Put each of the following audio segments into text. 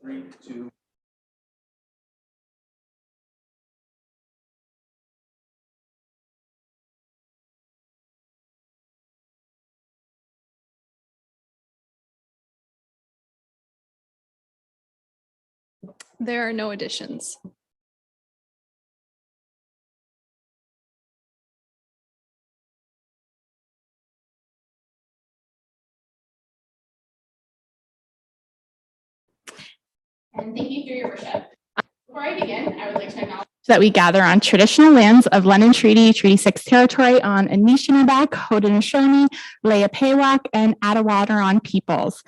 3, 2. There are no additions. And thank you for your worship. Before I begin, I would like to acknowledge that we gather on traditional lands of London Treaty 6 territory on Anishinaabe, Haudenosaunee, Leapewak, and Attawaddaron peoples.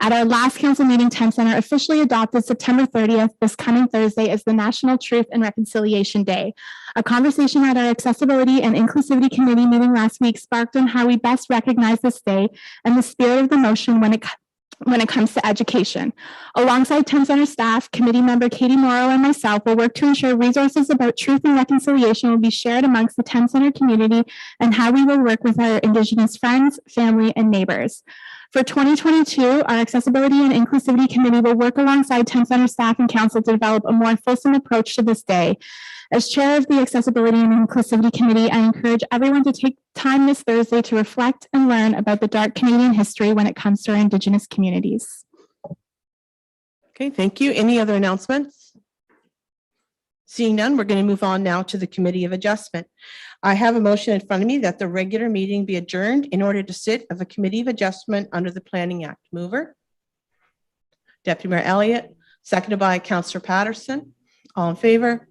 At our last council meeting, Thames Centre officially adopted September 30th, this coming Thursday, as the National Truth and Reconciliation Day. A conversation at our Accessibility and Inclusivity Committee meeting last week sparked on how we best recognize this day and the spirit of the motion when it comes to education. Alongside Thames Centre staff, committee member Katie Morrow and myself will work to ensure resources about truth and reconciliation will be shared amongst the Thames Centre community and how we will work with our Indigenous friends, family, and neighbors. For 2022, our Accessibility and Inclusivity Committee will work alongside Thames Centre staff and council to develop a more fulsome approach to this day. As chair of the Accessibility and Inclusivity Committee, I encourage everyone to take time this Thursday to reflect and learn about the dark Canadian history when it comes to our Indigenous communities. Okay, thank you. Any other announcements? Seeing none, we're going to move on now to the Committee of Adjustment. I have a motion in front of me that the regular meeting be adjourned in order to sit of a Committee of Adjustment under the Planning Act. Mover? Deputy Mayor Elliott, seconded by Councillor Patterson. All in favor?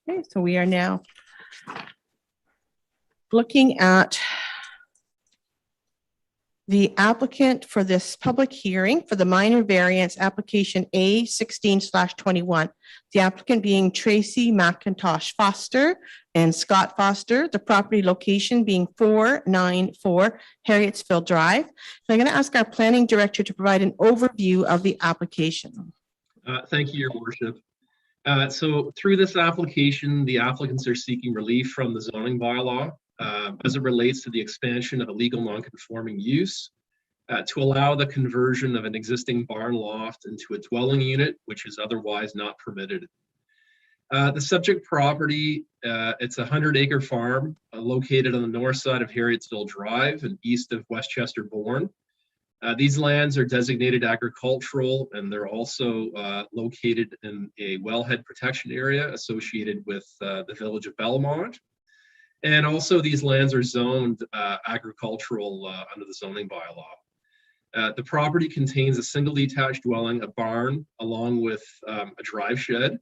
Okay, so we are now looking at the applicant for this public hearing for the minor variance application A16/21. The applicant being Tracy McIntosh Foster and Scott Foster, the property location being 494 Harrietsville Drive. So I'm going to ask our planning director to provide an overview of the application. Thank you, Your Worship. So through this application, the applicants are seeking relief from the zoning bylaw as it relates to the expansion of a legal non-conforming use to allow the conversion of an existing barn loft into a dwelling unit, which is otherwise not permitted. The subject property, it's a 100-acre farm located on the north side of Harrietsville Drive and east of Westchester Bourne. These lands are designated agricultural, and they're also located in a wellhead protection area associated with the village of Belmont. And also these lands are zoned agricultural under the zoning bylaw. The property contains a single detached dwelling, a barn, along with a drive shed.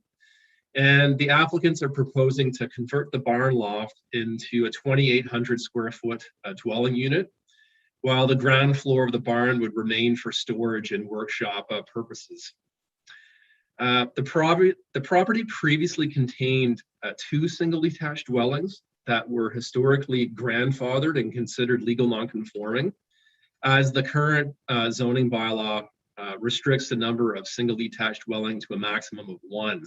And the applicants are proposing to convert the barn loft into a 2,800 square foot dwelling unit, while the ground floor of the barn would remain for storage and workshop purposes. The property previously contained 2 single detached dwellings that were historically grandfathered and considered legal non-conforming, as the current zoning bylaw restricts the number of single detached dwellings to a maximum of 1.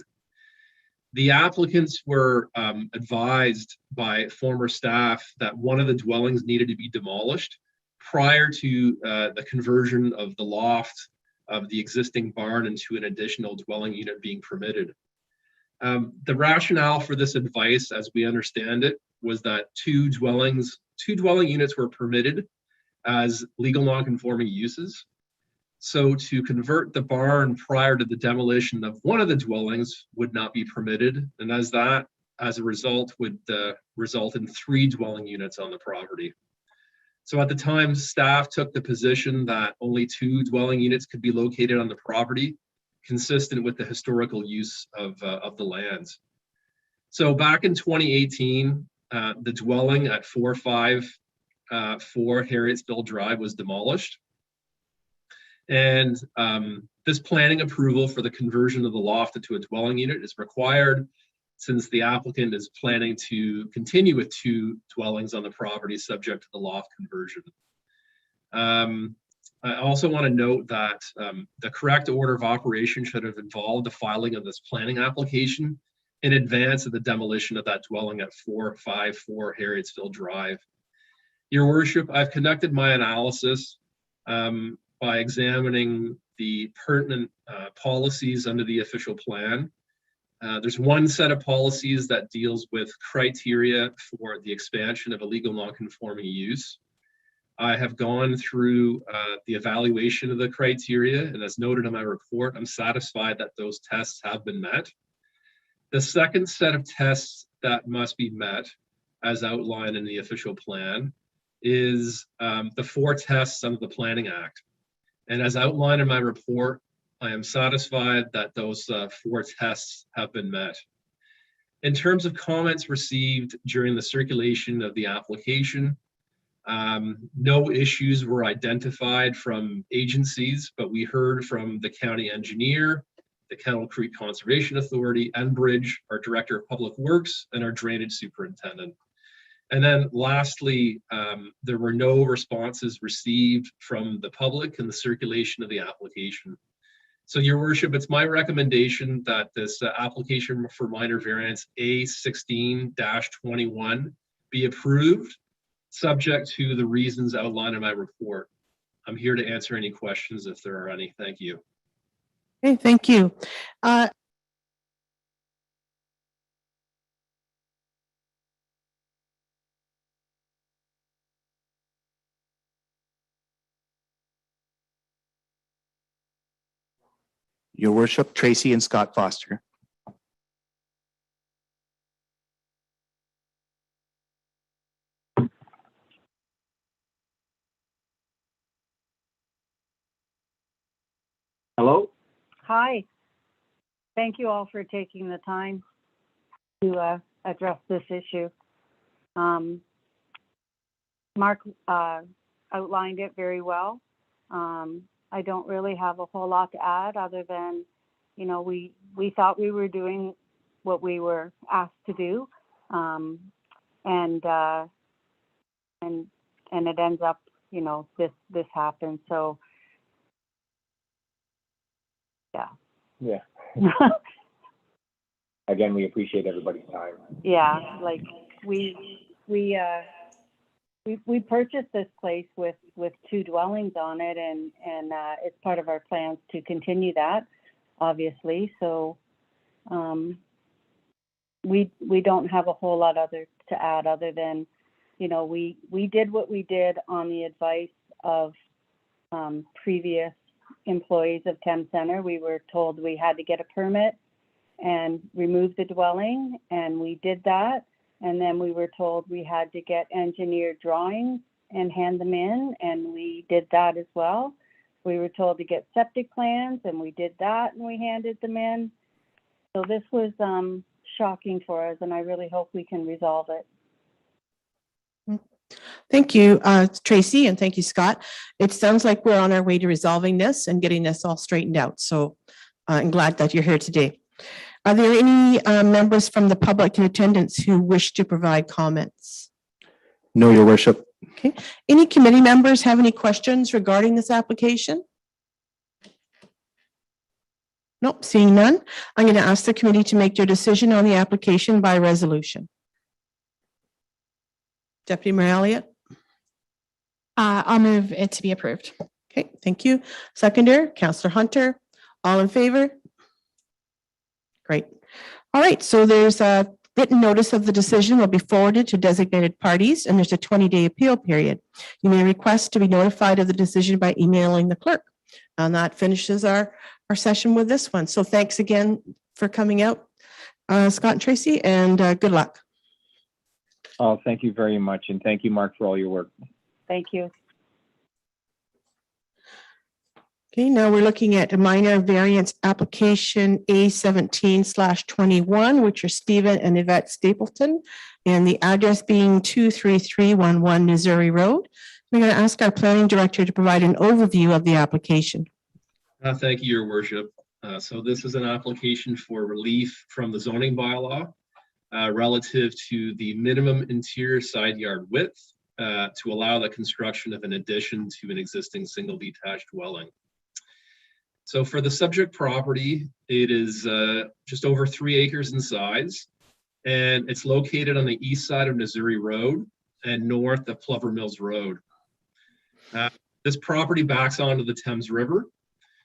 The applicants were advised by former staff that one of the dwellings needed to be demolished prior to the conversion of the loft of the existing barn into an additional dwelling unit being permitted. The rationale for this advice, as we understand it, was that two dwelling units were permitted as legal non-conforming uses. So to convert the barn prior to the demolition of one of the dwellings would not be permitted, and as a result would result in 3 dwelling units on the property. So at the time, staff took the position that only 2 dwelling units could be located on the property, consistent with the historical use of the lands. So back in 2018, the dwelling at 454 Harrietsville Drive was demolished. And this planning approval for the conversion of the loft into a dwelling unit is required since the applicant is planning to continue with 2 dwellings on the property subject to the loft conversion. I also want to note that the correct order of operation should have involved the filing of this planning application in advance of the demolition of that dwelling at 454 Harrietsville Drive. Your Worship, I've conducted my analysis. by examining the pertinent policies under the official plan. There's one set of policies that deals with criteria for the expansion of a legal non-conforming use. I have gone through the evaluation of the criteria, and as noted in my report, I'm satisfied that those tests have been met. The second set of tests that must be met, as outlined in the official plan, is the 4 tests under the Planning Act. And as outlined in my report, I am satisfied that those 4 tests have been met. In terms of comments received during the circulation of the application, no issues were identified from agencies, but we heard from the county engineer, the Kettle Creek Conservation Authority, Enbridge, our Director of Public Works, and our Drainage Superintendent. And then lastly, there were no responses received from the public in the circulation of the application. So Your Worship, it's my recommendation that this application for minor variance A16-21 be approved, subject to the reasons outlined in my report. I'm here to answer any questions if there are any. Thank you. Okay, thank you. Your Worship, Tracy and Scott Foster. Hello? Hi. Thank you all for taking the time to address this issue. Mark outlined it very well. I don't really have a whole lot to add other than, you know, we thought we were doing what we were asked to do, and it ends up, you know, this happens. So yeah. Yeah. Again, we appreciate everybody's time. Yeah, like we purchased this place with 2 dwellings on it, and it's part of our plans to continue that, obviously. So we don't have a whole lot to add other than, you know, we did what we did on the advice of previous employees of Thames Center. We were told we had to get a permit and remove the dwelling, and we did that. And then we were told we had to get engineered drawings and hand them in, and we did that as well. We were told to get septic plans, and we did that, and we handed them in. So this was shocking for us, and I really hope we can resolve it. Thank you, Tracy, and thank you, Scott. It sounds like we're on our way to resolving this and getting this all straightened out. So I'm glad that you're here today. Are there any members from the public in attendance who wish to provide comments? No, Your Worship. Okay. Any committee members have any questions regarding this application? Nope, seeing none. I'm going to ask the committee to make their decision on the application by resolution. Deputy Mayor Elliott. I'll move it to be approved. Okay, thank you. Seconder, Councillor Hunter. All in favor? Great. All right, so there's a written notice of the decision will be forwarded to designated parties, and there's a 20-day appeal period. You may request to be notified of the decision by emailing the clerk. And that finishes our session with this one. So thanks again for coming out, Scott and Tracy, and good luck. Oh, thank you very much. And thank you, Mark, for all your work. Thank you. Okay, now we're looking at a minor variance application A17/21, which are Stephen and Yvette Stapleton, and the address being 23311 Missouri Road. We're going to ask our planning director to provide an overview of the application. Thank you, Your Worship. So this is an application for relief from the zoning bylaw relative to the minimum interior side yard width to allow the construction of an addition to an existing single detached dwelling. So for the subject property, it is just over 3 acres in size, and it's located on the east side of Missouri Road and north of Plover Mills Road. This property backs onto the Thames River.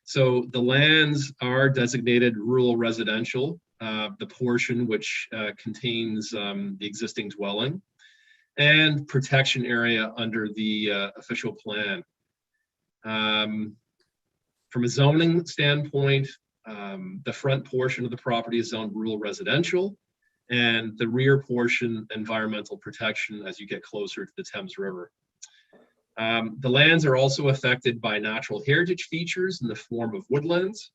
So the lands are designated rural residential, the portion which contains the existing dwelling, and protection area under the official plan. From a zoning standpoint, the front portion of the property is zoned rural residential, and the rear portion environmental protection as you get closer to the Thames River. The lands are also affected by natural heritage features in the form of woodlands,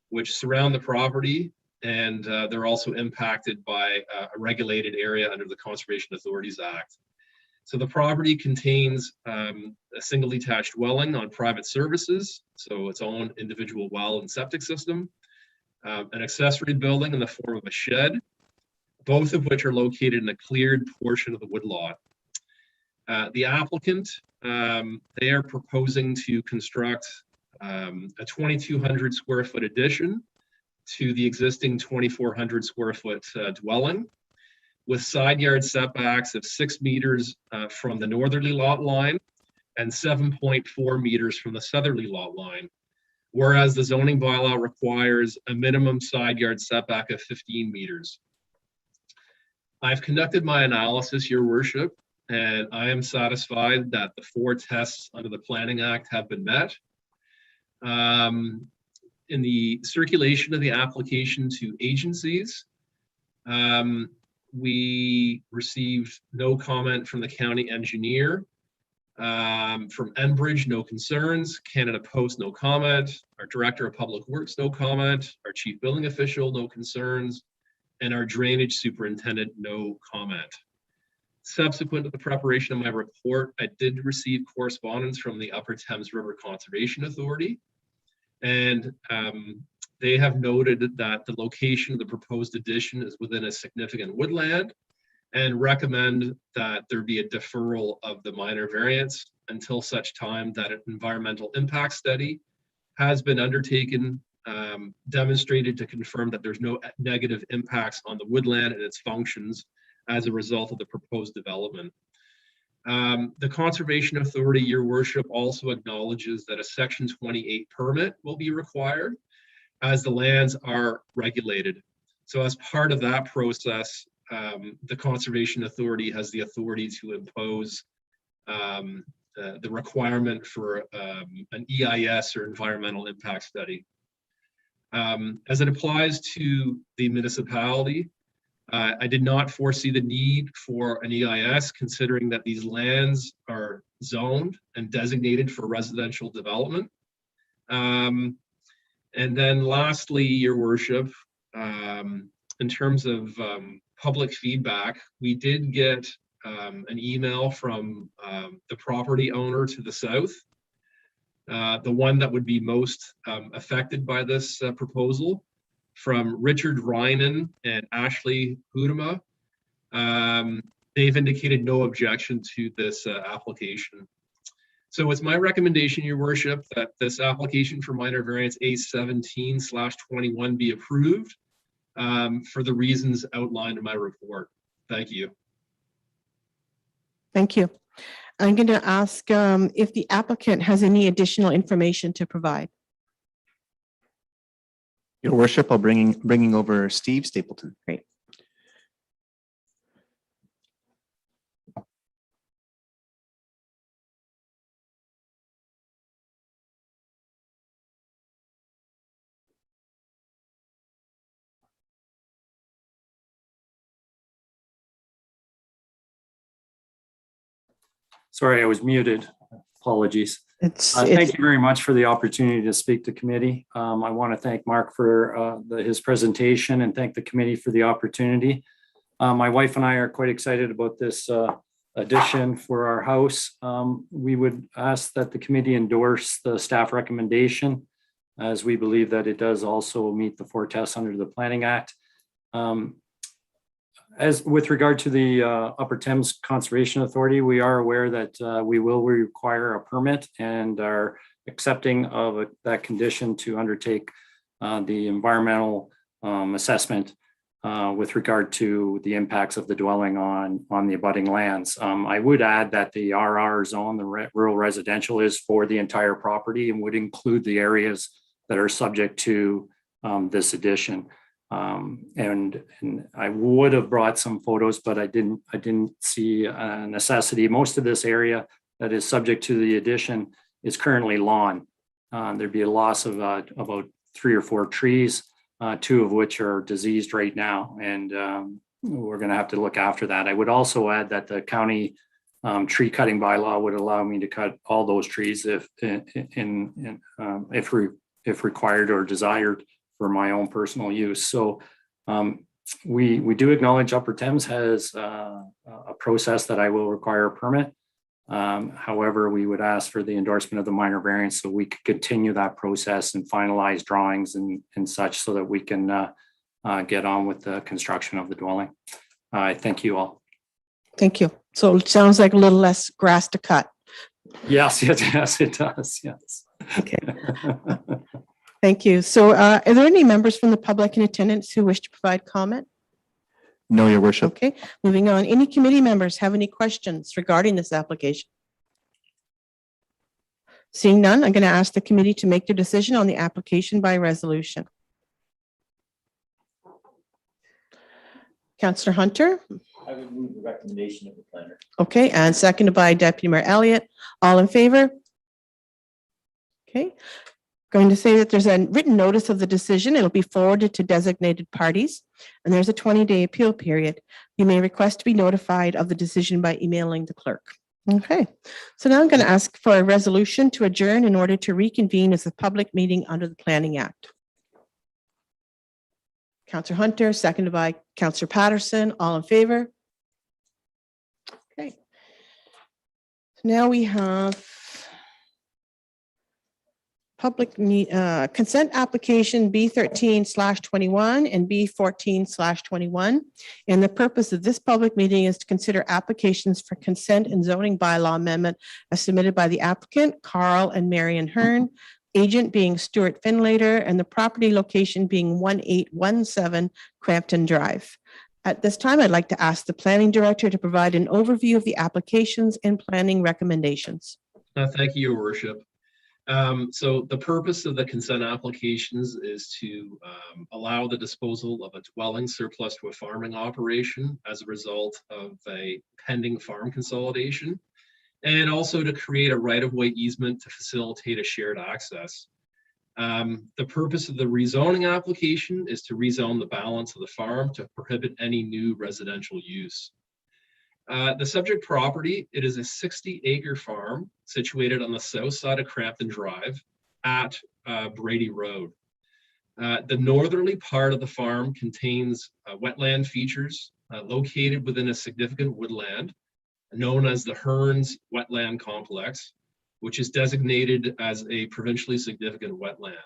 which surround the property, and they're also impacted by a regulated area under the Conservation Authorities Act. So the property contains a single detached dwelling on private services, so its own individual well and septic system, an accessory building in the form of a shed, both of which are located in a cleared portion of the woodlot. The applicant, they are proposing to construct a 2,200 square foot addition to the existing 2,400 square foot dwelling, with side yard setbacks of 6 meters from the northerly lot line and 7.4 meters from the southerly lot line, whereas the zoning bylaw requires a minimum side yard setback of 15 meters. I've conducted my analysis, Your Worship, and I am satisfied that the 4 tests under the Planning Act have been met. In the circulation of the application to agencies, we received no comment from the county engineer. From Enbridge, no concerns. Canada Post, no comment. Our Director of Public Works, no comment. Our Chief Building Official, no concerns. And our Drainage Superintendent, no comment. Subsequent to the preparation of my report, I did receive correspondence from the Upper Thames River Conservation Authority. And they have noted that the location of the proposed addition is within a significant woodland and recommend that there be a deferral of the minor variance until such time that an environmental impact study has been undertaken, demonstrated to confirm that there's no negative impacts on the woodland and its functions as a result of the proposed development. The Conservation Authority, Your Worship, also acknowledges that a Section 28 permit will be required as the lands are regulated. So as part of that process, the Conservation Authority has the authority to impose the requirement for an EIS or environmental impact study. As it applies to the municipality, I did not foresee the need for an EIS, considering that these lands are zoned and designated for residential development. And then lastly, Your Worship, in terms of public feedback, we did get an email from the property owner to the south, the one that would be most affected by this proposal, from Richard Rynan and Ashley Hudema. They've indicated no objection to this application. So it's my recommendation, Your Worship, that this application for minor variance A17/21 be approved for the reasons outlined in my report. Thank you. Thank you. I'm going to ask if the applicant has any additional information to provide. Your Worship, I'll bringing over Steve Stapleton. Great. Sorry, I was muted. Apologies. It's Thank you very much for the opportunity to speak to committee. I want to thank Mark for his presentation and thank the committee for the opportunity. My wife and I are quite excited about this addition for our house. We would ask that the committee endorse the staff recommendation, as we believe that it does also meet the 4 tests under the Planning Act. As with regard to the Upper Thames Conservation Authority, we are aware that we will require a permit and are accepting of that condition to undertake the environmental assessment with regard to the impacts of the dwelling on the abutting lands. I would add that the RR zone, the rural residential, is for the entire property and would include the areas that are subject to this addition. And I would have brought some photos, but I didn't see a necessity. Most of this area that is subject to the addition is currently lawn. There'd be a loss of about 3 or 4 trees, 2 of which are diseased right now. And we're going to have to look after that. I would also add that the county tree cutting bylaw would allow me to cut all those trees if required or desired for my own personal use. So we do acknowledge Upper Thames has a process that I will require a permit. However, we would ask for the endorsement of the minor variance so we could continue that process and finalize drawings and such so that we can get on with the construction of the dwelling. I thank you all. Thank you. So it sounds like a little less grass to cut. Yes, it does. Yes. Okay. Thank you. So are there any members from the public in attendance who wish to provide comment? No, Your Worship. Okay, moving on. Any committee members have any questions regarding this application? Seeing none, I'm going to ask the committee to make their decision on the application by resolution. Councillor Hunter? I would move the recommendation of the planner. Okay, and seconded by Deputy Mayor Elliott. All in favor? Okay. Going to say that there's a written notice of the decision. It'll be forwarded to designated parties, and there's a 20-day appeal period. You may request to be notified of the decision by emailing the clerk. Okay, so now I'm going to ask for a resolution to adjourn in order to reconvene as a public meeting under the Planning Act. Councillor Hunter, seconded by Councillor Patterson. All in favor? Okay. So now we have public consent application B13/21 and B14/21. And the purpose of this public meeting is to consider applications for consent and zoning bylaw amendment as submitted by the applicant, Carl and Marion Hearn, agent being Stuart Finlater, and the property location being 1817 Crampton Drive. At this time, I'd like to ask the planning director to provide an overview of the applications and planning recommendations. Thank you, Your Worship. So the purpose of the consent applications is to allow the disposal of a dwelling surplus to a farming operation as a result of a pending farm consolidation, and also to create a right-of-way easement to facilitate a shared access. The purpose of the rezoning application is to rezone the balance of the farm to prohibit any new residential use. The subject property, it is a 60-acre farm situated on the south side of Crampton Drive at Brady Road. The northerly part of the farm contains wetland features located within a significant woodland known as the Hearns Wetland Complex, which is designated as a provincially significant wetland.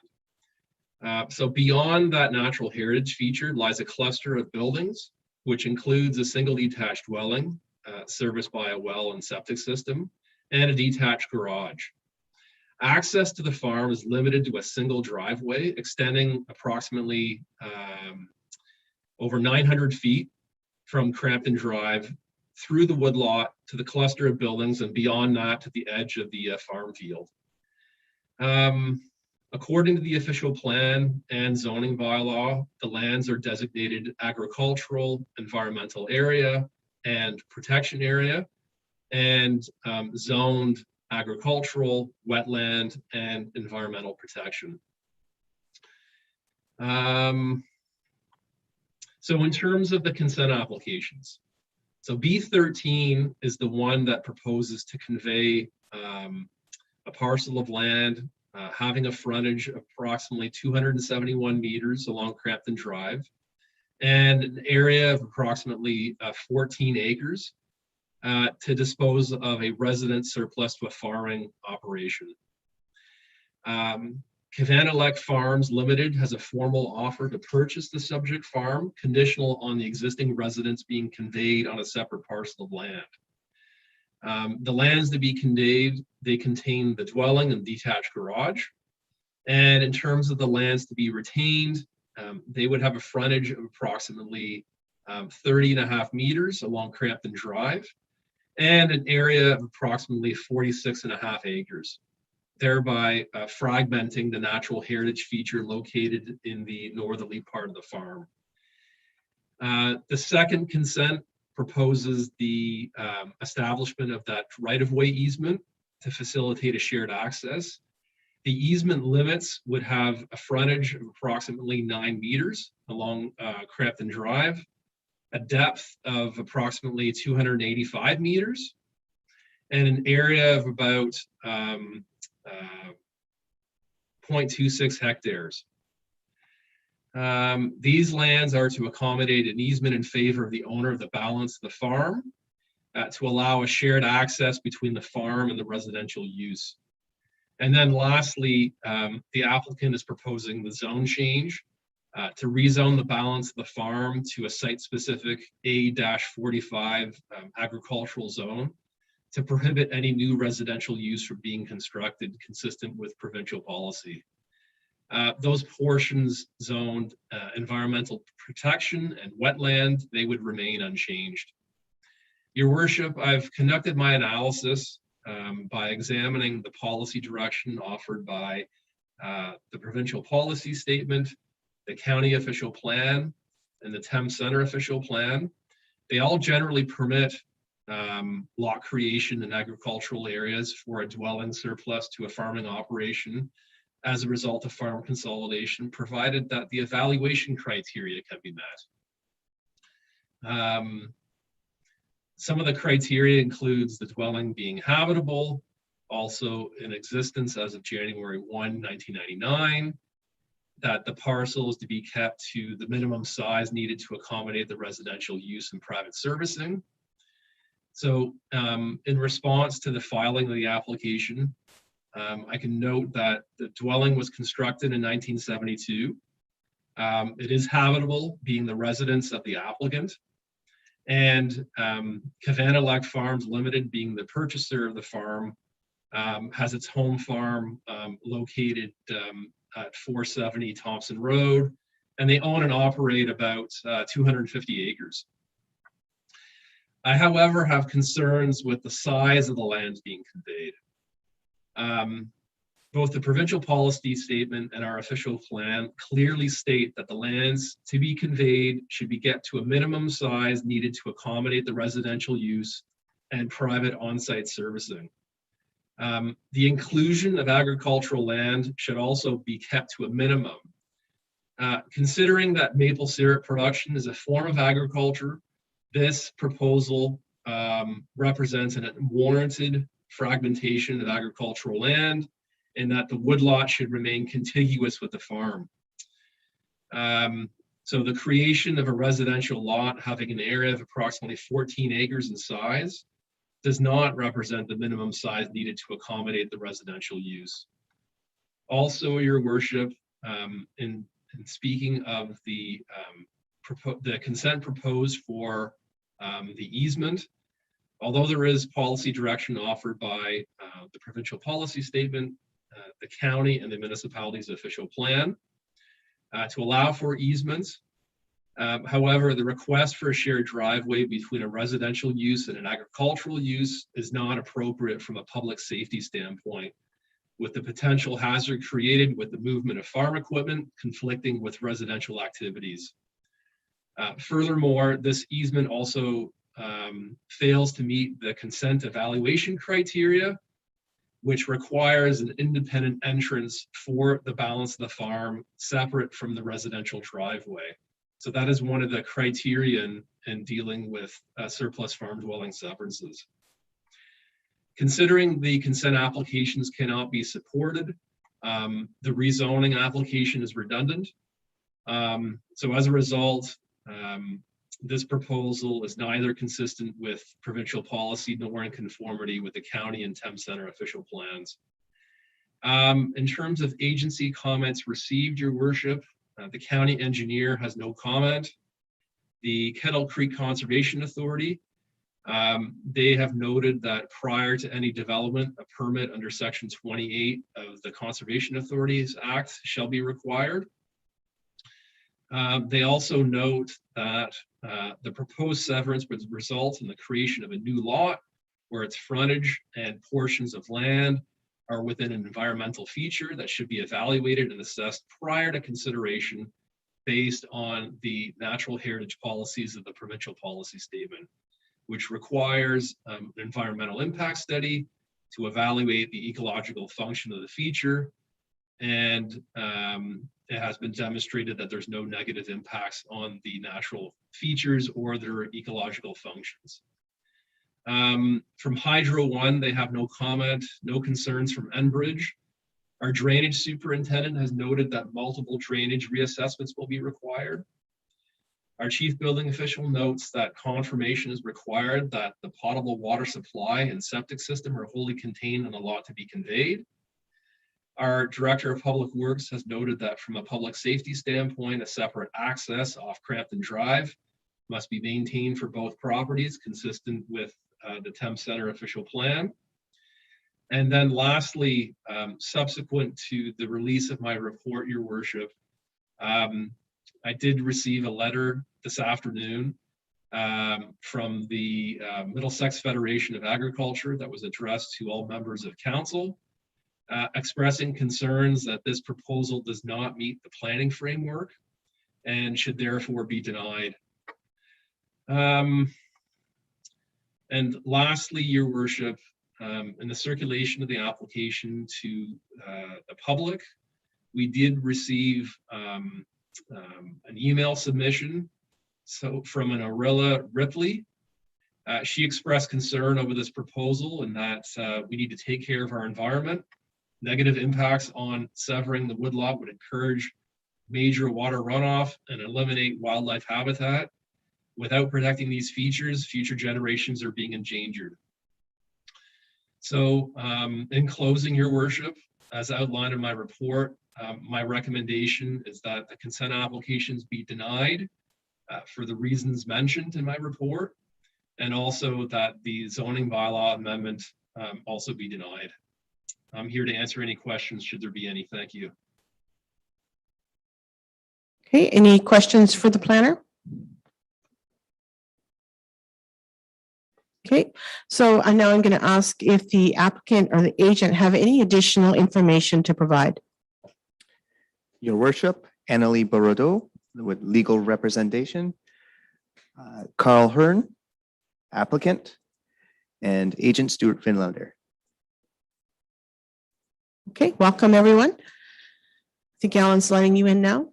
So beyond that natural heritage feature lies a cluster of buildings, which includes a single detached dwelling serviced by a well and septic system, and a detached garage. Access to the farm is limited to a single driveway extending approximately over 900 feet from Crampton Drive through the woodlot to the cluster of buildings and beyond that to the edge of the farm field. According to the official plan and zoning bylaw, the lands are designated agricultural, environmental area, and protection area, and zoned agricultural, wetland, and environmental protection. So in terms of the consent applications, so B13 is the one that proposes to convey a parcel of land having a frontage of approximately 271 meters along Crampton Drive and an area of approximately 14 acres to dispose of a resident surplus to a farming operation. Kavanagh Farms Limited has a formal offer to purchase the subject farm, conditional on the existing residents being conveyed on a separate parcel of land. The lands to be conveyed, they contain the dwelling and detached garage. And in terms of the lands to be retained, They would have a frontage of approximately 30.5 meters along Crampton Drive and an area of approximately 46.5 acres, thereby fragmenting the natural heritage feature located in the northerly part of the farm. The second consent proposes the establishment of that right-of-way easement to facilitate a shared access. The easement limits would have a frontage of approximately 9 meters along Crampton Drive, a depth of approximately 285 meters, and an area of about 0.26 hectares. These lands are to accommodate an easement in favor of the owner of the balance of the farm to allow a shared access between the farm and the residential use. And then lastly, the applicant is proposing the zone change to rezone the balance of the farm to a site-specific A-45 agricultural zone to prohibit any new residential use from being constructed consistent with provincial policy. Those portions zoned environmental protection and wetland, they would remain unchanged. Your worship, I've conducted my analysis by examining the policy direction offered by the provincial policy statement, the county official plan, and the Thames Centre official plan. They all generally permit lot creation in agricultural areas for a dwelling surplus to a farming operation as a result of farm consolidation, provided that the evaluation criteria can be met. Some of the criteria includes the dwelling being habitable, also in existence as of January 1, 1999, that the parcel is to be kept to the minimum size needed to accommodate the residential use and private servicing. So in response to the filing of the application, I can note that the dwelling was constructed in 1972. It is habitable, being the residence of the applicant. And Kavanagh Farms Limited, being the purchaser of the farm, has its home farm located at 470 Thompson Road, and they own and operate about 250 acres. I, however, have concerns with the size of the lands being conveyed. Both the provincial policy statement and our official plan clearly state that the lands to be conveyed should be kept to a minimum size needed to accommodate the residential use and private on-site servicing. The inclusion of agricultural land should also be kept to a minimum. Considering that maple syrup production is a form of agriculture, this proposal represents an unwarranted fragmentation of agricultural land, and that the woodlot should remain contiguous with the farm. So the creation of a residential lot having an area of approximately 14 acres in size does not represent the minimum size needed to accommodate the residential use. Also, your worship, in speaking of the consent proposed for the easement, although there is policy direction offered by the provincial policy statement, the county and the municipality's official plan to allow for easements. However, the request for a shared driveway between a residential use and an agricultural use is not appropriate from a public safety standpoint, with the potential hazard created with the movement of farm equipment conflicting with residential activities. Furthermore, this easement also fails to meet the consent evaluation criteria, which requires an independent entrance for the balance of the farm separate from the residential driveway. So that is one of the criterion in dealing with surplus farm dwelling severances. Considering the consent applications cannot be supported, the rezoning application is redundant. So as a result, this proposal is neither consistent with provincial policy nor in conformity with the county and Thames Centre official plans. In terms of agency comments received, your worship, the county engineer has no comment. The Kettle Creek Conservation Authority, they have noted that prior to any development, a permit under Section 28 of the Conservation Authorities Act shall be required. They also note that the proposed severance would result in the creation of a new lot where its frontage and portions of land are within an environmental feature that should be evaluated and assessed prior to consideration based on the natural heritage policies of the provincial policy statement, which requires an environmental impact study to evaluate the ecological function of the feature. And it has been demonstrated that there's no negative impacts on the natural features or their ecological functions. From Hydro One, they have no comment, no concerns from Enbridge. Our drainage superintendent has noted that multiple drainage reassessments will be required. Our chief building official notes that confirmation is required that the potable water supply and septic system are wholly contained in the lot to be conveyed. Our director of public works has noted that from a public safety standpoint, a separate access off Crampton Drive must be maintained for both properties, consistent with the Thames Center official plan. And then lastly, subsequent to the release of my report, Your Worship, I did receive a letter this afternoon from the Middlesex Federation of Agriculture that was addressed to all members of council, expressing concerns that this proposal does not meet the planning framework and should therefore be denied. And lastly, Your Worship, in the circulation of the application to the public, we did receive an email submission from an Arilla Ripley. She expressed concern over this proposal and that we need to take care of our environment. Negative impacts on severing the woodlot would encourage major water runoff and eliminate wildlife habitat. Without protecting these features, future generations are being endangered. So in closing, Your Worship, as outlined in my report, my recommendation is that the consent applications be denied for the reasons mentioned in my report, and also that the zoning bylaw amendment also be denied. I'm here to answer any questions, should there be any. Thank you. Okay, any questions for the planner? Okay, so now I'm going to ask if the applicant or the agent have any additional information to provide. Your Worship, Annalie Barodeau with legal representation, Carl Hearn, applicant, and Agent Stuart Finlander. Okay, welcome everyone. I think Alan's letting you in now.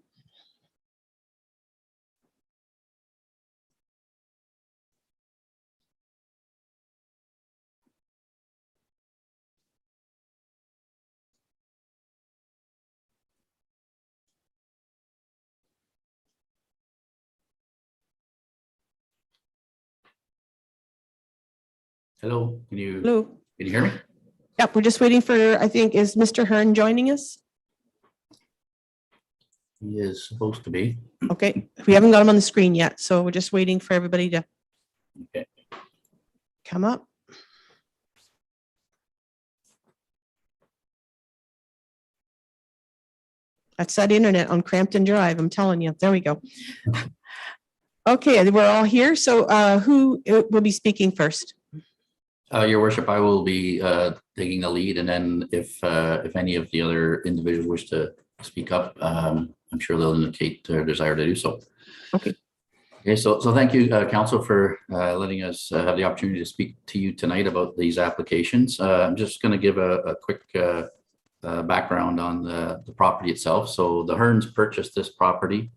Hello, can you Hello. hear me? Yep, we're just waiting for, I think, is Mr. Hearn joining us? He is supposed to be. Okay, we haven't got him on the screen yet, so we're just waiting for everybody to Okay. come up. That's that internet on Crampton Drive, I'm telling you. There we go. Okay, we're all here. So who will be speaking first? Your Worship, I will be taking the lead, and then if any of the other individuals wish to speak up, I'm sure they'll indicate their desire to do so. Okay. Okay, so thank you, Council, for letting us have the opportunity to speak to you tonight about these applications. I'm just going to give a quick background on the property itself. So the Hearns purchased this property,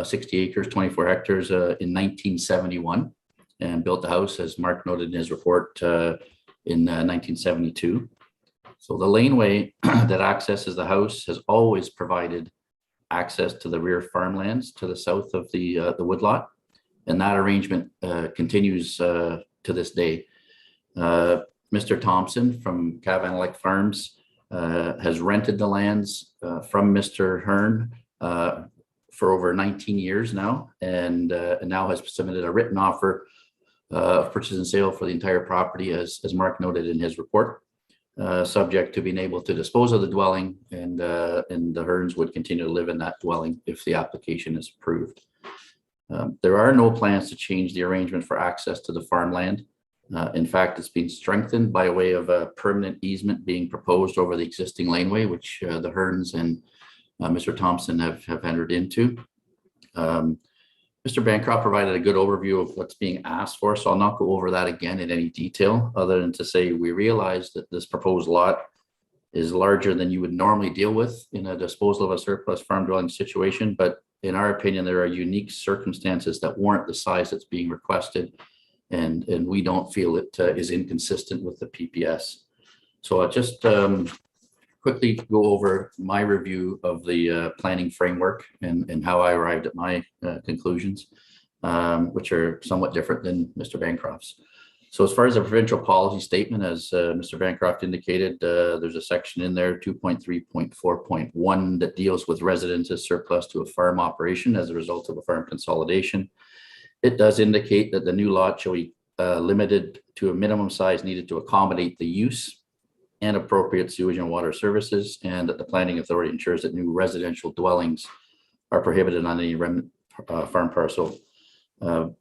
60 acres, 24 hectares in 1971, and built the house, as Mark noted in his report, in 1972. So the laneway that accesses the house has always provided access to the rear farmlands to the south of the woodlot, and that arrangement continues to this day. Mr. Thompson from Cavanlake Farms has rented the lands from Mr. Hearn for over 19 years now, and now has submitted a written offer of purchase and sale for the entire property, as Mark noted in his report. subject to being able to dispose of the dwelling, and the Hearns would continue to live in that dwelling if the application is approved. There are no plans to change the arrangement for access to the farmland. In fact, it's been strengthened by way of a permanent easement being proposed over the existing laneway, which the Hearns and Mr. Thompson have entered into. Mr. Bancroft provided a good overview of what's being asked for, so I'll not go over that again in any detail, other than to say we realize that this proposed lot is larger than you would normally deal with in a disposal of a surplus farm dwelling situation, but in our opinion, there are unique circumstances that warrant the size that's being requested, and we don't feel it is inconsistent with the PPS. So I'll just quickly go over my review of the planning framework and how I arrived at my conclusions, which are somewhat different than Mr. Bancroft's. So as far as the provincial policy statement, as Mr. Bancroft indicated, there's a section in there, 2.3.4.1, that deals with residences surplus to a farm operation as a result of a farm consolidation. It does indicate that the new lot shall be limited to a minimum size needed to accommodate the use and appropriate sewage and water services, and that the planning authority ensures that new residential dwellings are prohibited on any farm parcel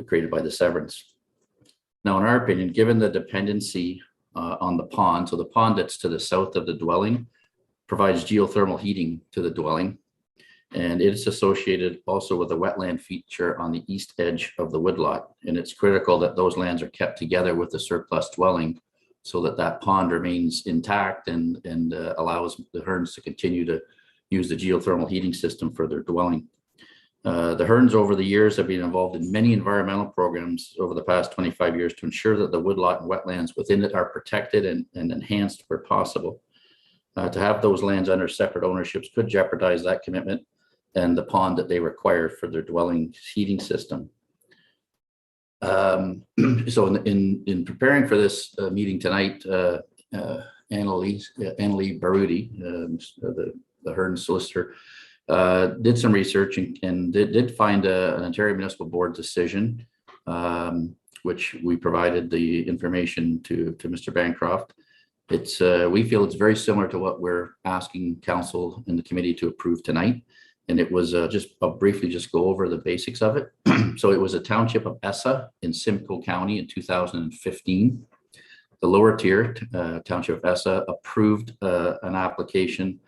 created by the severance. Now, in our opinion, given the dependency on the pond, so the pond that's to the south of the dwelling provides geothermal heating to the dwelling, and it's associated also with a wetland feature on the east edge of the woodlot. And it's critical that those lands are kept together with the surplus dwelling so that that pond remains intact and allows the Hearns to continue to use the geothermal heating system for their dwelling. The Hearns over the years have been involved in many environmental programs over the past 25 years to ensure that the woodlot and wetlands within it are protected and enhanced where possible. To have those lands under separate ownerships could jeopardize that commitment and the pond that they require for their dwelling heating system. So in preparing for this meeting tonight, Annalie Baruti, the Hearns solicitor, did some research and did find an Ontario Municipal Board decision, which we provided the information to Mr. Bancroft. It's we feel it's very similar to what we're asking council and the committee to approve tonight. And it was I'll briefly just go over the basics of it. So it was a township of Essa in Simcoe County in 2015. The lower tier, township of Essa, approved an application.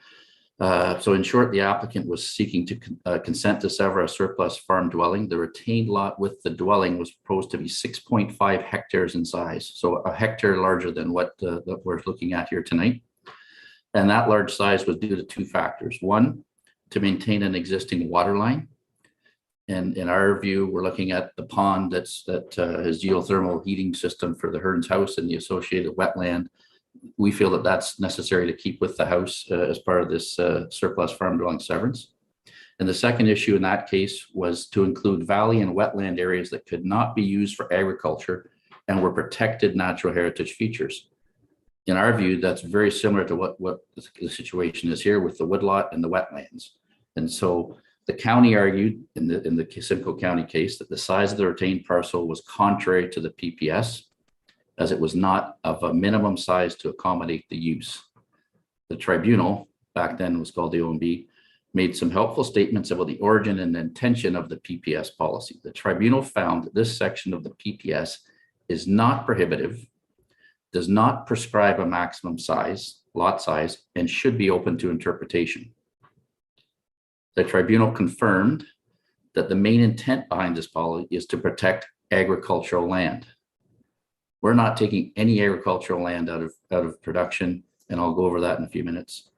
So in short, the applicant was seeking to consent to sever a surplus farm dwelling. The retained lot with the dwelling was proposed to be 6.5 hectares in size. So a hectare larger than what we're looking at here tonight. And that large size was due to two factors. One, to maintain an existing water line. And in our view, we're looking at the pond that is geothermal heating system for the Hearns house and the associated wetland. We feel that that's necessary to keep with the house as part of this surplus farm dwelling severance. And the second issue in that case was to include valley and wetland areas that could not be used for agriculture and were protected natural heritage features. In our view, that's very similar to what the situation is here with the woodlot and the wetlands. And so the county argued in the Simcoe County case that the size of the retained parcel was contrary to the PPS, as it was not of a minimum size to accommodate the use. The tribunal, back then was called the OMB, made some helpful statements about the origin and intention of the PPS policy. The tribunal found that this section of the PPS is not prohibitive, does not prescribe a maximum size, lot size, and should be open to interpretation. The tribunal confirmed that the main intent behind this policy is to protect agricultural land. We're not taking any agricultural land out of production, and I'll go over that in a few minutes.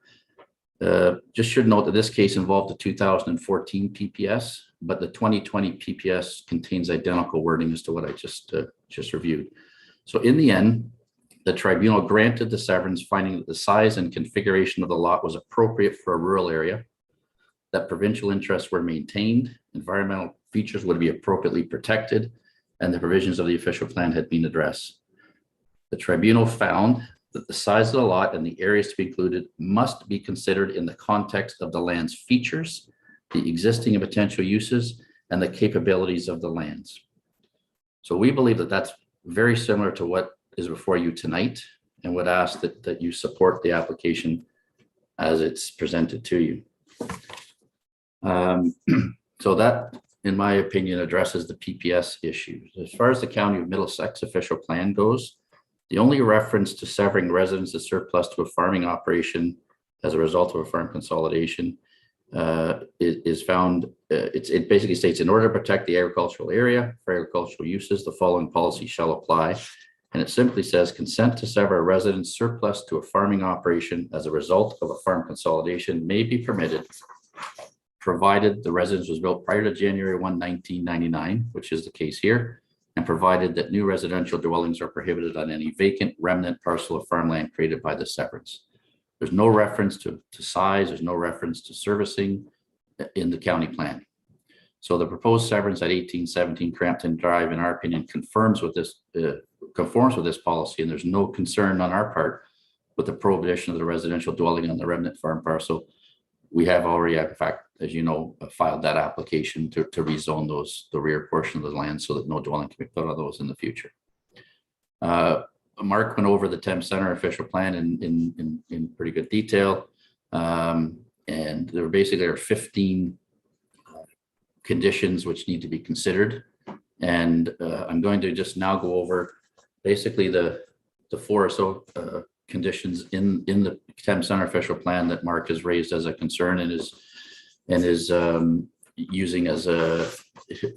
Just should note that this case involved the 2014 PPS, but the 2020 PPS contains identical wording as to what I just reviewed. So in the end, the tribunal granted the severance, finding that the size and configuration of the lot was appropriate for a rural area, that provincial interests were maintained, environmental features would be appropriately protected, and the provisions of the official plan had been addressed. The tribunal found that the size of the lot and the areas to be included must be considered in the context of the land's features, the existing and potential uses, and the capabilities of the lands. So we believe that that's very similar to what is before you tonight. and would ask that you support the application as it's presented to you. So that, in my opinion, addresses the PPS issues. As far as the County of Middlesex official plan goes, the only reference to severing residents of surplus to a farming operation as a result of a farm consolidation is found. It basically states, in order to protect the agricultural area for agricultural uses, the following policy shall apply. And it simply says consent to sever a resident's surplus to a farming operation as a result of a farm consolidation may be permitted, provided the residence was built prior to January 1, 1999, which is the case here, and provided that new residential dwellings are prohibited on any vacant remnant parcel of farmland created by the severance. There's no reference to size, there's no reference to servicing in the county plan. So the proposed severance at 1817 Crampton Drive, in our opinion, conforms with this policy, and there's no concern on our part with the prohibition of the residential dwelling on the remnant farm parcel. We have already, in fact, as you know, filed that application to rezone the rear portion of the land so that no dwelling can be put on those in the future. Mark went over the Thames Center official plan in pretty good detail. And there basically are 15 conditions which need to be considered. And I'm going to just now go over basically the 4 or so conditions in the Thames Center official plan that Mark has raised as a concern and is using as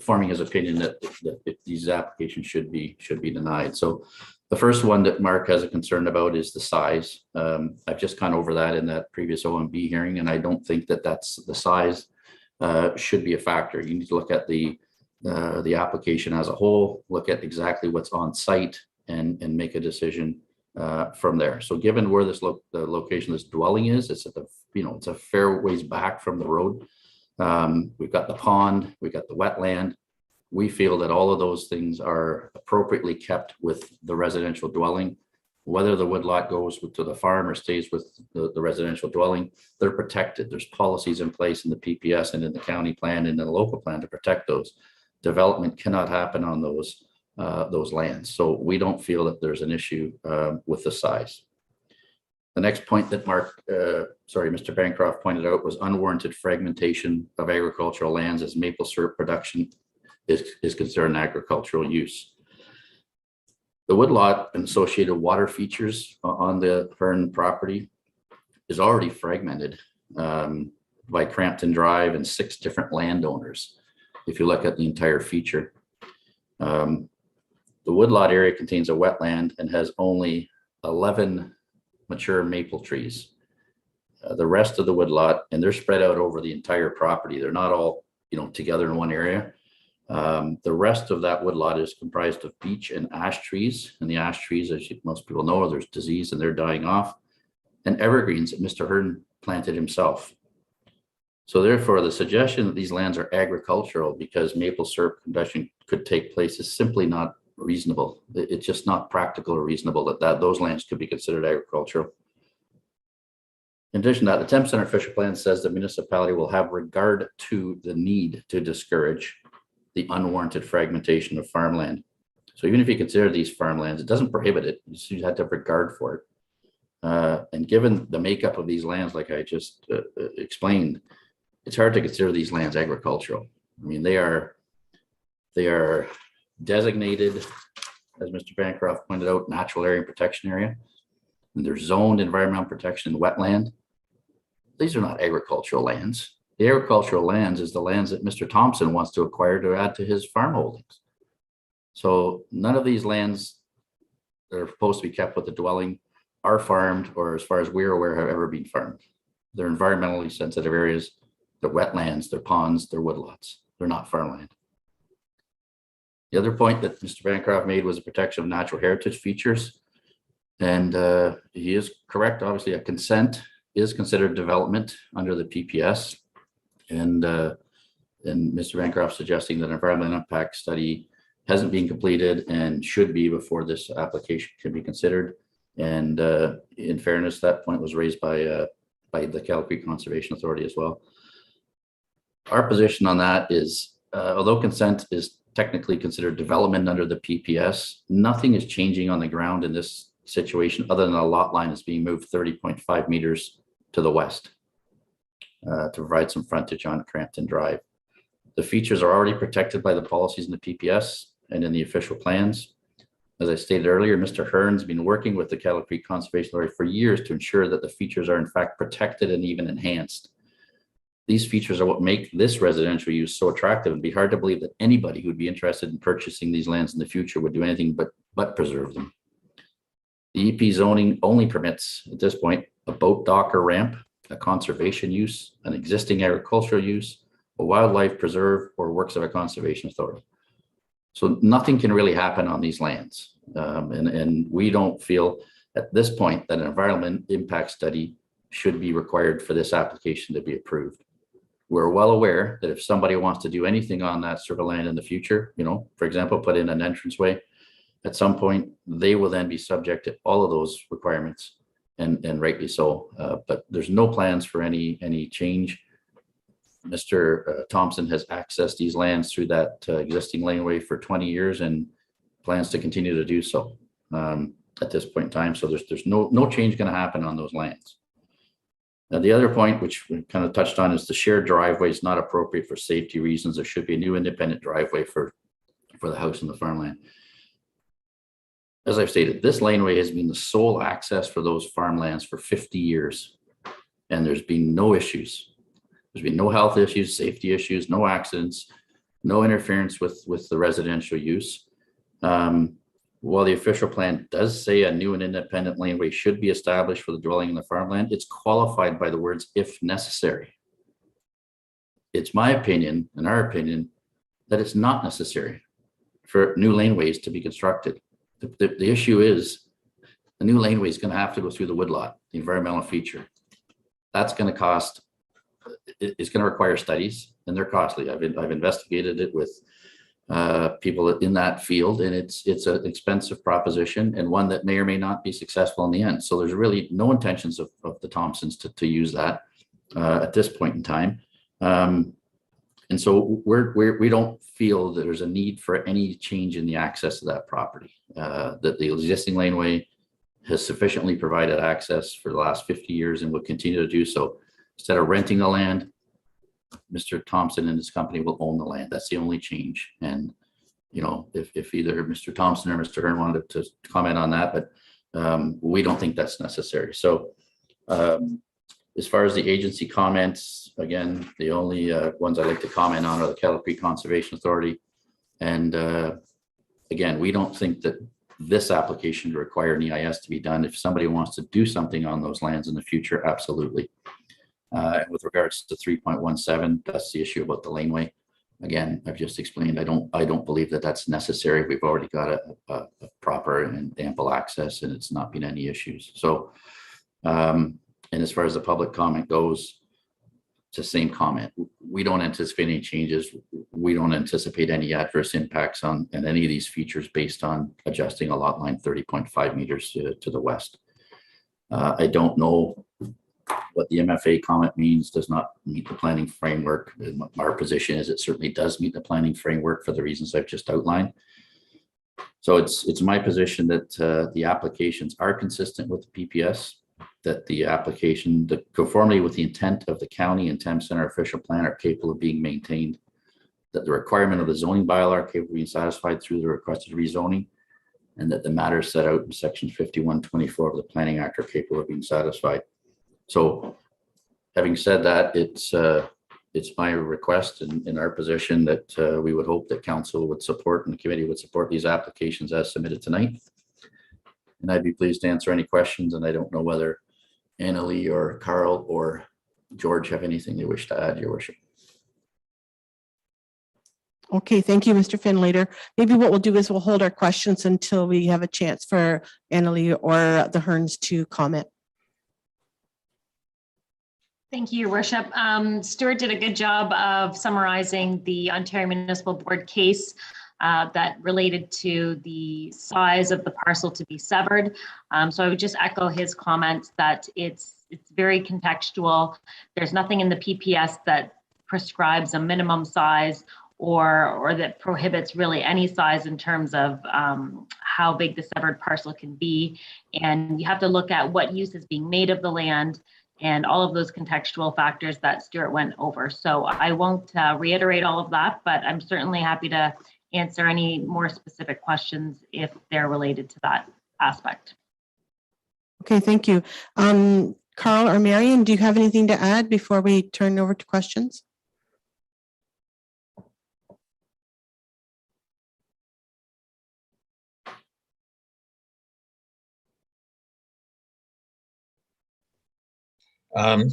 forming his opinion that these applications should be denied. So the first one that Mark has a concern about is the size. I've just gone over that in that previous OMB hearing, and I don't think that that's the size should be a factor. You need to look at the application as a whole, look at exactly what's on site, and make a decision from there. So given where the location of this dwelling is, it's at the it's a fair ways back from the road. We've got the pond, we've got the wetland. We feel that all of those things are appropriately kept with the residential dwelling. Whether the woodlot goes to the farm or stays with the residential dwelling, they're protected. There's policies in place in the PPS and in the county plan and in the local plan to protect those. Development cannot happen on those lands. So we don't feel that there's an issue with the size. The next point that Mr. Bancroft pointed out was unwarranted fragmentation of agricultural lands as maple syrup production is considered an agricultural use. The woodlot and associated water features on the Hearn property is already fragmented by Crampton Drive and 6 different landowners. If you look at the entire feature, the woodlot area contains a wetland and has only 11 mature maple trees. The rest of the woodlot, and they're spread out over the entire property. They're not all together in one area. The rest of that woodlot is comprised of beech and ash trees, and the ash trees, as most people know, there's disease and they're dying off, and evergreens that Mr. Hearn planted himself. So therefore, the suggestion that these lands are agricultural because maple syrup production could take place is simply not reasonable. It's just not practical or reasonable that those lands could be considered agricultural. In addition to that, the Thames Center official plan says the municipality will have regard to the need to discourage the unwarranted fragmentation of farmland. So even if you consider these farmlands, it doesn't prohibit it. You just have to have regard for it. And given the makeup of these lands, like I just explained, it's hard to consider these lands agricultural. I mean, they are designated, as Mr. Bancroft pointed out, natural area and protection area, and they're zoned environmental protection and wetland. These are not agricultural lands. The agricultural lands is the lands that Mr. Thompson wants to acquire to add to his farm holdings. So none of these lands that are supposed to be kept with the dwelling are farmed, or as far as we're aware, have ever been farmed. They're environmentally sensitive areas. They're wetlands, they're ponds, they're woodlots. They're not farmland. The other point that Mr. Bancroft made was the protection of natural heritage features. And he is correct. Obviously, a consent is considered development under the PPS. And Mr. Bancroft suggesting that an environmental impact study hasn't been completed and should be before this application can be considered. And in fairness, that point was raised by the Cattle Creek Conservation Authority as well. Our position on that is, although consent is technically considered development under the PPS, nothing is changing on the ground in this situation other than a lot line is being moved 30.5 meters to the west to provide some frontage on Crampton Drive. The features are already protected by the policies in the PPS and in the official plans. As I stated earlier, Mr. Hearn's been working with the Kettle Creek Conservation Authority for years to ensure that the features are in fact protected and even enhanced. These features are what make this residential use so attractive. It'd be hard to believe that anybody who would be interested in purchasing these lands in the future would do anything but preserve them. The EP zoning only permits at this point a boat dock or ramp, a conservation use, an existing agricultural use, a wildlife preserve, or works of a conservation authority. So nothing can really happen on these lands. And we don't feel at this point that an environmental impact study should be required for this application to be approved. We're well aware that if somebody wants to do anything on that sort of land in the future, you know, for example, put in an entranceway, at some point, they will then be subject to all of those requirements, and rightly so. But there's no plans for any change. Mr. Thompson has accessed these lands through that existing laneway for 20 years and plans to continue to do so at this point in time. So there's no change going to happen on those lands. Now, the other point, which we kind of touched on, is the shared driveway is not appropriate for safety reasons. There should be a new independent driveway for the house and the farmland. As I've stated, this laneway has been the sole access for those farmlands for 50 years, and there's been no issues. There's been no health issues, safety issues, no accidents, no interference with the residential use. While the official plan does say a new and independent laneway should be established for the dwelling in the farmland, it's qualified by the words "if necessary." It's my opinion and our opinion that it's not necessary for new laneways to be constructed. The issue is the new laneway is going to have to go through the woodlot, the environmental feature. That's going to cost, it's going to require studies, and they're costly. I've investigated it with people in that field, and it's an expensive proposition and one that may or may not be successful in the end. So there's really no intentions of the Thompsons to use that at this point in time. And so we don't feel that there's a need for any change in the access to that property. That the existing laneway has sufficiently provided access for the last 50 years and will continue to do so. Instead of renting the land, Mr. Thompson and his company will own the land. That's the only change. And, you know, if either Mr. Thompson or Mr. Hearn wanted to comment on that, but we don't think that's necessary. So as far as the agency comments, again, the only ones I like to comment on are the Kettle Creek Conservation Authority. And again, we don't think that this application to require an EIS to be done. If somebody wants to do something on those lands in the future, absolutely. With regards to 3.17, that's the issue about the laneway. Again, I've just explained, I don't believe that that's necessary. We've already got a proper and ample access, and it's not been any issues. So, and as far as the public comment goes, it's the same comment. We don't anticipate any changes. We don't anticipate any adverse impacts on any of these features based on adjusting a lot line 30.5 meters to the west. I don't know what the MFA comment means. Does not meet the planning framework. Our position is it certainly does meet the planning framework for the reasons I've just outlined. So it's my position that the applications are consistent with the PPS, that the application, the conformity with the intent of the county and Thames Center official plan are capable of being maintained, that the requirement of the zoning bylaw are capable of being satisfied through the requested rezoning, and that the matters set out in section 5124 of the Planning Act are capable of being satisfied. So having said that, it's my request in our position that we would hope that council would support and the committee would support these applications as submitted tonight. And I'd be pleased to answer any questions. And I don't know whether Annalee or Carl or George have anything they wish to add, Your Worship. Okay, thank you, Mr. Finlater. Maybe what we'll do is we'll hold our questions until we have a chance for Annalee or the Hearns to comment. Thank you, Your Worship. Stuart did a good job of summarizing the Ontario Municipal Board case that related to the size of the parcel to be severed. So I would just echo his comments that it's very contextual. There's nothing in the PPS that prescribes a minimum size or that prohibits really any size in terms of how big the severed parcel can be. And you have to look at what use is being made of the land and all of those contextual factors that Stuart went over. So I won't reiterate all of that, but I'm certainly happy to answer any more specific questions if they're related to that aspect. Okay, thank you. Carl or Marion, do you have anything to add before we turn over to questions?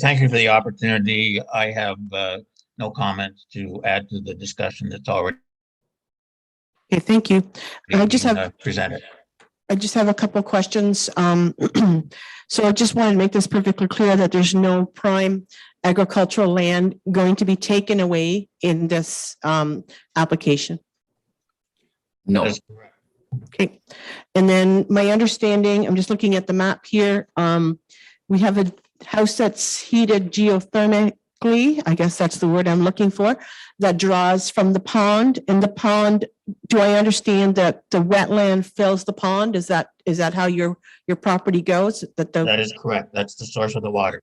Thank you for the opportunity. I have no comments to add to the discussion that's already Okay, thank you. I just being, have presented. I just have a couple of questions. So I just want to make this perfectly clear that there's no prime agricultural land going to be taken away in this application. No. That's correct. Okay. And then my understanding, I'm just looking at the map here. We have a house that's heated geothermically, I guess that's the word I'm looking for, that draws from the pond. And the pond, do I understand that the wetland fills the pond? Is that how your property goes? That is correct. That's the source of the water.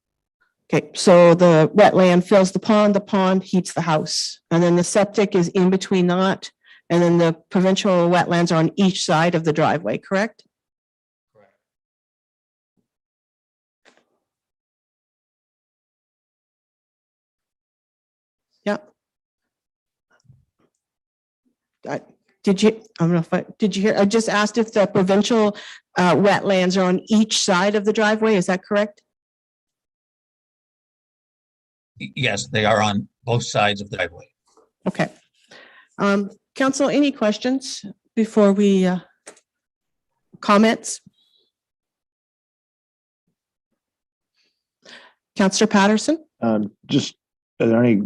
Okay, so the wetland fills the pond heats the house, and then the septic is in between that, and then the provincial wetlands are on each side of the driveway, correct? Correct. Yep. Did you, I don't know if did you hear, I just asked if the provincial wetlands are on each side of the driveway, is that correct? Yes, they are on both sides of the driveway. Okay. Council, any questions before we comments? Councillor Patterson? Just, are there any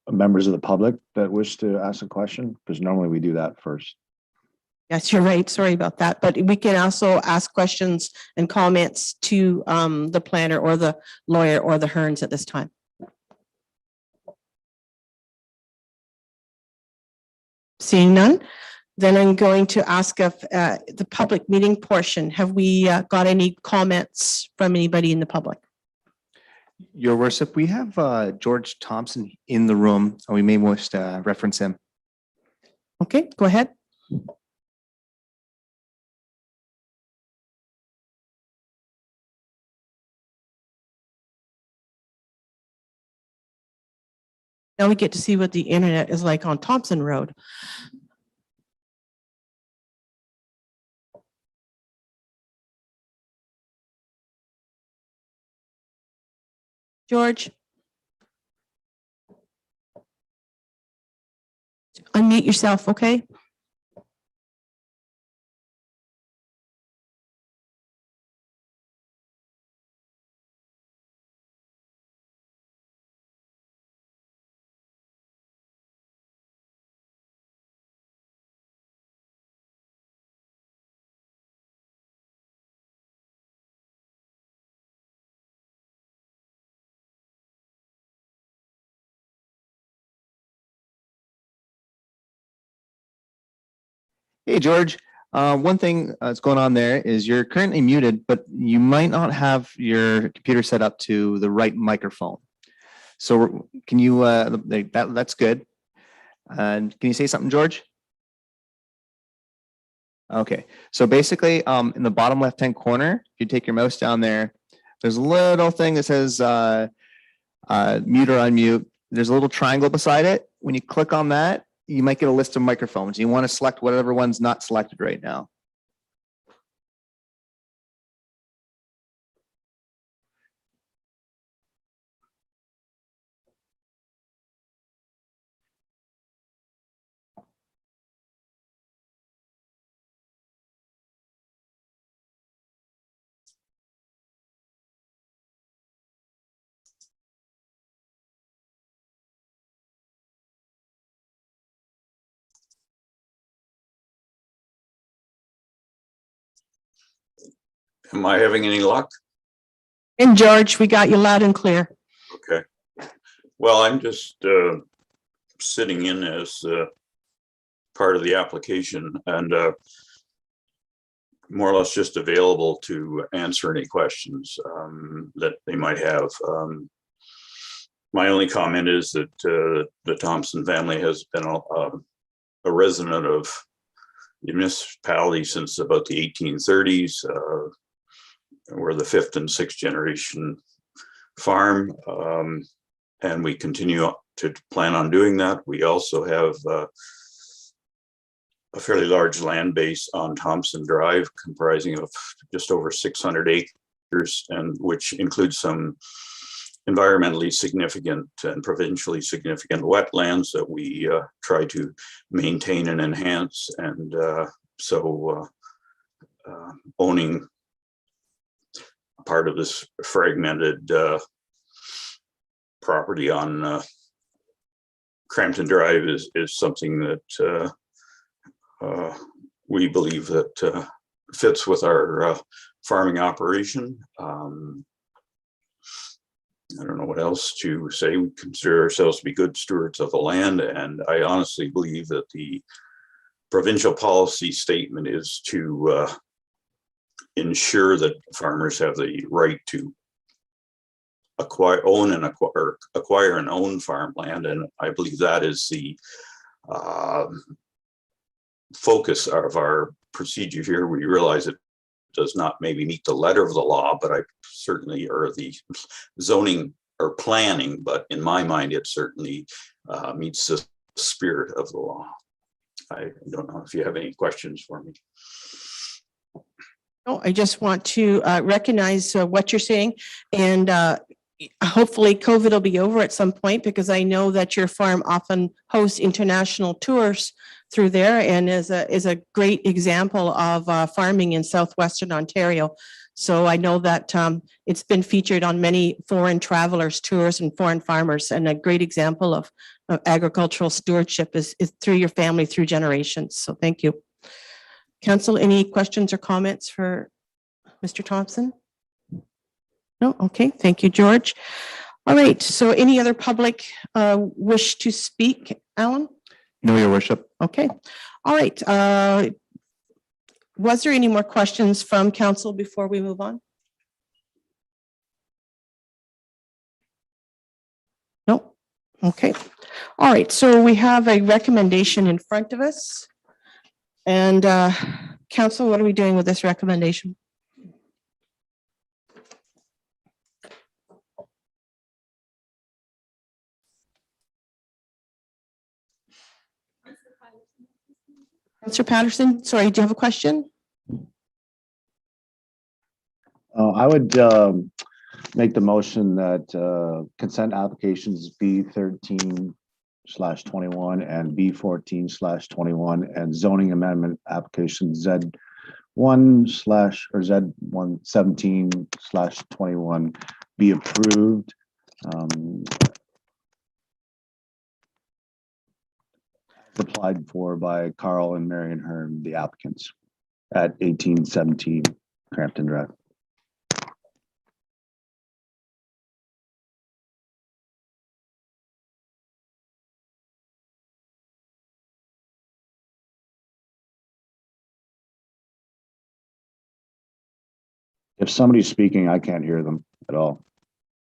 members of the public that wish to ask a question? Because normally we do that first. Yes, you're right. Sorry about that. But we can also ask questions and comments to the planner or the lawyer or the Hearns at this time. Seeing none, then I'm going to ask if the public meeting portion, have we got any comments from anybody in the public? Your worship, we have George Thompson in the room, and we may wish to reference him. Okay, go ahead. Now we get to see what the internet is like on Thompson Road. George? Unmute yourself, okay? Hey, George. One thing that's going on there is you're currently muted, but you might not have your computer set up to the right microphone. So can you, that's good. And can you say something, George? Okay, so basically in the bottom left-hand corner, if you take your mouse down there, there's a little thing that says mute or unmute. There's a little triangle beside it. When you click on that, you might get a list of microphones. You want to select whatever one's not selected right now. Am I having any luck? And George, we got you loud and clear. Okay. Well, I'm just sitting in as part of the application and more or less just available to answer any questions that they might have. My only comment is that the Thompson family has been a resident of the municipality since about the 1830s. We're the 5th and 6th generation farm, and we continue to plan on doing that. We also have a fairly large land base on Thompson Drive, comprising of just over 600 acres, and which includes some environmentally significant and provincially significant wetlands that we try to maintain and enhance. And so owning part of this fragmented property on Crampton Drive is something that we believe that fits with our farming operation. I don't know what else to say. We consider ourselves to be good stewards of the land, and I honestly believe that the provincial policy statement is to ensure that farmers have the right to acquire and own farmland, and I believe that is the focus of our procedure here. We realize it does not maybe meet the letter of the law, but I certainly, or the zoning or planning, but in my mind, it certainly meets the spirit of the law. I don't know if you have any questions for me. No, I just want to recognize what you're saying, and hopefully COVID will be over at some point, because I know that your farm often hosts international tours through there and is a great example of farming in southwestern Ontario. So I know that it's been featured on many foreign travelers tours and foreign farmers, and a great example of agricultural stewardship is through your family through generations. So thank you. Council, any questions or comments for Mr. Thompson? No? Okay, thank you, George. All right, so any other public wish to speak, Alan? No, Your Worship. Okay, all right. Was there any more questions from council before we move on? No? Okay. All right, so we have a recommendation in front of us. And council, what are we doing with this recommendation? Mr. Patterson, sorry, do you have a question? I would make the motion that consent applications B13/21 and B14/21 and zoning amendment application Z1/ or Z117/21 be approved. Applied for by Carl and Marion Hearn, the applicants, at 1817 Crampton Drive. If somebody's speaking, I can't hear them at all.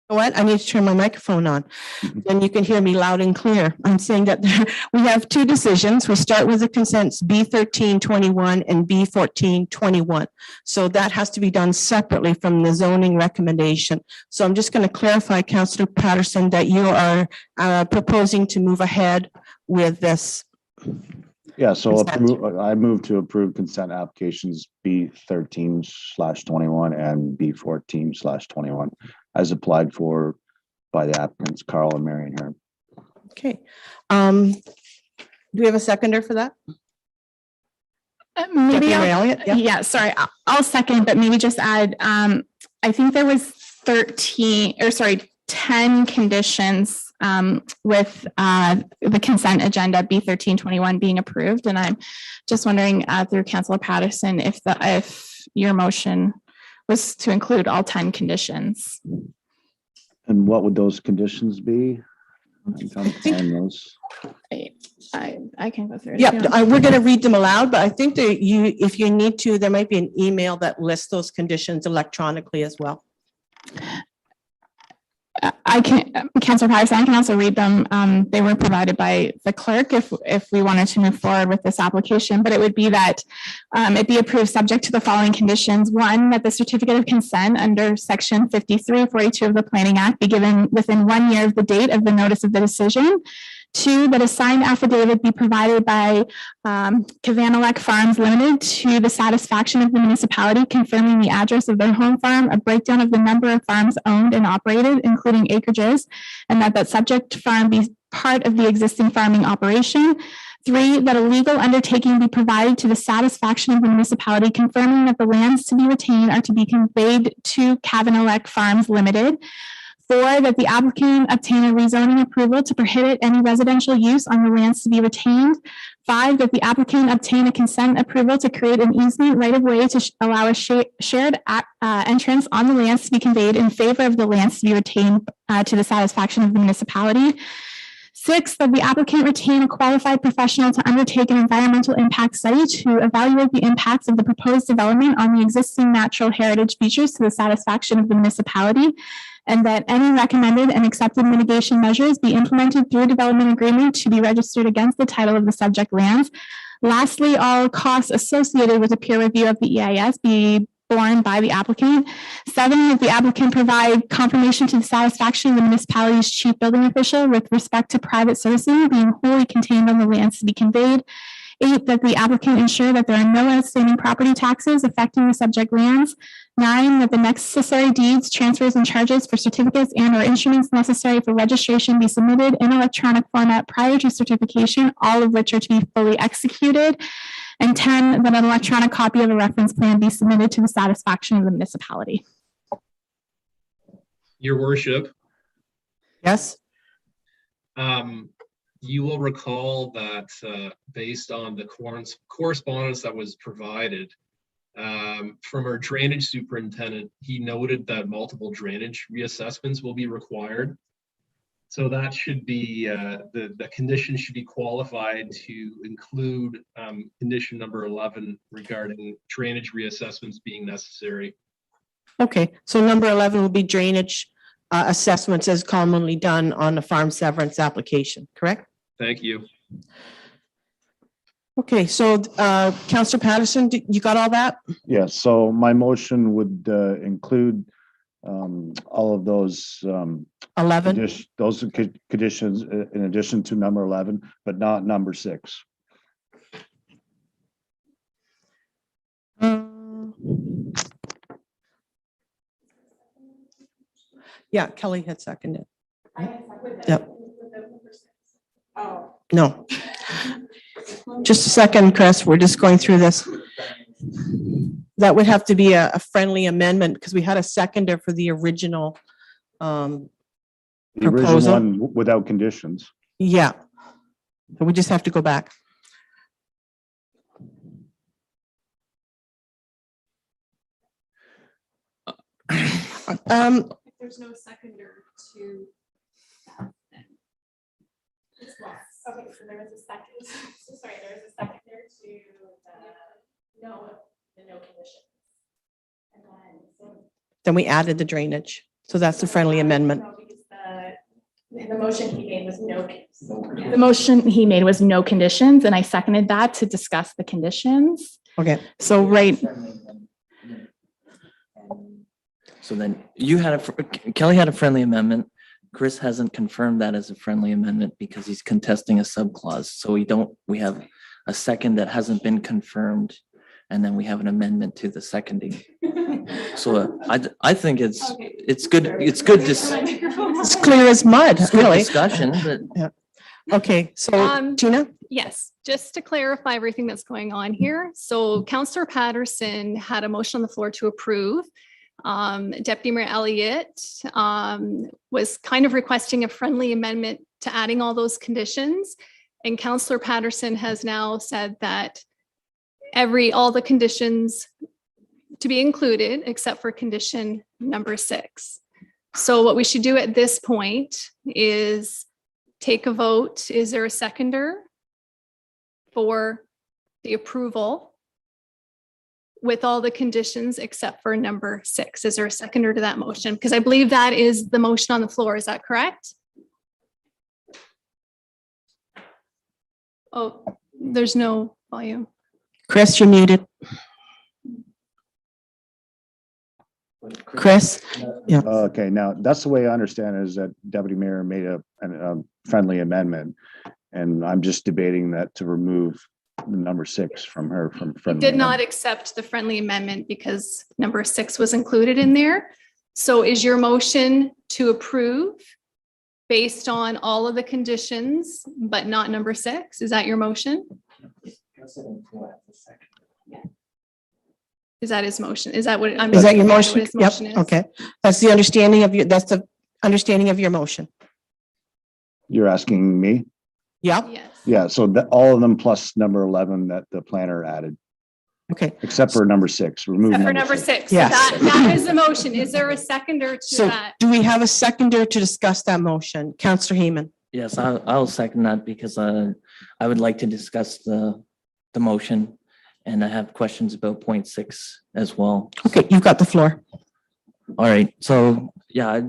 What? I need to turn my microphone on. Then you can hear me loud and clear. I'm saying that we have two decisions. We start with the consents B13/21 and B14/21. So that has to be done separately from the zoning recommendation. So I'm just going to clarify, Councillor Patterson, that you are proposing to move ahead with this. Yeah, so consent. I move to approve consent applications B13/21 and B14/21 as applied for by the applicants, Carl and Marion Hearn. Okay. Do we have a seconder for that? Maybe Deputy I'll, Mayor Elliott? Yeah. yeah, sorry, I'll second, but maybe just add, I think there was 10 conditions with the consent agenda B13/21 being approved. And I'm just wondering through Councillor Patterson, if your motion was to include all 10 conditions. And what would those conditions be? I'm trying to find those. I can go through it. Yep, if you want. we're going to read them aloud, but I think that if you need to, there might be an email that lists those conditions electronically as well. I can, Councillor Patterson, I can also read them. They were provided by the clerk if we wanted to move forward with this application, but it would be that it be approved subject to the following conditions. One, that the certificate of consent under section 5342 of the Planning Act be given within 1 year of the date of the notice of the decision. Two, that a signed affidavit be provided by Kavanalek Farms Limited to the satisfaction of the municipality confirming the address of their home farm, a breakdown of the number of farms owned and operated, including acreages, and that subject farm be part of the existing farming operation. Three, that a legal undertaking be provided to the satisfaction of the municipality confirming that the lands to be retained are to be conveyed to Kavanalek Farms Limited. Four, that the applicant obtain a rezoning approval to prohibit any residential use on the lands to be retained. Five, that the applicant obtain a consent approval to create an easement right of way to allow a shared entrance on the lands to be conveyed in favor of the lands to be retained to the satisfaction of the municipality. Six, that the applicant retain a qualified professional to undertake an environmental impact study to evaluate the impacts of the proposed development on the existing natural heritage features to the satisfaction of the municipality, and that any recommended and accepted mitigation measures be implemented through a development agreement to be registered against the title of the subject lands. Lastly, all costs associated with a peer review of the EIS be borne by the applicant. Seven, that the applicant provide confirmation to the satisfaction of the municipality's chief building official with respect to private citizen being wholly contained on the lands to be conveyed. Eight, that the applicant ensure that there are no outstanding property taxes affecting the subject lands. Nine, that the necessary deeds, transfers, and charges for certificates and or instruments necessary for registration be submitted in electronic format prior to certification, all of which are to be fully executed. And 10, that an electronic copy of the reference plan be submitted to the satisfaction of the municipality. Your worship, Yes? you will recall that based on the correspondence that was provided from our drainage superintendent, he noted that multiple drainage reassessments will be required. So that should be, the condition should be qualified to include condition number 11 regarding drainage reassessments being necessary. Okay, so number 11 will be drainage assessments as commonly done on the farm severance application, correct? Thank you. Okay, so Councillor Patterson, you got all that? Yes, so my motion would include all of those 11? those conditions in addition to number 11, but not number 6. Yeah, Kelly had seconded. Yep. No. Just a second, Chris, we're just going through this. That would have to be a friendly amendment because we had a seconder for the original The proposal. original one without conditions. Yeah. So we just have to go back. There's no seconder to that then. Okay, so there was a second, so sorry, there was a seconder to the no conditions. And Then we added the drainage. So that's the friendly amendment. no, because the motion he made was no. The motion he made was no conditions, and I seconded that to discuss the conditions. Okay. So right, So then you had Kelly had a friendly amendment. Chris hasn't confirmed that as a friendly amendment because he's contesting a subclause. So we have a second that hasn't been confirmed. And then we have an amendment to the seconding. So I think it's good. It's good to It's clear as mud, really. discussion, but Yeah. Okay, so Tina? Yes, just to clarify everything that's going on here. So Councillor Patterson had a motion on the floor to approve. Deputy Mayor Elliott was kind of requesting a friendly amendment to adding all those conditions. And Councillor Patterson has now said that all the conditions to be included except for condition number 6. So what we should do at this point is take a vote. Is there a seconder for the approval with all the conditions except for number 6. Is there a seconder to that motion? Because I believe that is the motion on the floor. Is that correct? Oh, there's no volume. Chris, you're muted. Chris? Yeah. Okay, now that's the way I understand it, is that Deputy Mayor made a friendly amendment. And I'm just debating that to remove the number 6 from her from I friendly. did not amendment. accept the friendly amendment because number 6 was included in there. So is your motion to approve based on all of the conditions, but not number 6? Is that your motion? Is that his motion? Is that what I'm? Is that your what motion? his Yep, motion is? okay. That's the understanding of your, that's the understanding of your motion. You're asking me? Yep, Yes. Yeah, so all of them plus number 11 that the planner added, okay. except for number 6, remove Except for number number 6. 6. So Yes. that is the motion. Is there a seconder to So that? do we have a seconder to discuss that motion? Counselor Heeman? Yes, I'll second that because I would like to discuss the motion. And I have questions about point 6 as well. Okay, you've got the floor. All right, so yeah,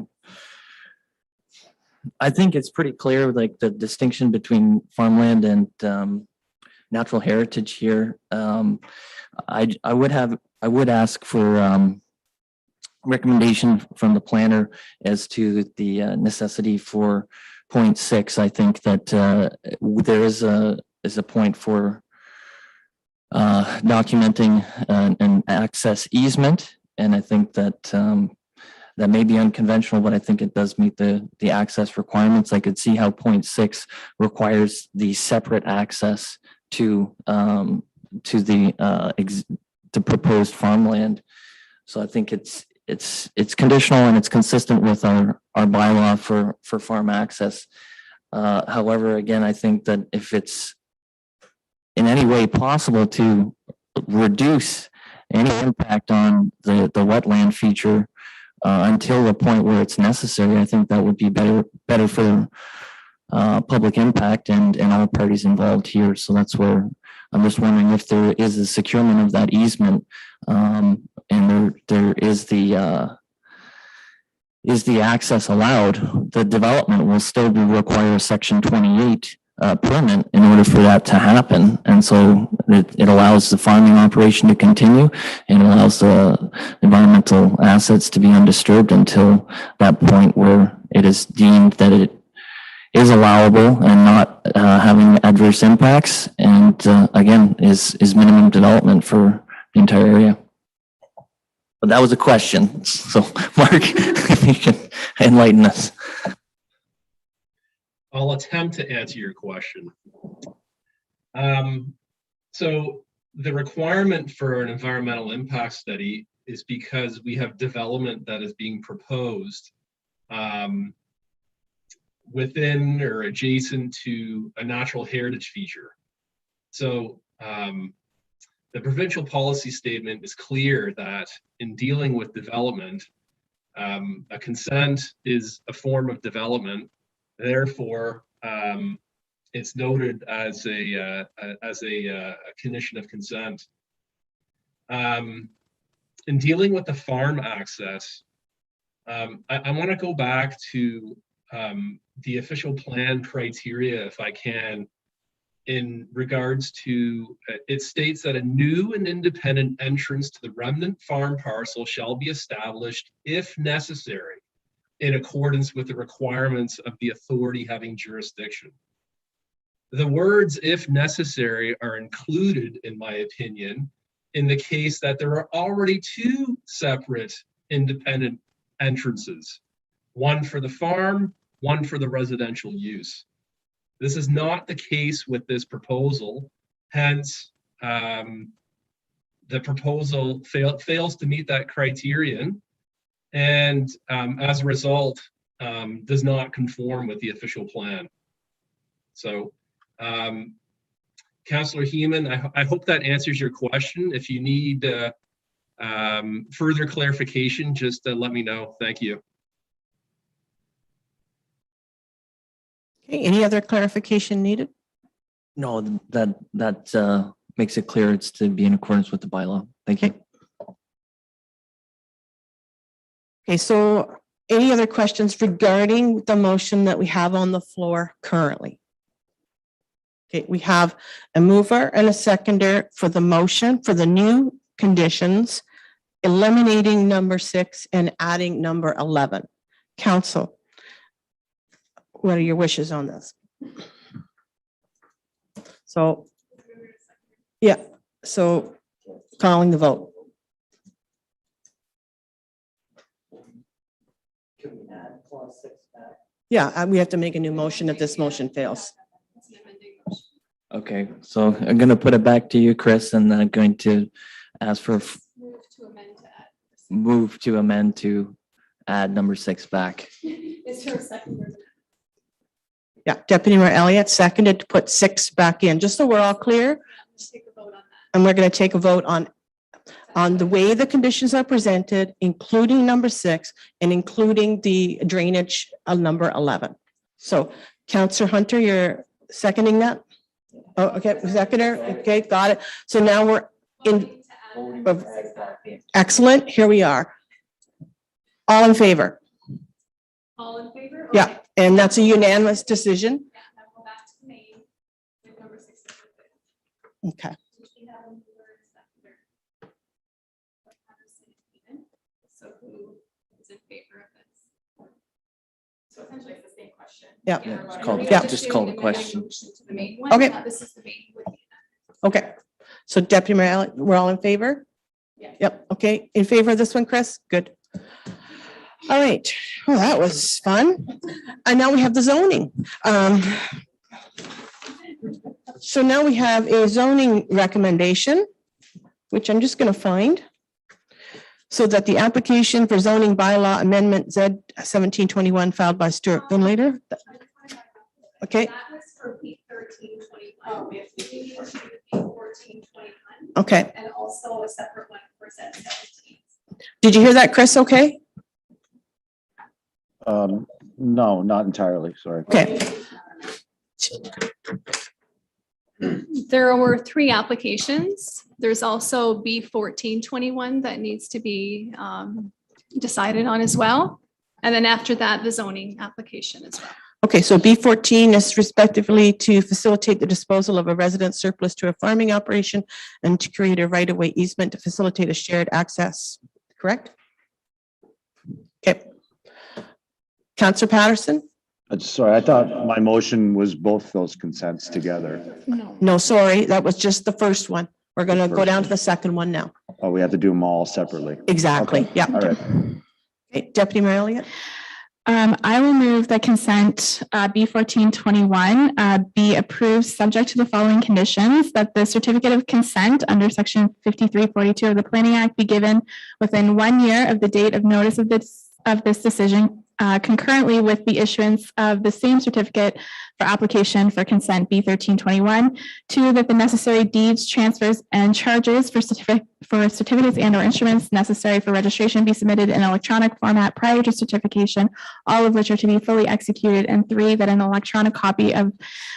I think it's pretty clear, like the distinction between farmland and natural heritage here. I would ask for recommendation from the planner as to the necessity for point 6. I think that there is a point for documenting an access easement. And I think that that may be unconventional, but I think it does meet the access requirements. I could see how point 6 requires the separate access to the proposed farmland. So I think it's conditional and it's consistent with our bylaw for farm access. However, again, I think that if it's in any way possible to reduce any impact on the wetland feature until the point where it's necessary, I think that would be better for public impact and all parties involved here. So that's where I'm just wondering if there is a securement of that easement, and there is the access allowed, the development will still require a section 28 permit in order for that to happen. And so it allows the farming operation to continue and allows the environmental assets to be undisturbed until that point where it is deemed that it is allowable and not having adverse impacts. And again, is minimum development for the entire area. But that was a question. So Mark, if you can enlighten us. I'll attempt to answer your question. So the requirement for an environmental impact study is because we have development that is being proposed within or adjacent to a natural heritage feature. So the provincial policy statement is clear that in dealing with development, a consent is a form of development. Therefore, it's noted as a condition of consent. In dealing with the farm access, I want to go back to the official plan criteria, if I can, in regards to, it states that a new and independent entrance to the remnant farm parcel shall be established if necessary, in accordance with the requirements of the authority having jurisdiction. The words "if necessary" are included, in my opinion, in the case that there are already 2 separate independent entrances, one for the farm, one for the residential use. This is not the case with this proposal. Hence, the proposal fails to meet that criterion, and as a result, does not conform with the official plan. So, Councillor Heeman, I hope that answers your question. If you need further clarification, just let me know. Thank you. Okay, any other clarification needed? No, that makes it clear it's to be in accordance with the bylaw. Thank you. Okay, so any other questions regarding the motion that we have on the floor currently? Okay, we have a mover and a seconder for the motion for the new conditions, eliminating number 6 and adding number 11. Council, what are your wishes on this? So, yeah, so calling the vote. Yeah, we have to make a new motion if this motion fails. Okay, so I'm gonna put it back to you, Chris, and then I'm going to ask for move to amend to add number 6 back. Is there a second? Yeah, Deputy Mayor Elliott seconded to put 6 back in, just so we're all clear. Take a vote on that. And we're going to take a vote on the way the conditions are presented, including number 6 and including the drainage of number 11. So Councillor Hunter, you're seconding that? Oh, okay, seconder, okay, got it. So now we're in. Excellent, here we are. All in favor? All in favor? Yeah, Okay. and that's a unanimous decision. Yeah, now go back to the main with number 6. Okay. So who is in favor of this? So essentially it's the same question. Yeah. Yeah, just call- We yeah, are just doing call the an amending question. motion to the main one. Okay. This is the main with the Okay, so Deputy Mayor Elliott, we're all in favor? Yeah. Yep, okay, in favor of this one, Chris? Good. All right, well, that was fun. And now we have the zoning. So now we have a zoning recommendation, which I'm just going to find. So that the application for zoning bylaw amendment Z 1721 filed by Stuart Finlater. Okay, That was for P 1321. We have to do P 1421 okay. and also a separate one for Z 17. Did you hear that, Chris? Okay, No, not entirely, sorry. okay. There were 3 applications. There's also B 1421 that needs to be decided on as well. And then after that, the zoning application as well. Okay, so B14 is respectively to facilitate the disposal of a resident surplus to a farming operation and to create a right-of-way easement to facilitate a shared access, correct? Okay. Councillor Patterson? Sorry, I thought my motion was both those consents together. No, sorry, that was just the first one. We're going to go First down one. to the second one now. Oh, we have to do them all separately. Exactly, Okay, yeah. all right. Okay, Deputy Mayor Elliott? I will move that consent B 1421 be approved, subject to the following conditions: that the certificate of consent under section 5342 of the Planning Act be given within 1 year of the date of notice of this decision, concurrently with the issuance of the same certificate for application for consent B 1321. 2, that the necessary deeds, transfers, and charges for certificates and or instruments necessary for registration be submitted in electronic format prior to certification, all of which are to be fully executed. And 3, that an electronic copy of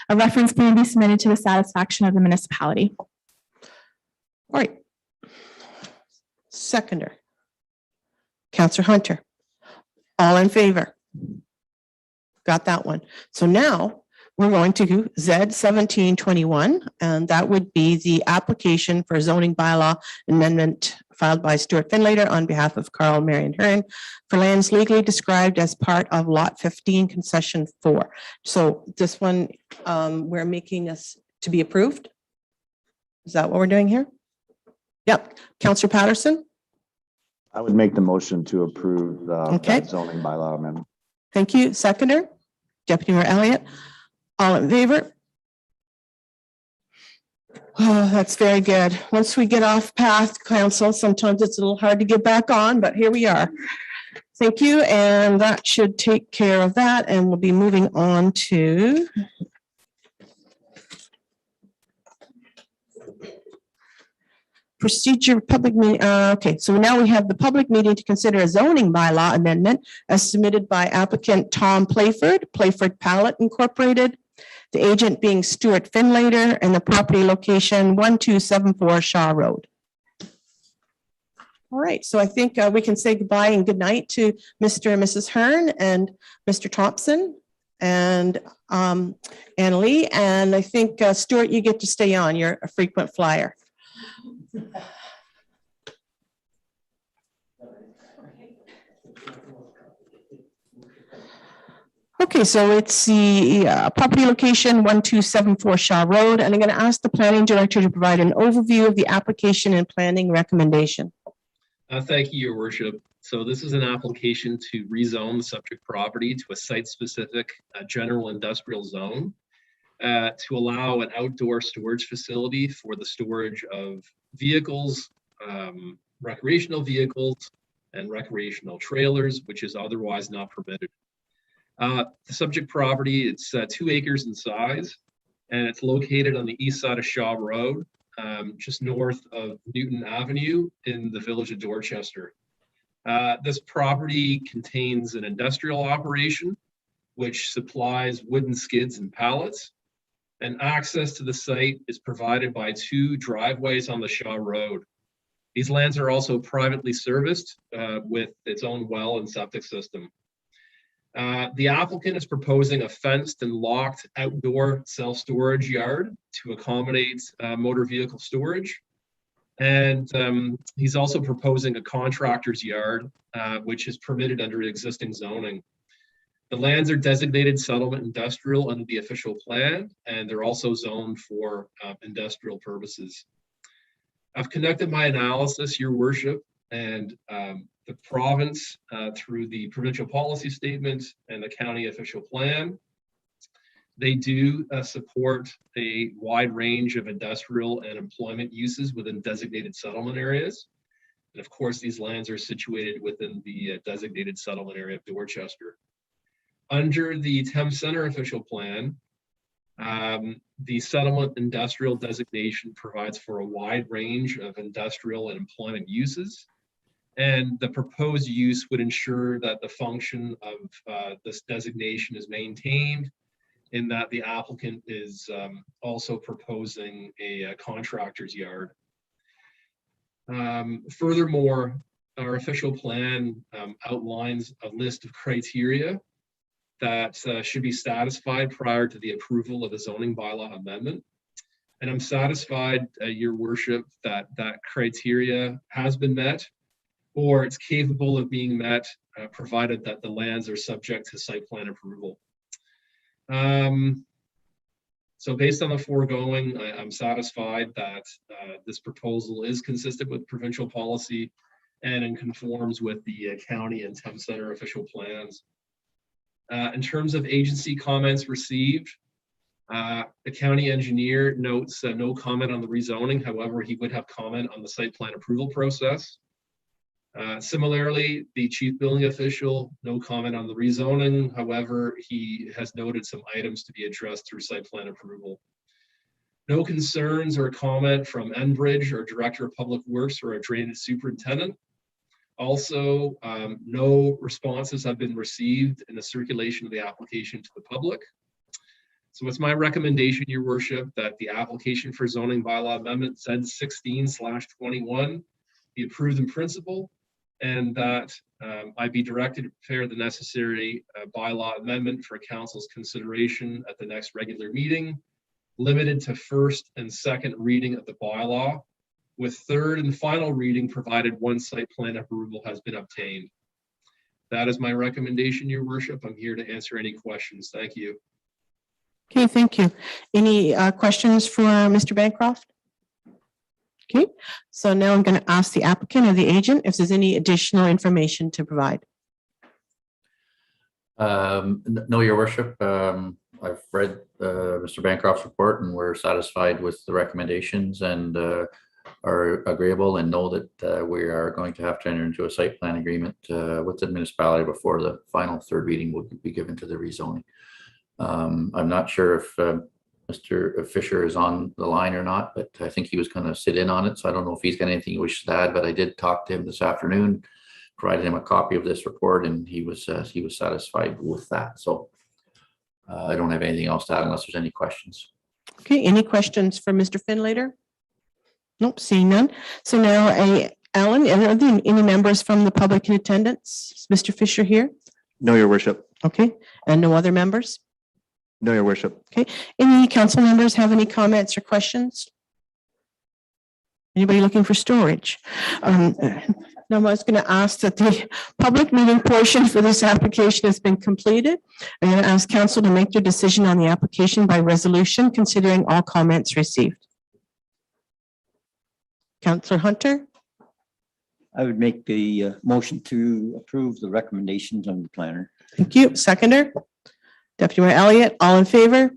a reference plan be submitted to the satisfaction of the municipality. All right. Seconder. Councillor Hunter. All in favor? Got that one. So now we're going to Z 1721, and that would be the application for zoning bylaw amendment filed by Stuart Finlater on behalf of Carl Marion Hearn for lands legally described as part of Lot 15 Concession 4. So this one, we're making this to be approved. Is that what we're doing here? Yep. Councillor Patterson? I would make the motion to approve Okay. that zoning bylaw amendment. Thank you. Seconder? Deputy Mayor Elliott? All in favor? Oh, that's very good. Once we get off path, council, sometimes it's a little hard to get back on, but here we are. Thank you, and that should take care of that, and we'll be moving on to procedure public meeting. Okay, so now we have the public meeting to consider a zoning bylaw amendment as submitted by applicant Tom Playford, Playford Pallet Incorporated. the agent being Stuart Finlater, and the property location 1274 Shaw Road. All right, so I think we can say goodbye and good night to Mr. and Mrs. Hearn and Mr. Thompson and Annalee. And I think Stuart, you get to stay on. You're a frequent flyer. Okay, so it's the property location 1274 Shaw Road, and I'm going to ask the planning director to provide an overview of the application and planning recommendation. Thank you, Your Worship. So this is an application to rezone the subject property to a site-specific general industrial zone to allow an outdoor storage facility for the storage of vehicles, recreational vehicles, and recreational trailers, which is otherwise not permitted. The subject property, it's 2 acres in size, and it's located on the east side of Shaw Road, just north of Newton Avenue in the village of Dorchester. This property contains an industrial operation which supplies wooden skids and pallets, and access to the site is provided by 2 driveways on the Shaw Road. These lands are also privately serviced with its own well and septic system. The applicant is proposing a fenced and locked outdoor self-storage yard to accommodate motor vehicle storage. And he's also proposing a contractor's yard, which is permitted under existing zoning. The lands are designated settlement industrial under the official plan, and they're also zoned for industrial purposes. I've conducted my analysis, Your Worship, and the province through the provincial policy statement and the county official plan. They do support a wide range of industrial and employment uses within designated settlement areas. And of course, these lands are situated within the designated settlement area of Dorchester. Under the Thames Centre official plan, the settlement industrial designation provides for a wide range of industrial and employment uses. And the proposed use would ensure that the function of this designation is maintained, in that the applicant is also proposing a contractor's yard. Furthermore, our official plan outlines a list of criteria that should be satisfied prior to the approval of a zoning bylaw amendment. And I'm satisfied, Your Worship, that that criteria has been met, or it's capable of being met, provided that the lands are subject to site plan approval. So based on the foregoing, I'm satisfied that this proposal is consistent with provincial policy and conforms with the county and Thames Centre official plans. In terms of agency comments received, the county engineer notes no comment on the rezoning. However, he would have comment on the site plan approval process. Similarly, the chief building official, no comment on the rezoning. However, he has noted some items to be addressed through site plan approval. No concerns or comment from Enbridge or Director of Public Works or a drainage superintendent. Also, no responses have been received in the circulation of the application to the public. So it's my recommendation, Your Worship, that the application for zoning bylaw amendment Z16/21 be approved in principle, and that I be directed to prepare the necessary bylaw amendment for council's consideration at the next regular meeting, limited to first and second reading of the bylaw, with third and final reading provided once site plan approval has been obtained. That is my recommendation, Your Worship. I'm here to answer any questions. Thank you. Okay, thank you. Any questions for Mr. Bancroft? Okay, so now I'm going to ask the applicant or the agent if there's any additional information to provide. No, Your Worship. I've read Mr. Bancroft's report, and we're satisfied with the recommendations and are agreeable, and know that we are going to have to enter into a site plan agreement with the municipality before the final third reading will be given to the rezoning. I'm not sure if Mr. Fisher is on the line or not, but I think he was going to sit in on it. So I don't know if he's got anything he wishes to add, but I did talk to him this afternoon, provided him a copy of this report, and he was satisfied with that. So I don't have anything else to add unless there's any questions. Okay, any questions for Mr. Finlater? Nope, seeing none. So now, Alan, are there any members from the public in attendance? Is Mr. Fisher here? No, your worship. Okay, and no other members? No, your worship. Any council members have any comments or questions? Anybody looking for storage? Now, I was going to ask that the public meeting portion for this application has been completed. I'm going to ask council to make their decision on the application by resolution, considering all comments received. Councillor Hunter, I would make the motion to approve the recommendations of the planner. thank you. Seconder, Deputy Mayor Elliott, all in favor?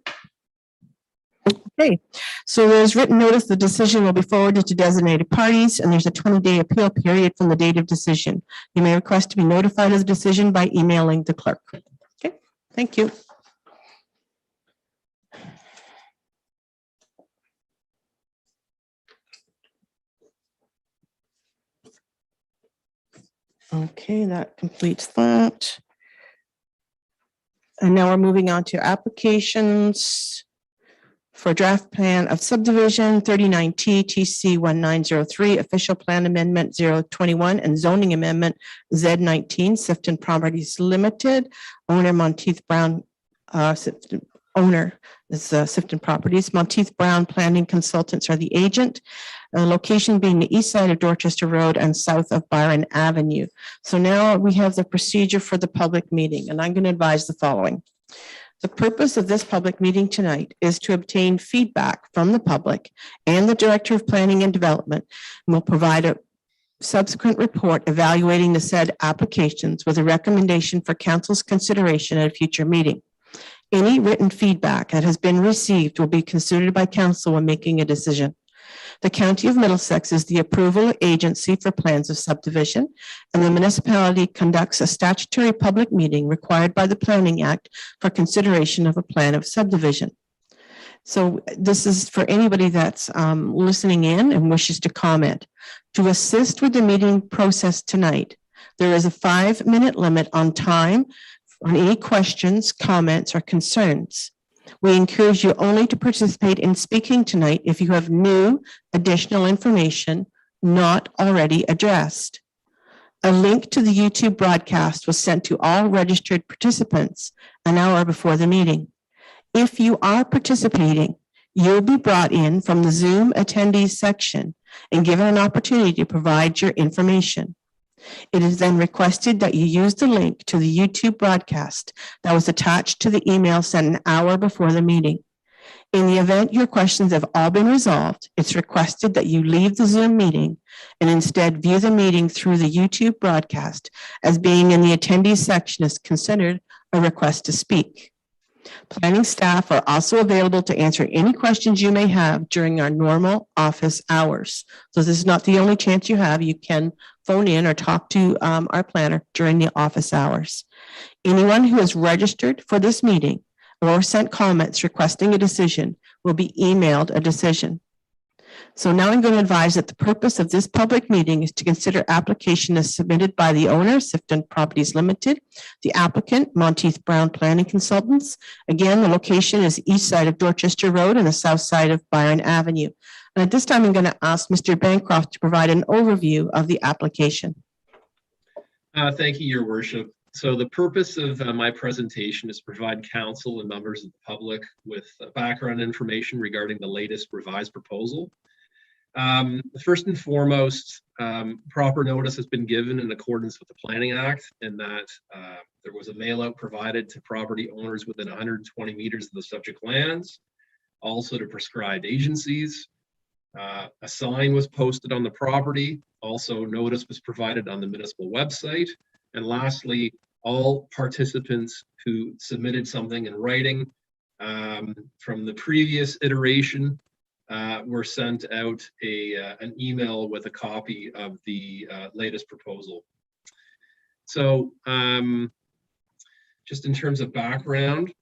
Okay, so there's written notice, the decision will be forwarded to designated parties, and there's a 20-day appeal period from the date of decision. You may request to be notified of the decision by emailing the clerk. Okay, thank you. Okay, that completes that. And now we're moving on to applications for draft plan of subdivision 39T TC 1903, official plan amendment 021, and zoning amendment Z19, Sifton Properties Limited, owner Monteith Brown, owner is Sifton Properties. Monteith Brown Planning Consultants are the agent. Location being the east side of Dorchester Road and south of Byron Avenue. So now we have the procedure for the public meeting, and I'm going to advise the following. The purpose of this public meeting tonight is to obtain feedback from the public and the Director of Planning and Development, and will provide a subsequent report evaluating the said applications with a recommendation for council's consideration at a future meeting. Any written feedback that has been received will be considered by council when making a decision. The County of Middlesex is the approval agency for plans of subdivision, and the municipality conducts a statutory public meeting required by the Planning Act for consideration of a plan of subdivision. So this is for anybody that's listening in and wishes to comment. To assist with the meeting process tonight, there is a 5-minute limit on time on any questions, comments, or concerns. We encourage you only to participate in speaking tonight if you have new additional information not already addressed. A link to the YouTube broadcast was sent to all registered participants an hour before the meeting. If you are participating, you'll be brought in from the Zoom attendees section and given an opportunity to provide your information. It is then requested that you use the link to the YouTube broadcast that was attached to the email sent an hour before the meeting. In the event your questions have all been resolved, it's requested that you leave the Zoom meeting and instead view the meeting through the YouTube broadcast, as being in the attendees section is considered a request to speak. Planning staff are also available to answer any questions you may have during our normal office hours. So this is not the only chance you have. You can phone in or talk to our planner during the office hours. Anyone who is registered for this meeting or sent comments requesting a decision will be emailed a decision. So now I'm going to advise that the purpose of this public meeting is to consider application as submitted by the owner, Sifton Properties Limited, the applicant, Monteith Brown Planning Consultants. Again, the location is east side of Dorchester Road and the south side of Byron Avenue. And at this time, I'm going to ask Mr. Bancroft to provide an overview of the application. Thank you, Your Worship. So the purpose of my presentation is to provide council and members of the public with background information regarding the latest revised proposal. First and foremost, proper notice has been given in accordance with the Planning Act, in that there was a mail out provided to property owners within 120 meters of the subject lands, also to prescribed agencies. A sign was posted on the property. Also, notice was provided on the municipal website. And lastly, all participants who submitted something in writing from the previous iteration were sent out an email with a copy of the latest proposal. So just in terms of background,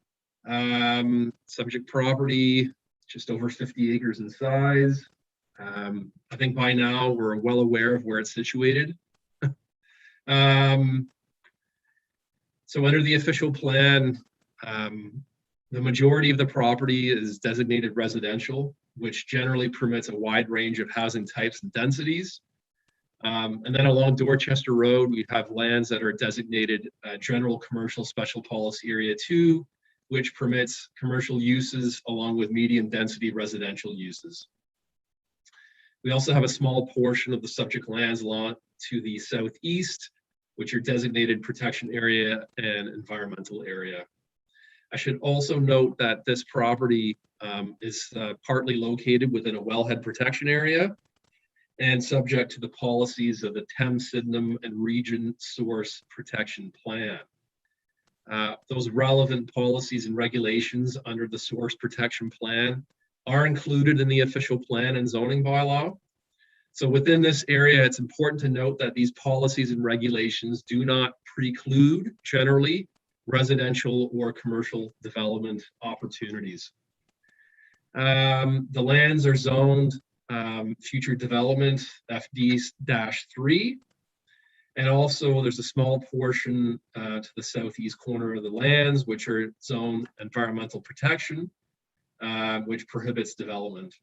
subject property, just over 50 acres in size. I think by now we're well aware of where it's situated. So under the official plan, The majority of the property is designated residential, which generally permits a wide range of housing types and densities. And then along Dorchester Road, we have lands that are designated General Commercial Special Policy Area 2, which permits commercial uses along with medium density residential uses. We also have a small portion of the subject lands along to the southeast, which are designated protection area and environmental area. I should also note that this property is partly located within a wellhead protection area and subject to the policies of the Thames, Sydenham, and Region Source Protection Plan. Those relevant policies and regulations under the Source Protection Plan are included in the official plan and zoning bylaw. So within this area, it's important to note that these policies and regulations do not preclude generally residential or commercial development opportunities. The lands are zoned future development FD-3. And also there's a small portion to the southeast corner of the lands, which are zoned environmental protection, which prohibits development.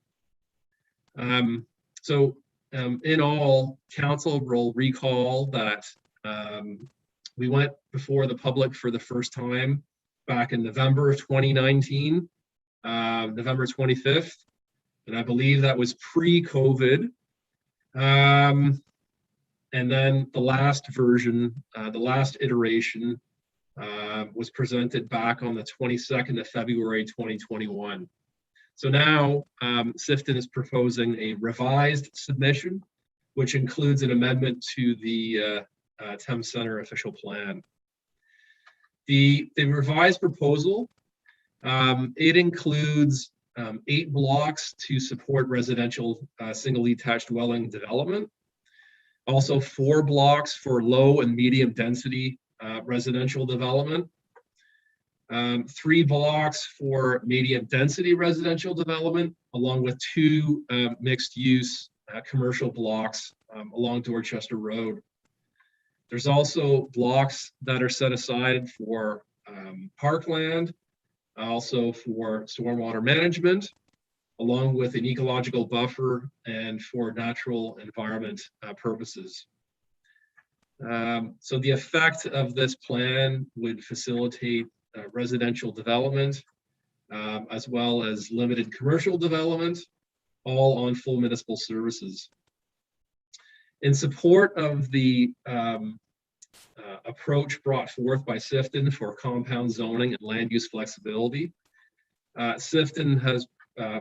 In all, council will recall that we went before the public for the first time back in November of 2019, November 25th. And I believe that was pre-COVID. And then the last version, the last iteration was presented back on the 22nd of February, 2021. So now Sifton is proposing a revised submission, which includes an amendment to the Thames Center official plan. The revised proposal, it includes 8 blocks to support residential single detached dwelling development. Also 4 blocks for low and medium density residential development. 3 blocks for medium density residential development, along with 2 mixed use commercial blocks along Dorchester Road. There's also blocks that are set aside for parkland, also for stormwater management, along with an ecological buffer and for natural environment purposes. So the effect of this plan would facilitate residential development, as well as limited commercial development, all on full municipal services. In support of the approach brought forth by Sifton for compound zoning and land use flexibility, Sifton has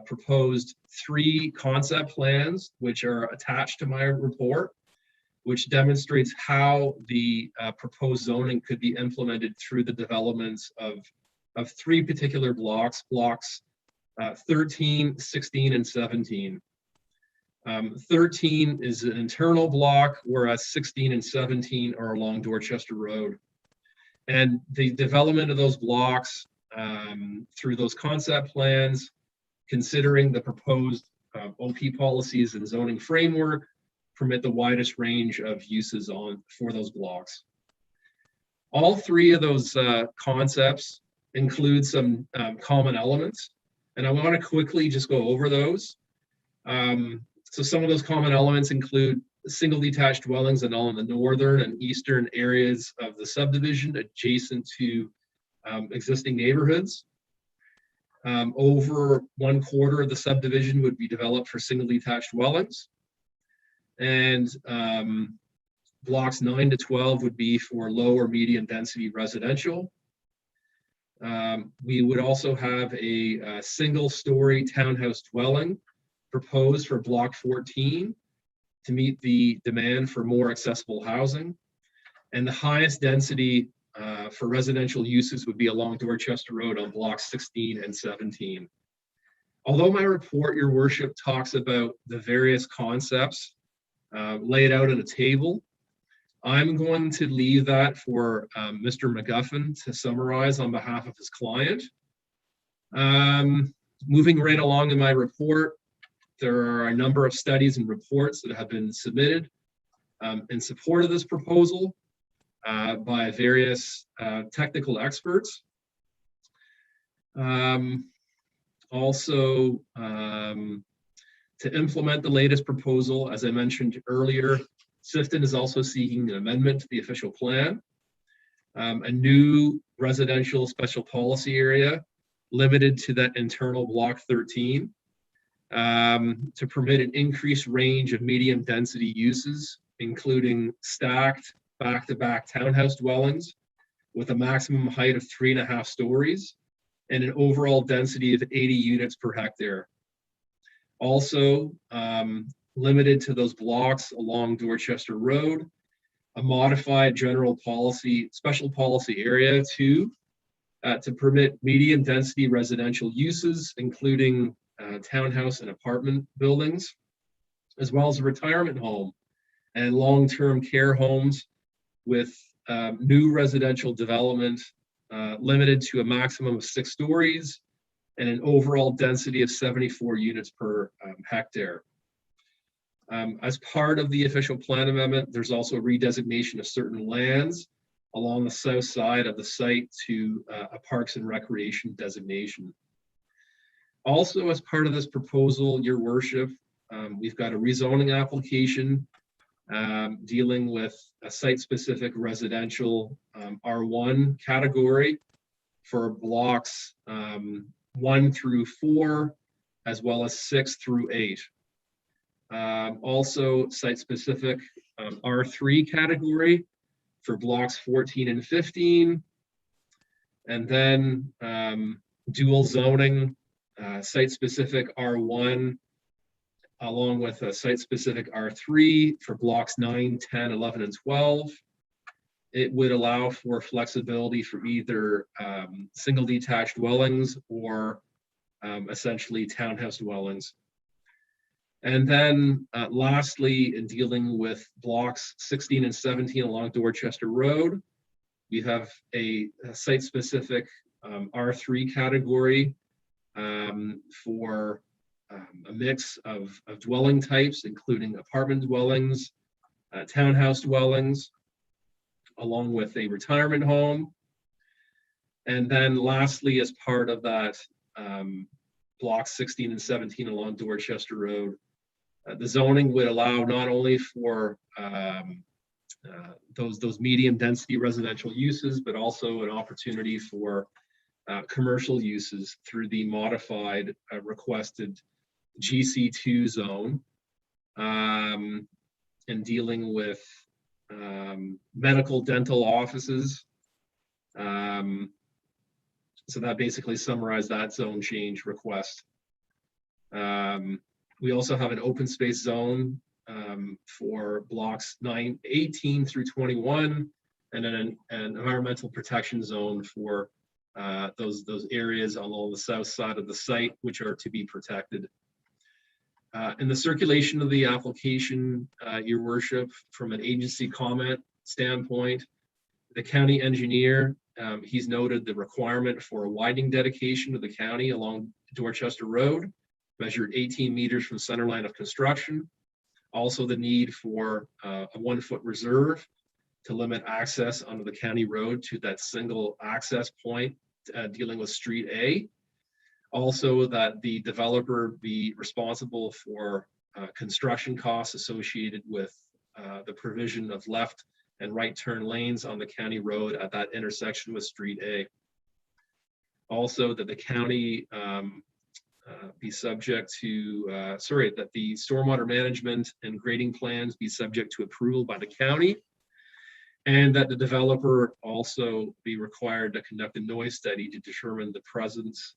proposed 3 concept plans, which are attached to my report, which demonstrates how the proposed zoning could be implemented through the developments of 3 particular blocks, blocks 13, 16, and 17. 13 is an internal block, whereas 16 and 17 are along Dorchester Road. And the development of those blocks through those concept plans, considering the proposed OP policies and zoning framework, permit the widest range of uses for those blocks. All 3 of those concepts include some common elements, and I want to quickly just go over those. So some of those common elements include single detached dwellings in all of the northern and eastern areas of the subdivision adjacent to existing neighborhoods. Over 1/4 of the subdivision would be developed for single detached dwellings. And blocks 9 to 12 would be for low or medium density residential. We would also have a single-story townhouse dwelling proposed for block 14 to meet the demand for more accessible housing. And the highest density for residential uses would be along Dorchester Road on blocks 16 and 17. Although my report, Your Worship, talks about the various concepts laid out in a table, I'm going to leave that for Mr. McGuffin to summarize on behalf of his client. Moving right along in my report, there are a number of studies and reports that have been submitted in support of this proposal by various technical experts. Also, to implement the latest proposal, as I mentioned earlier, Sifton is also seeking an amendment to the official plan. A new residential special policy area limited to that internal block 13 to permit an increased range of medium density uses, including stacked back-to-back townhouse dwellings with a maximum height of 3.5 stories and an overall density of 80 units per hectare. Also, limited to those blocks along Dorchester Road, a modified general policy, special policy area to permit medium density residential uses, including townhouse and apartment buildings, as well as a retirement home and long-term care homes with new residential development limited to a maximum of 6 stories and an overall density of 74 units per hectare. As part of the official plan amendment, there's also a redesignation of certain lands along the south side of the site to a Parks and Recreation designation. Also, as part of this proposal, Your Worship, we've got a rezoning application dealing with a site-specific residential R1 category for blocks 1 through 4, as well as 6 through 8. Also, site-specific R3 category for blocks 14 and 15, and then dual zoning, site-specific R1, along with a site-specific R3 for blocks 9, 10, 11, and 12. It would allow for flexibility for either single detached dwellings or essentially townhouse dwellings. And then lastly, in dealing with blocks 16 and 17 along Dorchester Road, we have a site-specific R3 category for a mix of dwelling types, including apartment dwellings, townhouse dwellings, along with a retirement home. And then lastly, as part of that, block 16 and 17 along Dorchester Road, the zoning would allow not only for those medium density residential uses, but also an opportunity for commercial uses through the modified requested GC2 zone, and dealing with medical dental offices. So that basically summarized that zone change request. We also have an open space zone for blocks 18 through 21, and then an environmental protection zone for those areas along the south side of the site, which are to be protected. In the circulation of the application, Your Worship, from an agency comment standpoint, the county engineer, he's noted the requirement for a widening dedication to the county along Dorchester Road, measured 18 meters from center line of construction. Also the need for a 1-foot reserve to limit access onto the county road to that single access point dealing with Street A. Also that the developer be responsible for construction costs associated with the provision of left and right turn lanes on the county road at that intersection with Street A. Also that the county be subject to, that the stormwater management and grading plans be subject to approval by the county, and that the developer also be required to conduct a noise study to determine the presence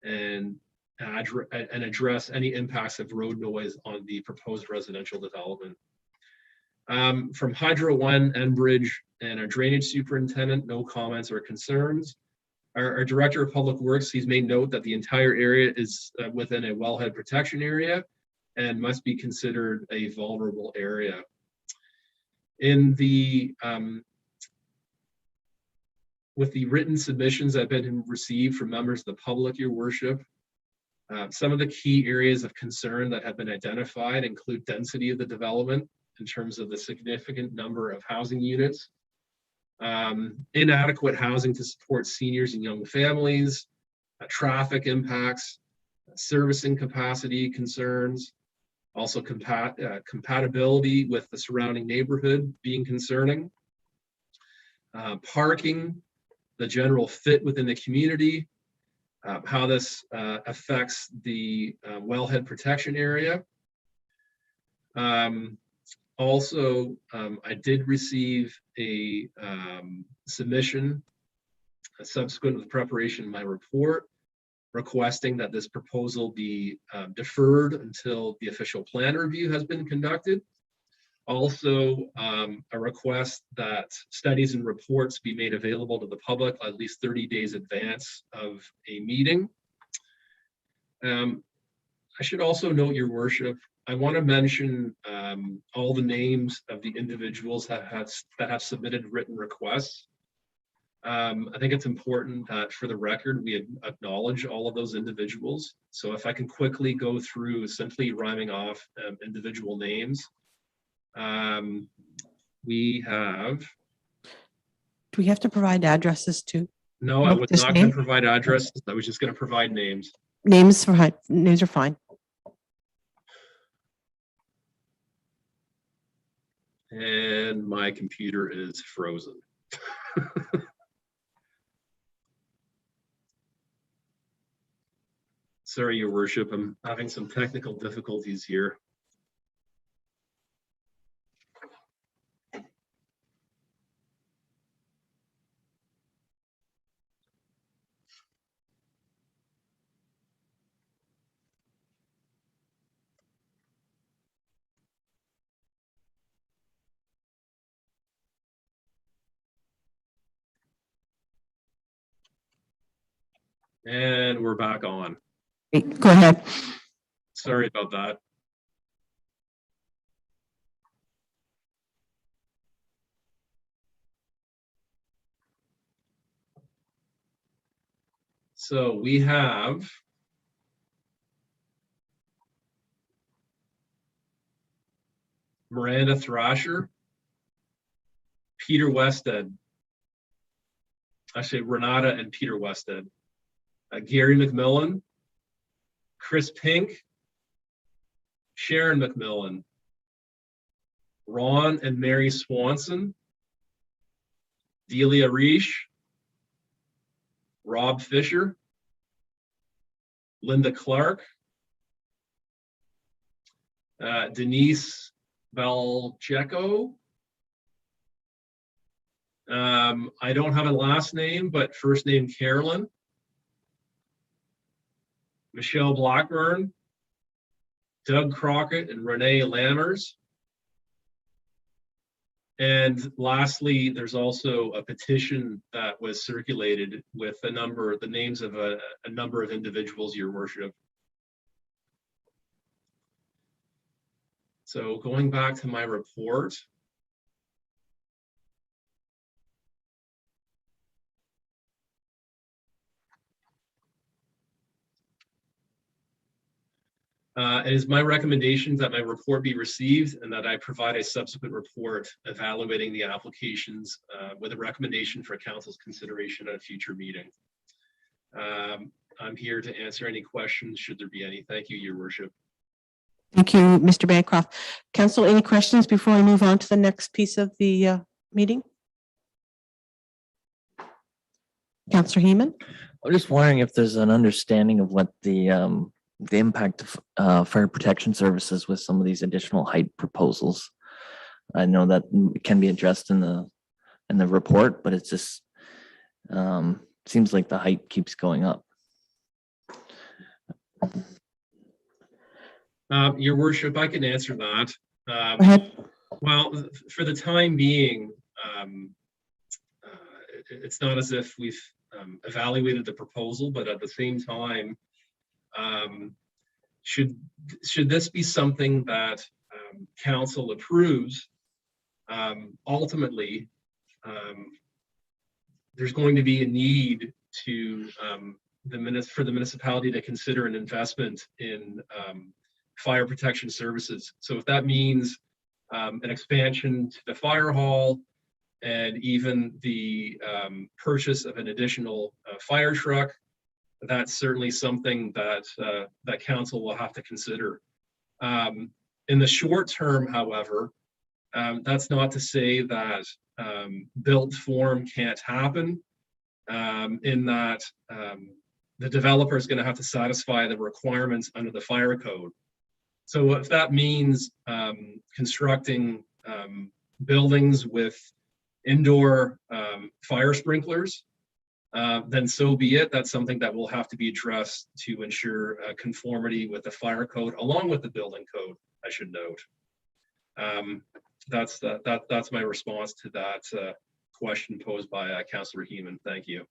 and address any impacts of road noise on the proposed residential development. From Hydro One, Enbridge, and our drainage superintendent, no comments or concerns. Our Director of Public Works, he's made note that the entire area is within a wellhead protection area and must be considered a vulnerable area. In the with the written submissions that have been received from members of the public, Your Worship, some of the key areas of concern that have been identified include density of the development in terms of the significant number of housing units, inadequate housing to support seniors and young families, traffic impacts, servicing capacity concerns, also compatibility with the surrounding neighborhood being concerning, parking, the general fit within the community, how this affects the wellhead protection area. Also, I did receive a submission subsequent to the preparation of my report, requesting that this proposal be deferred until the official plan review has been conducted. Also, a request that studies and reports be made available to the public at least 30 days advance of a meeting. I should also note, Your Worship, I want to mention all the names of the individuals that have submitted written requests. I think it's important that for the record, we acknowledge all of those individuals. So if I can quickly go through simply rhyming off individual names. We have. Do we have to provide addresses too? No, I was Just not going name? to provide addresses. I was just going to provide names. Names are fine. And my computer is frozen. Sorry, Your Worship, I'm having some technical difficulties here. And we're back on. Go ahead. Sorry about that. So we have Miranda Thrasher, Peter Wested, actually Renata and Peter Wested, Gary McMillan, Chris Pink, Sharon McMillan, Ron and Mary Swanson, Delia Reish, Rob Fisher, Linda Clark, Denise Valcheco. I don't have a last name, but first name Carolyn. Michelle Blackburn, Doug Crockett and Renee Lammers. And lastly, there's also a petition that was circulated with the names of a number of individuals, Your Worship. So going back to my report. It is my recommendation that my report be received and that I provide a subsequent report evaluating the applications with a recommendation for council's consideration at a future meeting. I'm here to answer any questions, should there be any. Thank you, Your Worship. Thank you, Mr. Bancroft. Council, any questions before we move on to the next piece of the meeting? Councillor Heeman? I'm just wondering if there's an understanding of what the impact of fire protection services with some of these additional height proposals. I know that can be addressed in the report, but it's just seems like the height keeps going up. Your Worship, I can answer that. Go ahead. Well, for the time being, it's not as if we've evaluated the proposal, but at the same time, should this be something that council approves, ultimately, there's going to be a need to for the municipality to consider an investment in fire protection services. So if that means an expansion to the fire hall and even the purchase of an additional fire truck, that's certainly something that that council will have to consider. In the short term, however, that's not to say that built form can't happen, in that the developer is going to have to satisfy the requirements under the fire code. So if that means constructing buildings with indoor fire sprinklers, then so be it. That's something that will have to be addressed to ensure conformity with the fire code, along with the building code, I should note. That's my response to that question posed by Councillor Heeman. Thank you.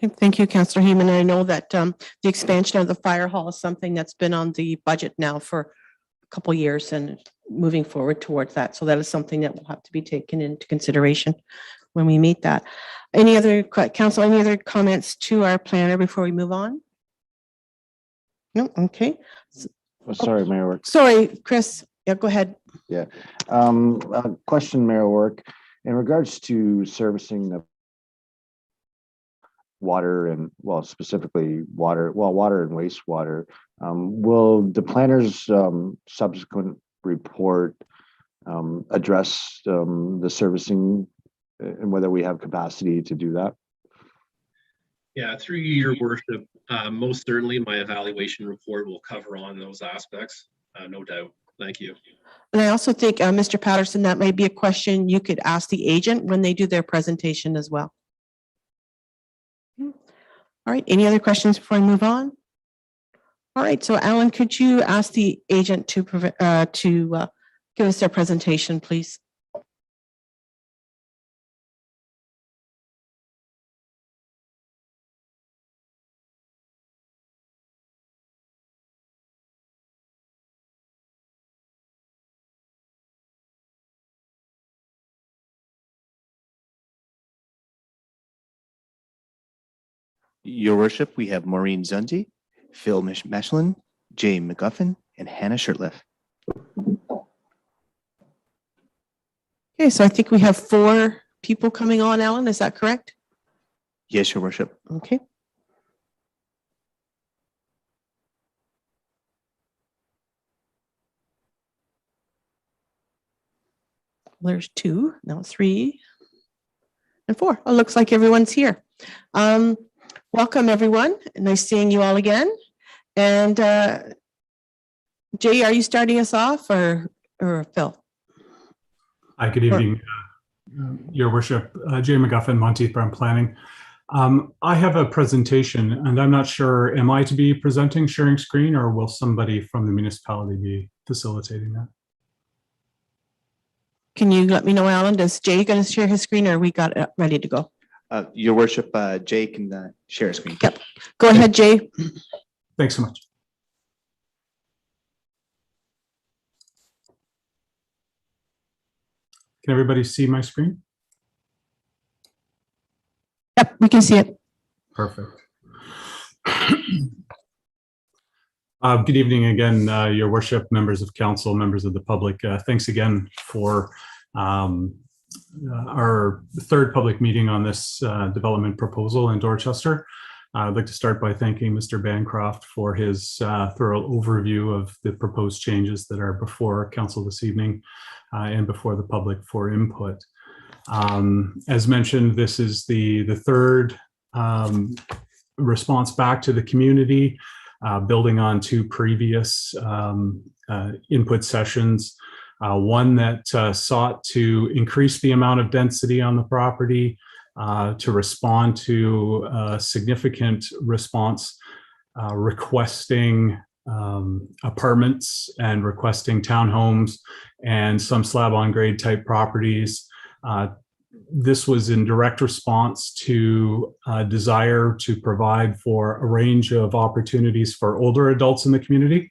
Okay, thank you, Councillor Heeman. I know that the expansion of the fire hall is something that's been on the budget now for a couple of years and moving forward towards that. So that is something that will have to be taken into consideration when we meet that. Any other, council, any other comments to our planner before we move on? No, okay. Oh, sorry, Mayor Work. Sorry, Chris. Yeah, go ahead. Yeah. Question, Mayor Work, in regards to servicing the water and, well, specifically water and wastewater, will the planner's subsequent report address the servicing and whether we have capacity to do that? Yeah, through you, your worship, most certainly my evaluation report will cover on those aspects, no doubt. Thank you. And I also think, Mr. Patterson, that may be a question you could ask the agent when they do their presentation as well. All right, any other questions before I move on? All right, so Alan, could you ask the agent to give us their presentation, please? Your worship, we have Maureen Zunzi, Phil Mechlin, Jay McGuffin, and Hannah Shirtliff. Okay, so I think we have 4 people coming on, Alan, is that correct? Yes, your worship. Okay. There's 2, now 3, and 4. Oh, looks like everyone's here. Welcome, everyone. Nice seeing you all again. And Jay, are you starting us off or Phil? Hi, good evening, Your Worship. Jay McGuffin, Monteith Brown Planning. I have a presentation, and I'm not sure, am I to be presenting, sharing screen, or will somebody from the municipality be facilitating that? Can you let me know, Alan? Is Jay going to share his screen, or we got it ready to go? Your worship, Jay can share a screen. Yep. Go ahead, Jay. Thanks so much. Can everybody see my screen? Yep, we can see it. Perfect. Good evening again, Your Worship, members of council, members of the public. Thanks again for our 3rd public meeting on this development proposal in Dorchester. I'd like to start by thanking Mr. Bancroft for his thorough overview of the proposed changes that are before council this evening and before the public for input. As mentioned, this is the 3rd response back to the community, building on 2 previous input sessions. One that sought to increase the amount of density on the property to respond to a significant response requesting apartments and requesting townhomes and some slab on grade type properties. This was in direct response to a desire to provide for a range of opportunities for older adults in the community.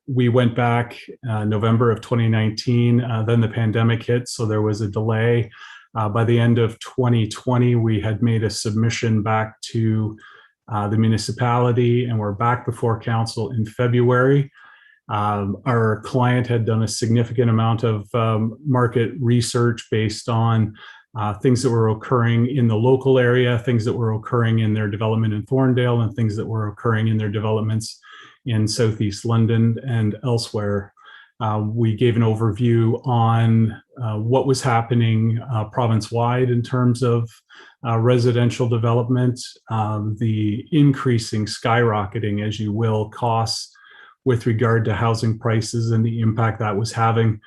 We went back November of 2019, then the pandemic hit, so there was a delay. By the end of 2020, we had made a submission back to the municipality, and we're back before council in February. Our client had done a significant amount of market research based on things that were occurring in the local area, things that were occurring in their development in Thorndale, and things that were occurring in their developments in Southeast London and elsewhere. We gave an overview on what was happening province-wide in terms of residential development, the increasing, skyrocketing, as you will, costs with regard to housing prices and the impact that was having,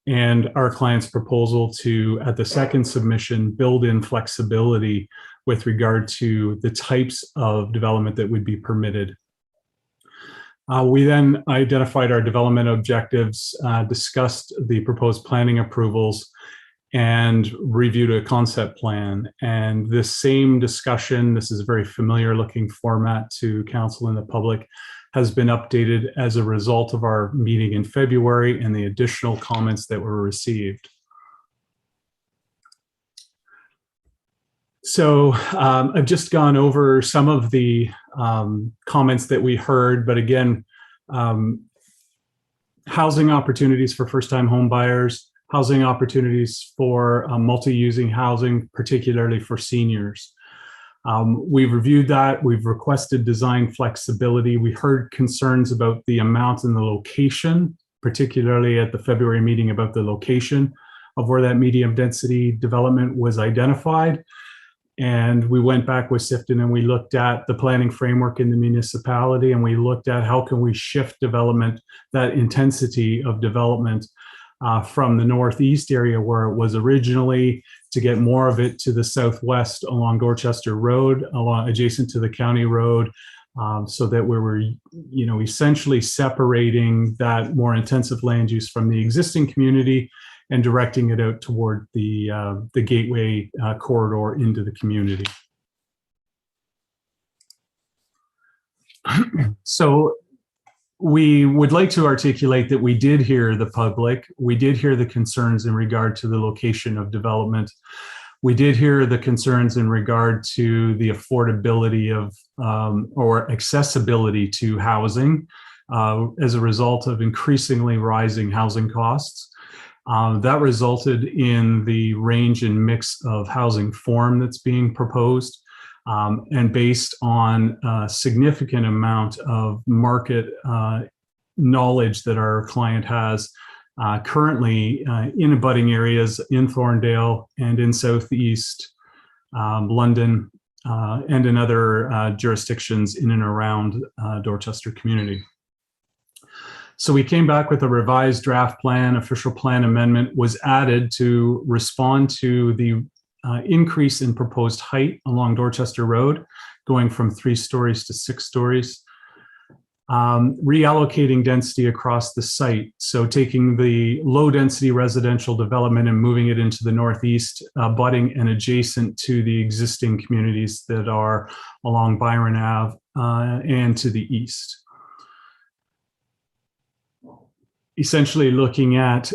and our client's proposal to, at the second submission, build in flexibility with regard to the types of development that would be permitted. We then identified our development objectives, discussed the proposed planning approvals, and reviewed a concept plan. And this same discussion, this is a very familiar looking format to council and the public, has been updated as a result of our meeting in February and the additional comments that were received. So I've just gone over some of the comments that we heard, but again, housing opportunities for first-time home buyers, housing opportunities for multi-using housing, particularly for seniors. We've reviewed that. We've requested design flexibility. We heard concerns about the amount and the location, particularly at the February meeting about the location of where that medium density development was identified. And we went back with Sifton and we looked at the planning framework in the municipality, and we looked at how can we shift development, that intensity of development from the northeast area where it was originally, to get more of it to the southwest along Dorchester Road, along adjacent to the county road, so that we were, essentially separating that more intensive land use from the existing community and directing it out toward the gateway corridor into the community. So we would like to articulate that we did hear the public. We did hear the concerns in regard to the location of development. We did hear the concerns in regard to the affordability of or accessibility to housing as a result of increasingly rising housing costs. That resulted in the range and mix of housing form that's being proposed. And based on a significant amount of market knowledge that our client has currently in abutting areas in Thorndale and in Southeast London and in other jurisdictions in and around Dorchester community. So we came back with a revised draft plan. Official plan amendment was added to respond to the increase in proposed height along Dorchester Road, going from 3 stories to 6 stories. Reallocating density across the site. So taking the low density residential development and moving it into the northeast, abutting and adjacent to the existing communities that are along Byron Ave and to the east. Essentially looking at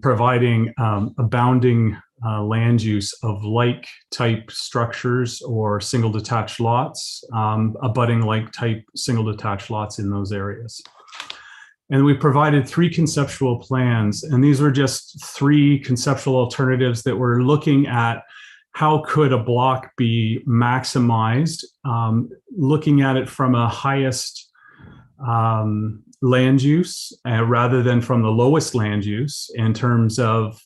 providing abounding land use of like type structures or single detached lots, abutting like type single detached lots in those areas. And we provided 3 conceptual plans, and these were just 3 conceptual alternatives that were looking at how could a block be maximized, looking at it from a highest land use rather than from the lowest land use, in terms of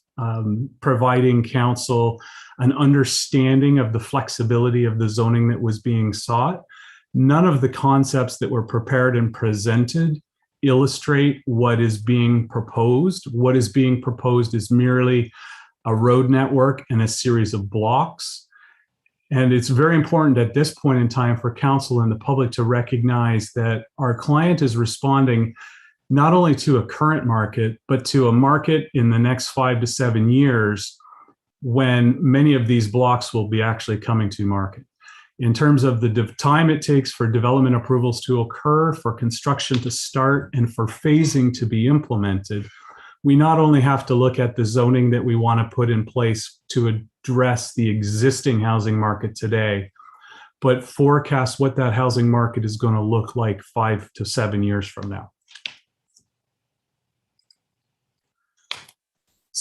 providing council an understanding of the flexibility of the zoning that was being sought. None of the concepts that were prepared and presented illustrate what is being proposed. What is being proposed is merely a road network and a series of blocks. And it's very important at this point in time for council and the public to recognize that our client is responding not only to a current market, but to a market in the next 5 to 7 years when many of these blocks will be actually coming to market. In terms of the time it takes for development approvals to occur, for construction to start, and for phasing to be implemented, we not only have to look at the zoning that we want to put in place to address the existing housing market today, but forecast what that housing market is going to look like 5 to 7 years from now.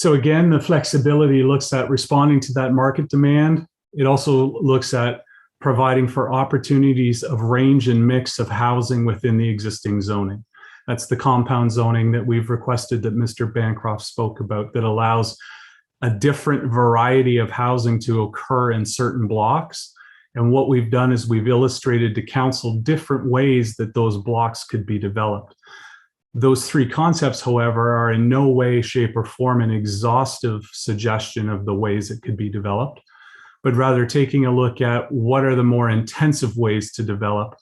So again, the flexibility looks at responding to that market demand. It also looks at providing for opportunities of range and mix of housing within the existing zoning. That's the compound zoning that we've requested that Mr. Bancroft spoke about, that allows a different variety of housing to occur in certain blocks. And what we've done is we've illustrated to council different ways that those blocks could be developed. Those three concepts, however, are in no way, shape, or form an exhaustive suggestion of the ways it could be developed, but rather taking a look at what are the more intensive ways to develop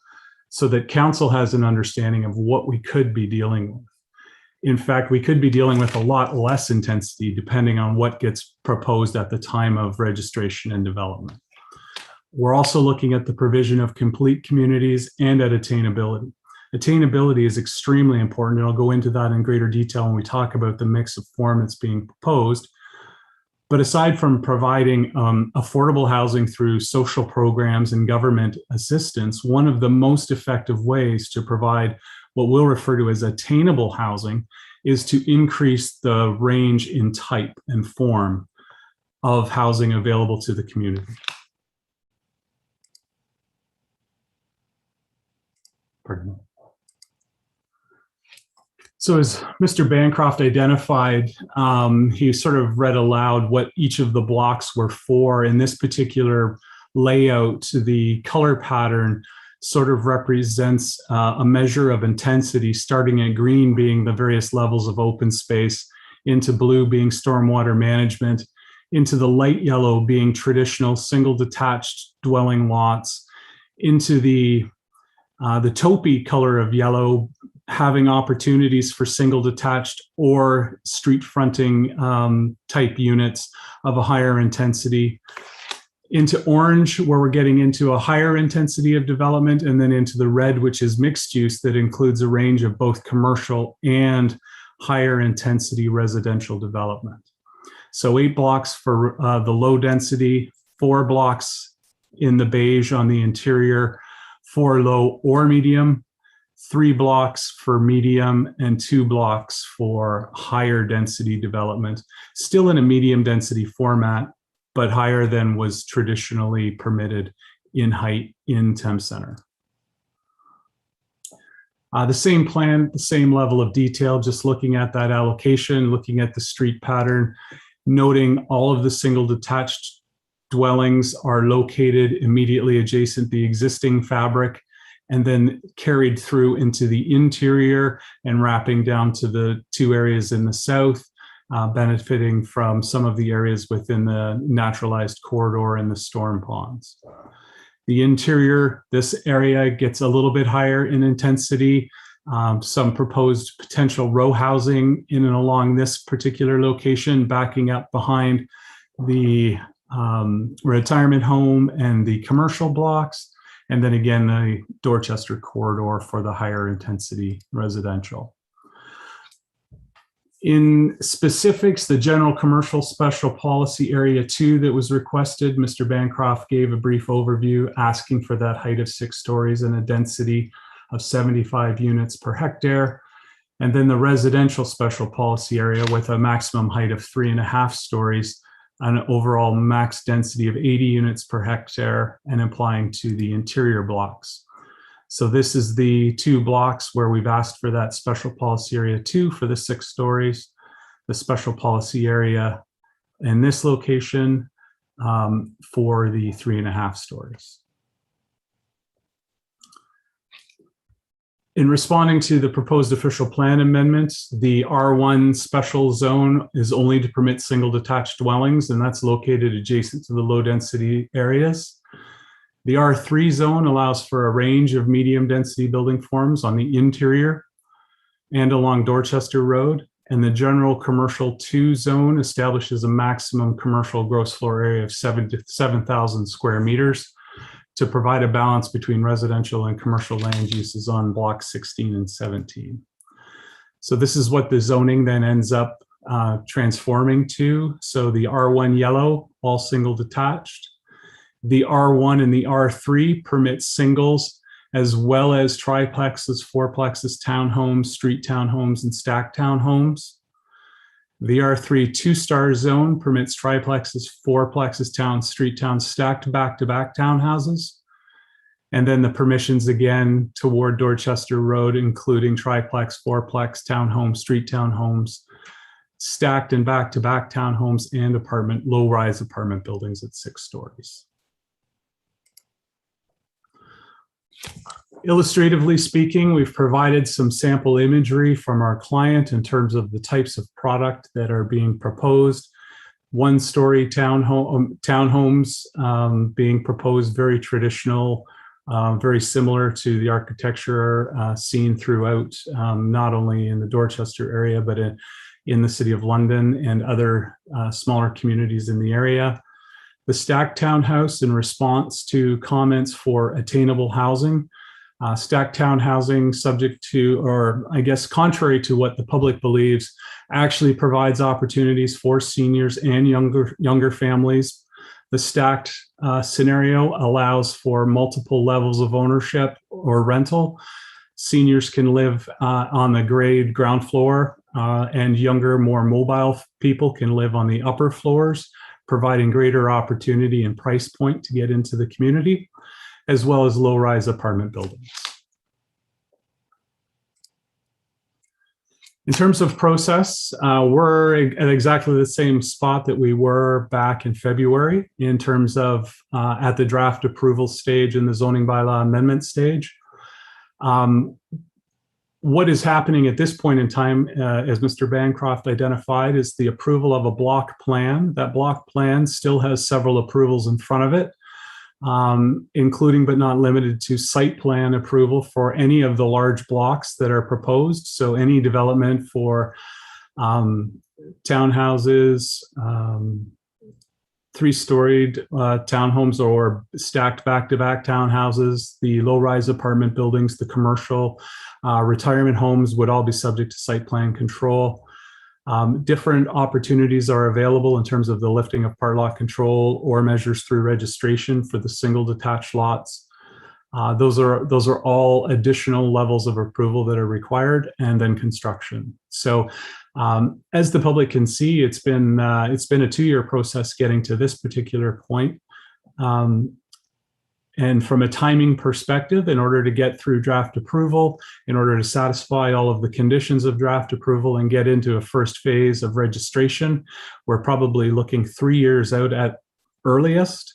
so that council has an understanding of what we could be dealing with. In fact, we could be dealing with a lot less intensity depending on what gets proposed at the time of registration and development. We're also looking at the provision of complete communities and at attainability. Attainability is extremely important, and I'll go into that in greater detail when we talk about the mix of form that's being proposed. But aside from providing affordable housing through social programs and government assistance, one of the most effective ways to provide what we'll refer to as attainable housing is to increase the range in type and form of housing available to the community. Pardon me. So as Mr. Bancroft identified, he sort of read aloud what each of the blocks were for. In this particular layout, the color pattern sort of represents a measure of intensity, starting at green being the various levels of open space, into blue being stormwater management, into the light yellow being traditional single detached dwelling lots, into the taupey color of yellow having opportunities for single detached or street fronting type units of a higher intensity, into orange, where we're getting into a higher intensity of development, and then into the red, which is mixed use that includes a range of both commercial and higher intensity residential development. So 8 blocks for the low density, 4 blocks in the beige on the interior for low or medium, 3 blocks for medium, and 2 blocks for higher density development, still in a medium density format, but higher than was traditionally permitted in height in Thames Centre. The same plan, the same level of detail, just looking at that allocation, looking at the street pattern, noting all of the single detached dwellings are located immediately adjacent to the existing fabric, and then carried through into the interior and wrapping down to the 2 areas in the south, benefiting from some of the areas within the naturalized corridor and the storm ponds. The interior, this area gets a little bit higher in intensity. Some proposed potential row housing in and along this particular location, backing up behind the retirement home and the commercial blocks. And then again, the Dorchester corridor for the higher intensity residential. In specifics, the general commercial special policy area 2 that was requested, Mr. Bancroft gave a brief overview asking for that height of 6 stories and a density of 75 units per hectare. And then the residential special policy area with a maximum height of 3.5 stories, an overall max density of 80 units per hectare, and applying to the interior blocks. So this is the 2 blocks where we've asked for that special policy area 2 for the 6 stories, the special policy area in this location for the 3.5 stories. In responding to the proposed official plan amendments, the R1 special zone is only to permit single detached dwellings, and that's located adjacent to the low density areas. The R3 zone allows for a range of medium density building forms on the interior and along Dorchester Road. And the general commercial 2 zone establishes a maximum commercial gross floor area of 7,000 square meters to provide a balance between residential and commercial land uses on blocks 16 and 17. So this is what the zoning then ends up transforming to. So the R1 yellow, all single detached. The R1 and the R3 permit singles as well as triplexes, fourplexes, townhomes, street townhomes, and stacked townhomes. The R3 2-star zone permits triplexes, fourplexes, town, street towns, stacked back-to-back townhouses. And then the permissions again toward Dorchester Road, including triplex, fourplex, townhomes, street townhomes, stacked and back-to-back townhomes and low-rise apartment buildings at 6 stories. Illustratively speaking, we've provided some sample imagery from our client in terms of the types of product that are being proposed. 1-story townhomes being proposed, very traditional, very similar to the architecture seen throughout, not only in the Dorchester area, but in the City of London and other smaller communities in the area. The stacked townhouse in response to comments for attainable housing. Stacked townhousing subject to, or I guess contrary to what the public believes, actually provides opportunities for seniors and younger families. The stacked scenario allows for multiple levels of ownership or rental. Seniors can live on the ground floor, and younger, more mobile people can live on the upper floors, providing greater opportunity and price point to get into the community, as well as low-rise apartment buildings. In terms of process, we're at exactly the same spot that we were back in February in terms of at the draft approval stage and the zoning bylaw amendment stage. What is happening at this point in time, as Mr. Bancroft identified, is the approval of a block plan. That block plan still has several approvals in front of it, including but not limited to site plan approval for any of the large blocks that are proposed. So any development for townhouses, 3-storied townhomes or stacked back-to-back townhouses, the low-rise apartment buildings, the commercial retirement homes would all be subject to site plan control. Different opportunities are available in terms of the lifting of part lot control or measures through registration for the single detached lots. Those are all additional levels of approval that are required, and then construction. So as the public can see, it's been a 2-year process getting to this particular point. And from a timing perspective, in order to get through draft approval, in order to satisfy all of the conditions of draft approval and get into a first phase of registration, we're probably looking 3 years out at earliest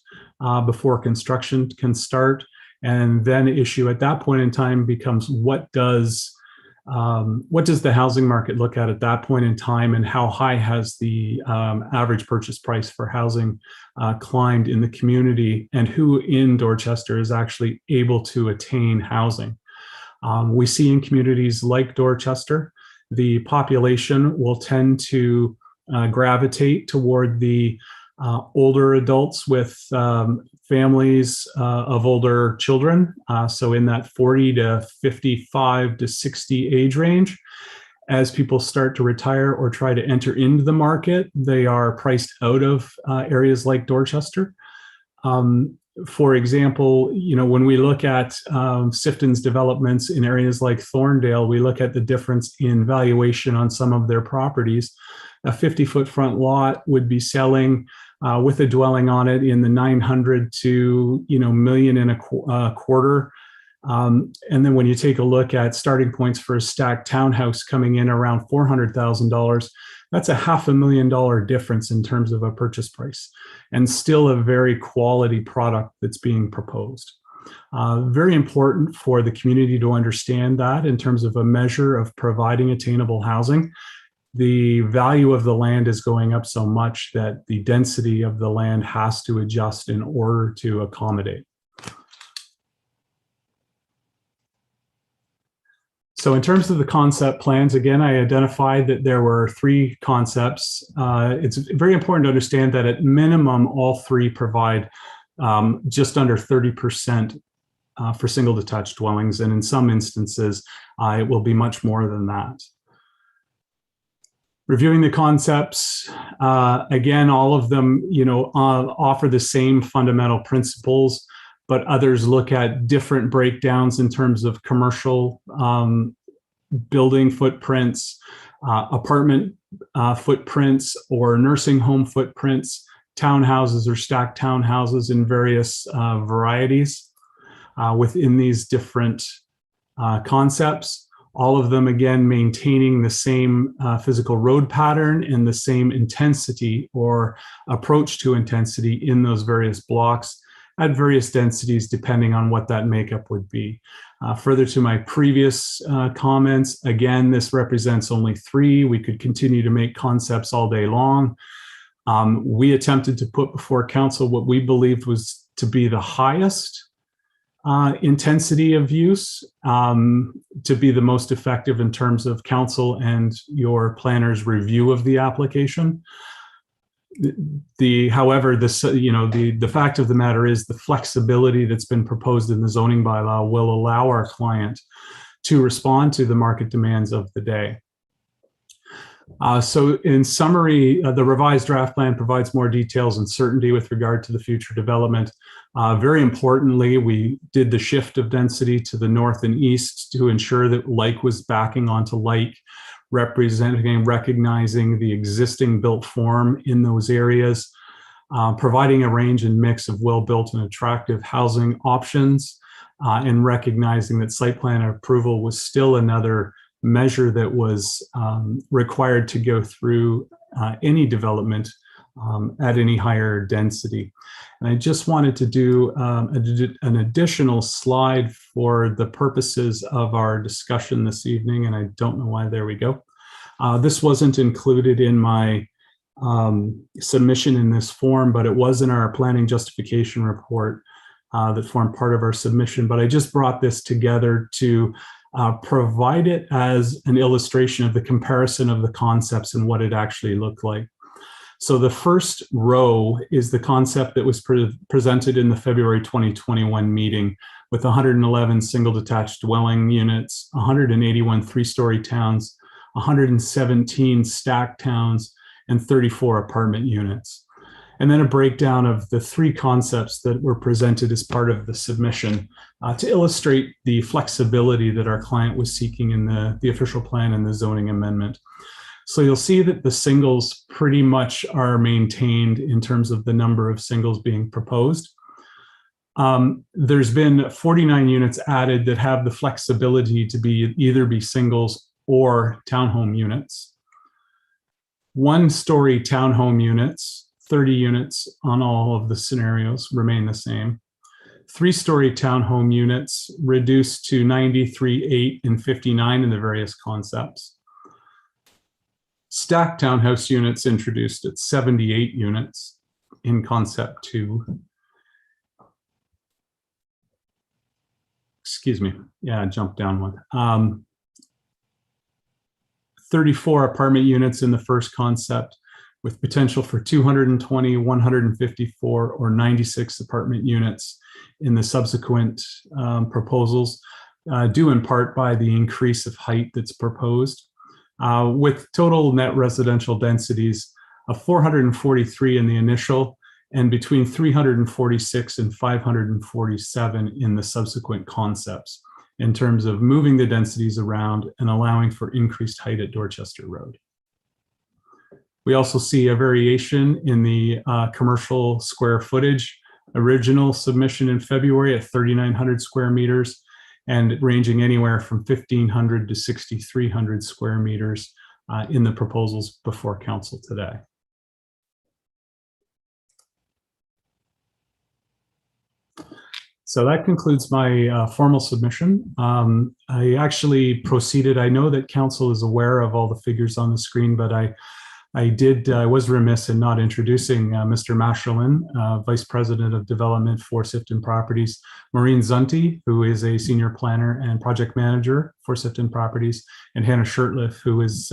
before construction can start. And then issue at that point in time becomes what does the housing market look at that point in time, and how high has the average purchase price for housing climbed in the community, and who in Dorchester is actually able to attain housing. We see in communities like Dorchester, the population will tend to gravitate toward the older adults with families of older children. So in that 40 to 55 to 60 age range. As people start to retire or try to enter into the market, they are priced out of areas like Dorchester. For example, when we look at Sifton's developments in areas like Thorndale, we look at the difference in valuation on some of their properties. A 50-foot front lot would be selling with a dwelling on it in the 900 to $1.25 million. And then when you take a look at starting points for a stacked townhouse coming in around $400,000, that's a $500,000 difference in terms of a purchase price, and still a very quality product that's being proposed. Very important for the community to understand that in terms of a measure of providing attainable housing. The value of the land is going up so much that the density of the land has to adjust in order to accommodate. So in terms of the concept plans, again, I identified that there were 3 concepts. It's very important to understand that at minimum, all 3 provide just under 30% for single detached dwellings. And in some instances, it will be much more than that. Reviewing the concepts, again, all of them, offer the same fundamental principles, but others look at different breakdowns in terms of commercial building footprints, apartment footprints or nursing home footprints, townhouses or stacked townhouses in various varieties within these different concepts. All of them, again, maintaining the same physical road pattern and the same intensity or approach to intensity in those various blocks at various densities, depending on what that makeup would be. Further to my previous comments, again, this represents only 3. We could continue to make concepts all day long. We attempted to put before council what we believed was to be the highest intensity of use to be the most effective in terms of council and your planner's review of the application. However, the fact of the matter is the flexibility that's been proposed in the zoning bylaw will allow our client to respond to the market demands of the day. So in summary, the revised draft plan provides more details and certainty with regard to the future development. Very importantly, we did the shift of density to the north and east to ensure that like was backing onto like, representing and recognizing the existing built form in those areas, providing a range and mix of well-built and attractive housing options, and recognizing that site plan approval was still another measure that was required to go through any development at any higher density. And I just wanted to do an additional slide for the purposes of our discussion this evening, and I don't know why. There we go. This wasn't included in my submission in this form, but it was in our planning justification report that formed part of our submission. But I just brought this together to provide it as an illustration of the comparison of the concepts and what it actually looked like. So the first row is the concept that was presented in the February 2021 meeting with 111 single detached dwelling units, 181 three-story towns, 117 stacked towns, and 34 apartment units. And then a breakdown of the 3 concepts that were presented as part of the submission to illustrate the flexibility that our client was seeking in the official plan and the zoning amendment. So you'll see that the singles pretty much are maintained in terms of the number of singles being proposed. There's been 49 units added that have the flexibility to either be singles or townhome units. 1-story townhome units, 30 units on all of the scenarios, remain the same. 3-story townhome units reduced to 93, 8, and 59 in the various concepts. Stacked townhouse units introduced at 78 units in concept 2. Excuse me. Yeah, I jumped down one. 34 apartment units in the first concept with potential for 220, 154, or 96 apartment units in the subsequent proposals, due in part by the increase of height that's proposed. With total net residential densities of 443 in the initial and between 346 and 547 in the subsequent concepts in terms of moving the densities around and allowing for increased height at Dorchester Road. We also see a variation in the commercial square footage. Original submission in February at 3,900 square meters and ranging anywhere from 1,500 to 6,300 square meters in the proposals before council today. So that concludes my formal submission. I actually proceeded. I know that council is aware of all the figures on the screen, but I was remiss in not introducing Mr. Masherlin, Vice President of Development for Sifton Properties, Maureen Zunti, who is a Senior Planner and Project Manager for Sifton Properties, and Hannah Shurtleff, who is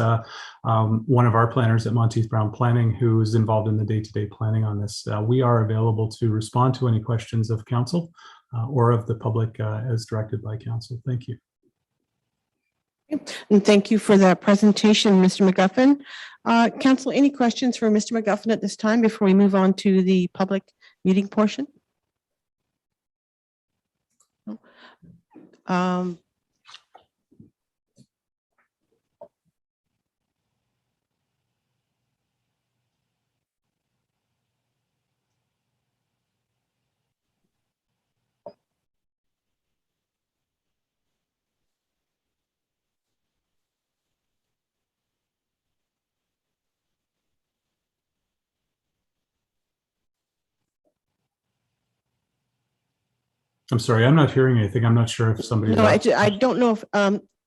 one of our planners at Monteith Brown Planning, who is involved in the day-to-day planning on this. We are available to respond to any questions of council or of the public as directed by council. Thank you. And thank you for that presentation, Mr. McGuffin. Council, any questions for Mr. McGuffin at this time before we move on to the public meeting portion? I'm sorry, I'm not hearing anything. I'm not sure if somebody. No, I don't know if,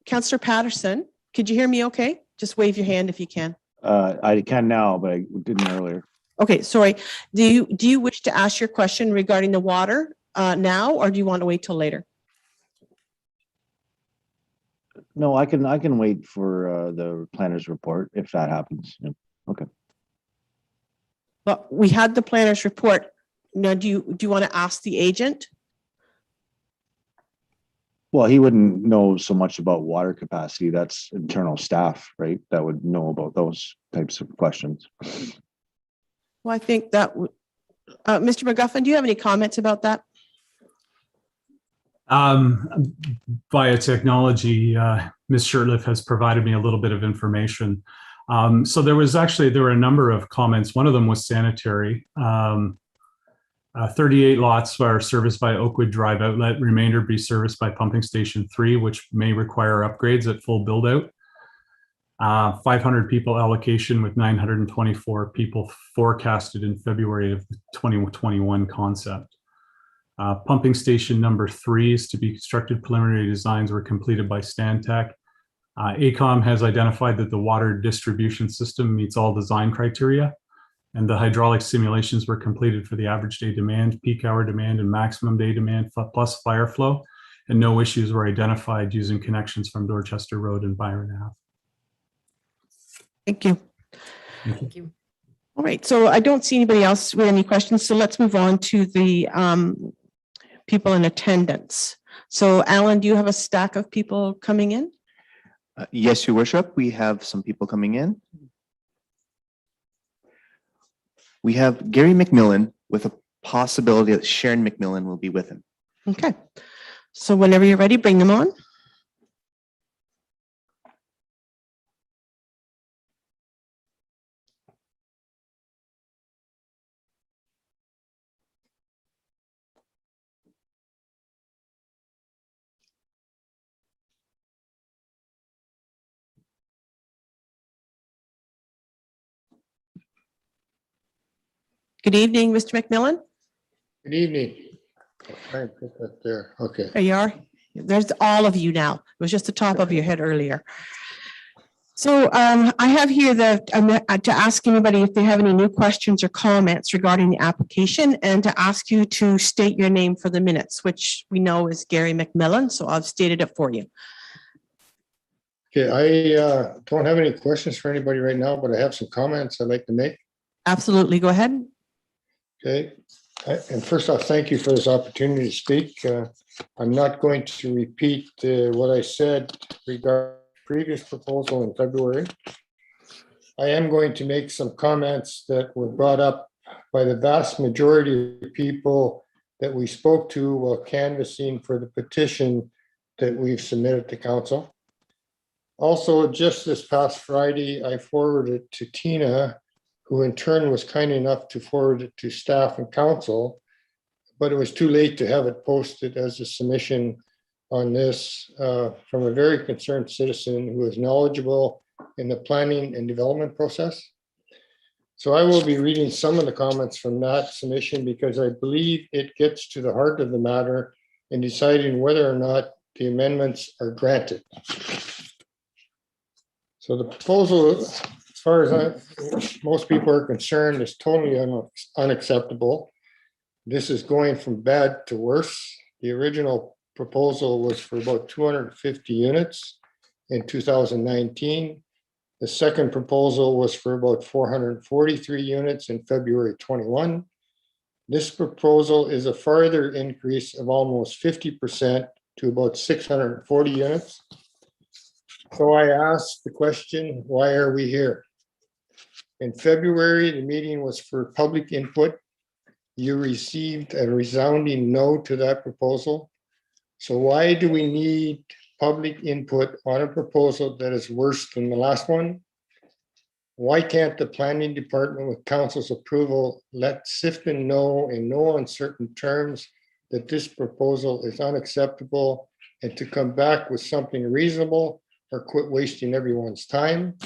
Counselor Patterson, could you hear me okay? Just wave your hand if you can. I can now, but I didn't earlier. Okay, sorry. Do you wish to ask your question regarding the water now, or do you want to wait till later? No, I can wait for the planner's report if that happens. Yeah. Okay. Well, we had the planner's report. Now, do you want to ask the agent? Well, he wouldn't know so much about water capacity. That's internal staff, right? That would know about those types of questions. Well, I think that would, Mr. McGuffin, do you have any comments about that? Via technology, Ms. Shirtliff has provided me a little bit of information. So there were a number of comments. One of them was sanitary. 38 lots are serviced by Oakwood Drive Outlet, remainder be serviced by Pumping Station 3, which may require upgrades at full build out. 500 people allocation with 924 people forecasted in February of 2021 concept. Pumping station number 3 is to be constructed. Preliminary designs were completed by Stantec. AECOM has identified that the water distribution system meets all design criteria, and the hydraulic simulations were completed for the average day demand, peak hour demand, and maximum day demand plus fire flow, and no issues were identified using connections from Dorchester Road and Byron Ave. Thank you. Thank you. All right, so I don't see anybody else with any questions, so let's move on to the people in attendance. So Alan, do you have a stack of people coming in? Yes, Your Worship, we have some people coming in. We have Gary McMillan with a possibility that Sharon McMillan will be with him. Okay, so whenever you're ready, bring them on. Good evening, Mr. McMillan. Good evening. I'll try and put that there. Okay. There you are. There's all of you now. It was just the top of your head earlier. So I have here to ask anybody if they have any new questions or comments regarding the application, and to ask you to state your name for the minutes, which we know is Gary McMillan. So I've stated it for you. Okay, I don't have any questions for anybody right now, but I have some comments I'd like to make. Absolutely. Go ahead. Okay. And first off, thank you for this opportunity to speak. I'm not going to repeat what I said regarding the previous proposal in February. I am going to make some comments that were brought up by the vast majority of people that we spoke to while canvassing for the petition that we've submitted to council. Also, just this past Friday, I forwarded it to Tina, who in turn was kind enough to forward it to staff and council, but it was too late to have it posted as a submission on this from a very concerned citizen who is knowledgeable in the planning and development process. So I will be reading some of the comments from that submission because I believe it gets to the heart of the matter in deciding whether or not the amendments are granted. So the proposal, as far as most people are concerned, is totally unacceptable. This is going from bad to worse. The original proposal was for about 250 units in 2019. The second proposal was for about 443 units in February 21. This proposal is a further increase of almost 50% to about 640 units. So I asked the question, why are we here? In February, the meeting was for public input. You received a resounding no to that proposal. So why do we need public input on a proposal that is worse than the last one? Why can't the planning department with council's approval let Sifton know in no uncertain terms that this proposal is unacceptable and to come back with something reasonable or quit wasting everyone's time?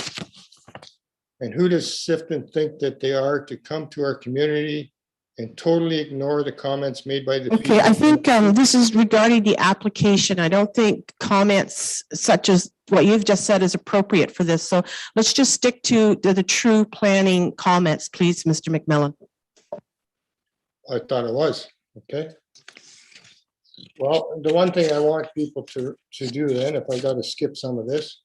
And who does Sifton think that they are to come to our community and totally ignore the comments made by the Okay, I people. think this is regarding the application. I don't think comments such as what you've just said is appropriate for this. So let's just stick to the true planning comments, please, Mr. McMillan. I thought it was, okay. Well, the one thing I want people to do then, if I gotta skip some of this,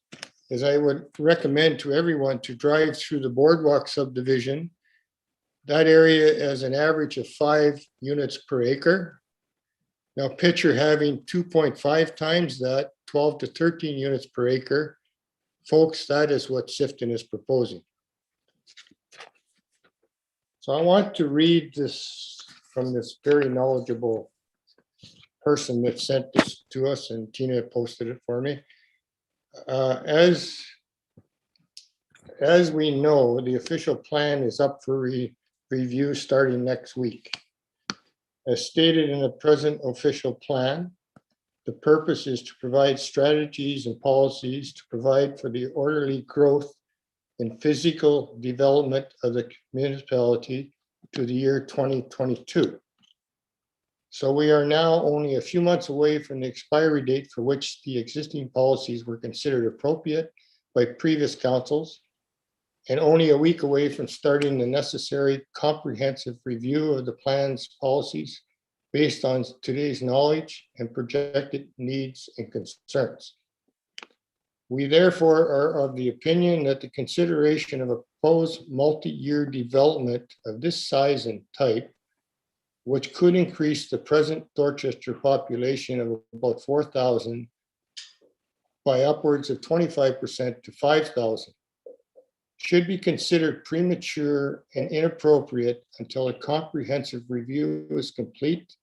is I would recommend to everyone to drive through the Boardwalk subdivision. That area is an average of 5 units per acre. Now picture having 2.5 times that, 12 to 13 units per acre. Folks, that is what Sifton is proposing. So I want to read this from this very knowledgeable person that sent this to us, and Tina posted it for me. As we know, the official plan is up for review starting next week. As stated in the present official plan, the purpose is to provide strategies and policies to provide for the orderly growth and physical development of the municipality to the year 2022. So we are now only a few months away from the expiry date for which the existing policies were considered appropriate by previous councils, and only a week away from starting the necessary comprehensive review of the plan's policies based on today's knowledge and projected needs and concerns. We therefore are of the opinion that the consideration of a proposed multi-year development of this size and type, which could increase the present Dorchester population of about 4,000 by upwards of 25% to 5,000, should be considered premature and inappropriate until a comprehensive review is complete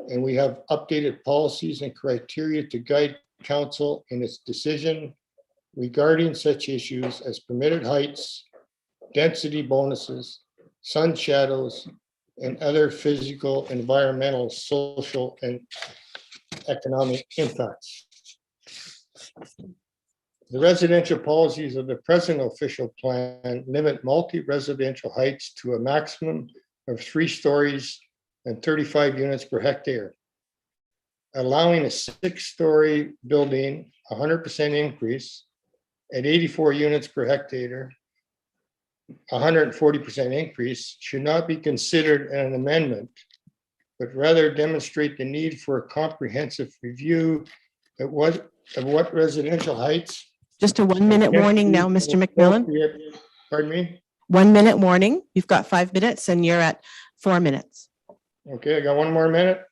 and we have updated policies and criteria to guide council in its decision regarding such issues as permitted heights, density bonuses, sun shadows, and other physical, environmental, social, and economic impacts. The residential policies of the present official plan limit multi-residential heights to a maximum of 3 stories and 35 units per hectare, allowing a 6-story building 100% increase at 84 units per hectare. 140% increase should not be considered an amendment, but rather demonstrate the need for a comprehensive review of what residential heights. Just a 1-minute warning now, Mr. McMillan. Pardon me? 1-minute warning. You've got 5 minutes and you're at 4 minutes. Okay, I got 1 more minute.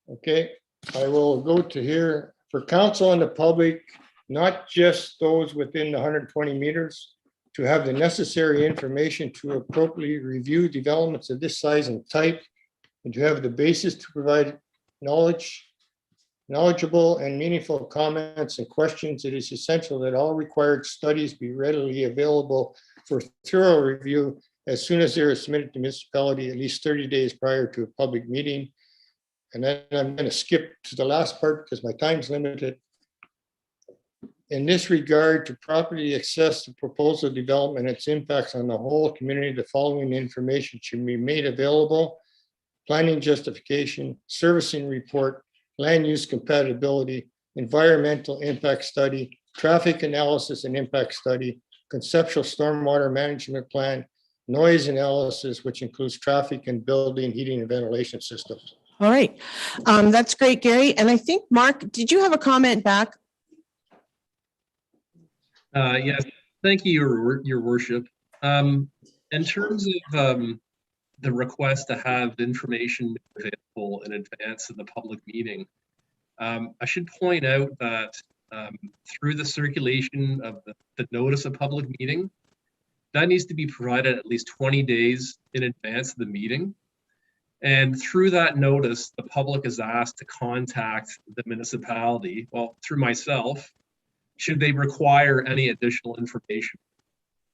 Okay, I will go to here for council and the public, not just those within the 120 meters, to have the necessary information to appropriately review developments of this size and type, and to have the basis to provide knowledgeable and meaningful comments and questions. It is essential that all required studies be readily available for thorough review as soon as they are submitted to municipality at least 30 days prior to a public meeting. And then I'm going to skip to the last part because my time's limited. In this regard, to properly assess the proposal development and its impacts on the whole community, the following information should be made available: planning justification, servicing report, land use compatibility, environmental impact study, traffic analysis and impact study, conceptual stormwater management plan, noise analysis, which includes traffic and building, heating and ventilation systems. All right. That's great, Gary. And I think, Mark, did you have a comment back? Yes, thank you, your worship. In terms of the request to have information available in advance of the public meeting, I should point out that through the circulation of the notice of public meeting, that needs to be provided at least 20 days in advance of the meeting. And through that notice, the public is asked to contact the municipality, well, through myself, should they require any additional information.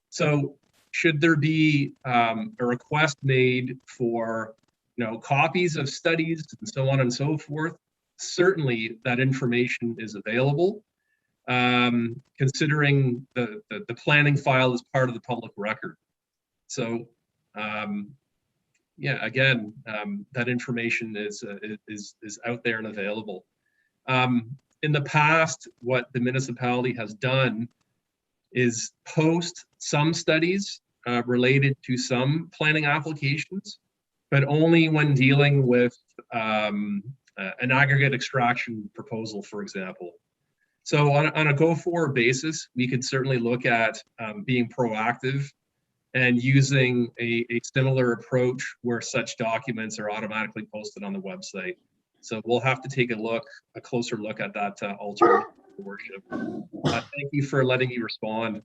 So should there be a request made for copies of studies and so on and so forth, certainly that information is available, considering the planning file is part of the public record. So yeah, again, that information is out there and available. In the past, what the municipality has done is post some studies related to some planning applications, but only when dealing with an aggregate extraction proposal, for example. So on a go-forward basis, we could certainly look at being proactive and using a similar approach where such documents are automatically posted on the website. So we'll have to take a closer look at that alternative, Your Worship. Thank you for letting me respond.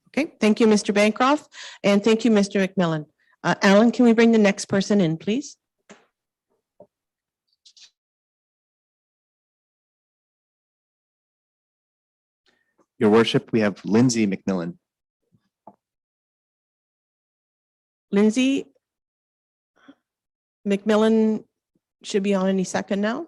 Okay, thank you, Mr. Bancroft, and thank you, Mr. McMillan. Alan, can we bring the next person in, please? Your Worship, we have Lindsay McMillan. Lindsay McMillan should be on any second now.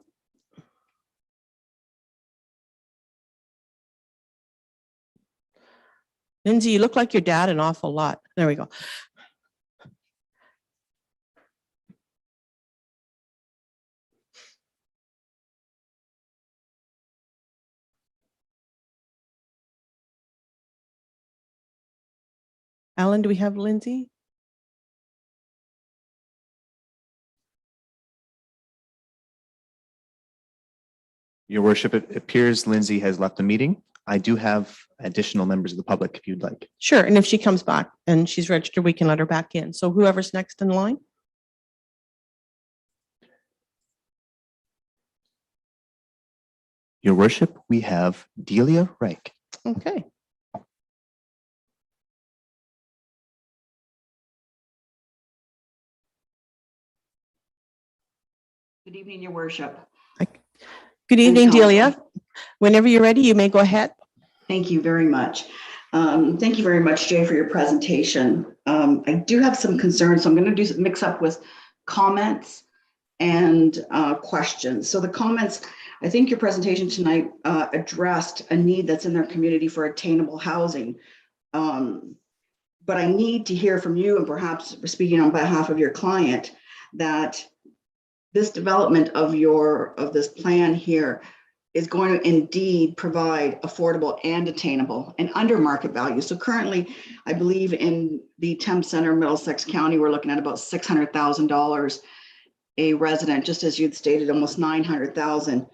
Lindsay, you look like your dad an awful lot. There we go. Alan, do we have Lindsay? Your Worship, it appears Lindsay has left the meeting. I do have additional members of the public if you'd like. Sure, and if she comes back and she's registered, we can let her back in. So whoever's next in line. Your Worship, we have Delia Reich. Okay. Good evening, Your Worship. Good evening, Council. Delia. Whenever you're ready, you may go ahead. Thank you very much. Thank you very much, Jay, for your presentation. I do have some concerns, so I'm going to mix up with comments and questions. So the comments, I think your presentation tonight addressed a need that's in their community for attainable housing. But I need to hear from you, and perhaps speaking on behalf of your client, that this development of this plan here is going to indeed provide affordable and attainable and under market value. So currently, I believe in the Thames Center, Middlesex County, we're looking at about $600,000 a resident, just as you'd stated, almost 900,000.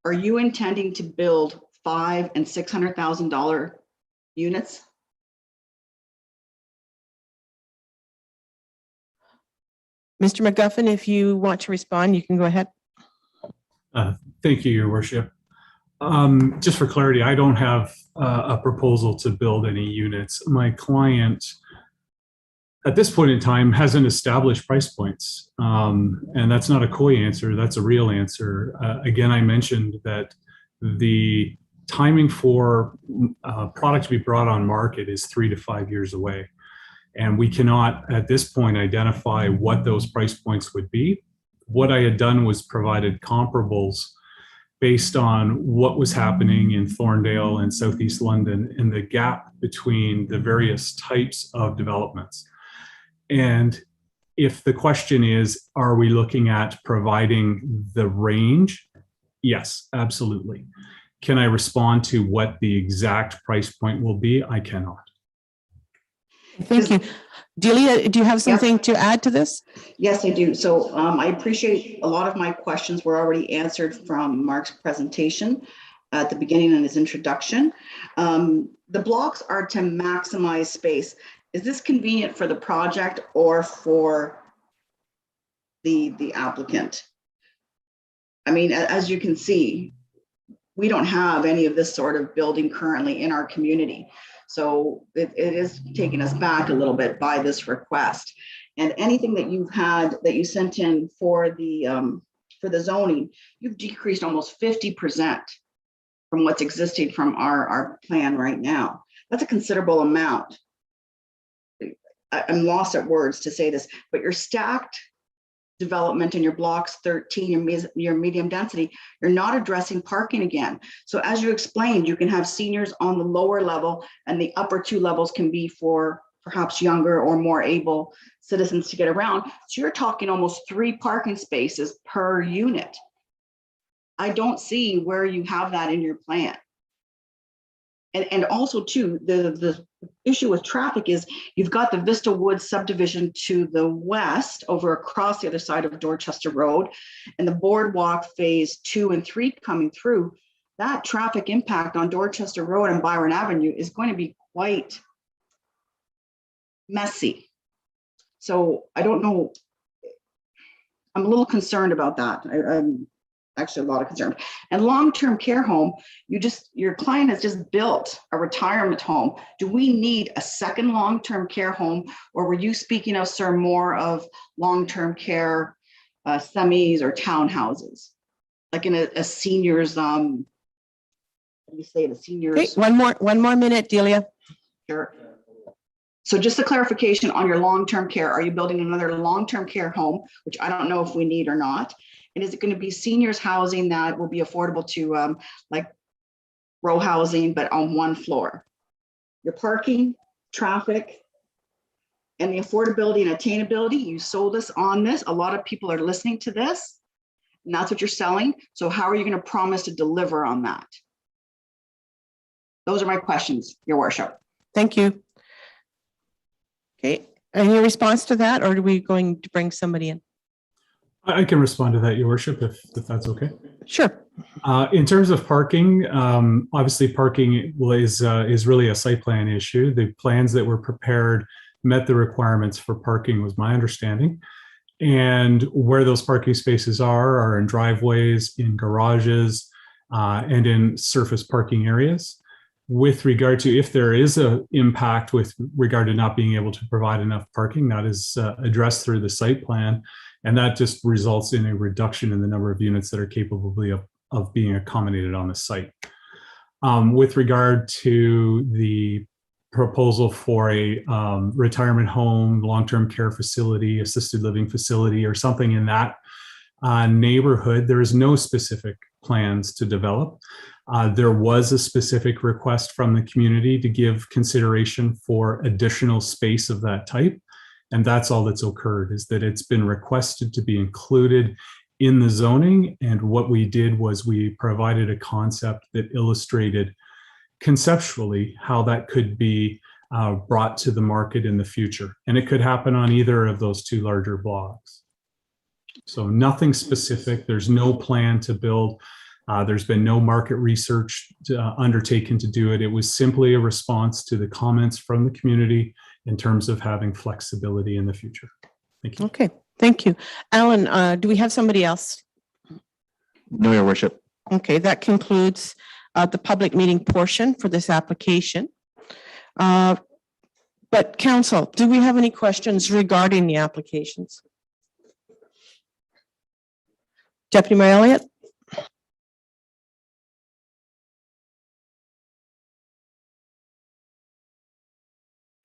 Are you intending to build $500,000 and $600,000 units? Mr. McGuffin, if you want to respond, you can go ahead. Thank you, Your Worship. Just for clarity, I don't have a proposal to build any units. My client, at this point in time, hasn't established price points. And that's not a coy answer, that's a real answer. Again, I mentioned that the timing for product to be brought on market is 3 to 5 years away. And we cannot, at this point, identify what those price points would be. What I had done was provided comparables based on what was happening in Thorndale and Southeast London and the gap between the various types of developments. And if the question is, are we looking at providing the range? Yes, absolutely. Can I respond to what the exact price point will be? I cannot. Thank you. Delia, do you have something to add to this? Yes, I do. So I appreciate a lot of my questions were already answered from Mark's presentation at the beginning in his introduction. The blocks are to maximize space. Is this convenient for the project or for the applicant? I mean, as you can see, we don't have any of this sort of building currently in our community. So it is taking us back a little bit by this request. And anything that you've had that you sent in for the zoning, you've decreased almost 50% from what's existing from our plan right now. That's a considerable amount. I'm lost at words to say this, but your stacked development in your blocks 13, your medium density, you're not addressing parking again. So as you explained, you can have seniors on the lower level and the upper 2 levels can be for perhaps younger or more able citizens to get around. So you're talking almost 3 parking spaces per unit. I don't see where you have that in your plan. And also too, the issue with traffic is you've got the Vista Woods subdivision to the west over across the other side of Dorchester Road, and the boardwalk phase 2 and 3 coming through. That traffic impact on Dorchester Road and Byron Avenue is going to be quite messy. So I don't know. I'm a little concerned about that. I'm actually a lot of concern. And long-term care home, your client has just built a retirement home. Do we need a second long-term care home, or were you speaking of, sir, more of long-term care semis or townhouses, like in a seniors? How do you say it? A seniors. Okay, one more minute, Delia. Sure. So just a clarification on your long-term care. Are you building another long-term care home, which I don't know if we need or not? And is it going to be seniors housing that will be affordable to like row housing, but on one floor? Your parking, traffic, and the affordability and attainability, you sold us on this. A lot of people are listening to this, and that's what you're selling. So how are you going to promise to deliver on that? Those are my questions, Your Worship. Thank you. Okay, any response to that, or are we going to bring somebody in? I can respond to that, Your Worship, if that's okay. Sure. In terms of parking, obviously parking is really a site plan issue. The plans that were prepared met the requirements for parking, was my understanding. And where those parking spaces are in driveways, in garages, and in surface parking areas. With regard to if there is an impact with regard to not being able to provide enough parking, that is addressed through the site plan. And that just results in a reduction in the number of units that are capable of being accommodated on the site. With regard to the proposal for a retirement home, long-term care facility, assisted living facility, or something in that neighborhood, there is no specific plans to develop. There was a specific request from the community to give consideration for additional space of that type. And that's all that's occurred, is that it's been requested to be included in the zoning. And what we did was we provided a concept that illustrated conceptually how that could be brought to the market in the future. And it could happen on either of those 2 larger blocks. So nothing specific. There's no plan to build. There's been no market research undertaken to do it. It was simply a response to the comments from the community in terms of having flexibility in the future. Thank you. Okay, thank you. Alan, do we have somebody else? No, Your Worship. Okay, that concludes the public meeting portion for this application. But council, do we have any questions regarding the applications? Deputy Mayor Elliott?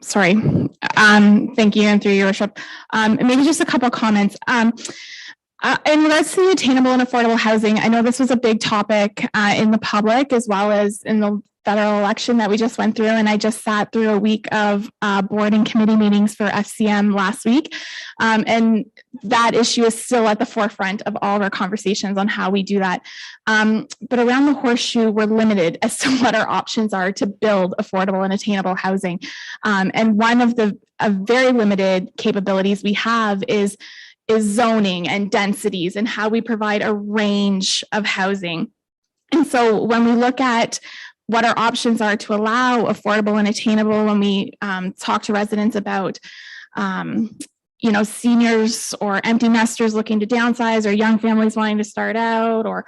Sorry. Thank you, and through your worship. Maybe just a couple of comments. In regards to the attainable and affordable housing, I know this was a big topic in the public as well as in the federal election that we just went through. And I just sat through a week of board and committee meetings for FCM last week. And that issue is still at the forefront of all of our conversations on how we do that. But around the horseshoe, we're limited as to what our options are to build affordable and attainable housing. And one of the very limited capabilities we have is zoning and densities and how we provide a range of housing. And so when we look at what our options are to allow affordable and attainable, when we talk to residents about seniors or empty nesters looking to downsize, or young families wanting to start out, or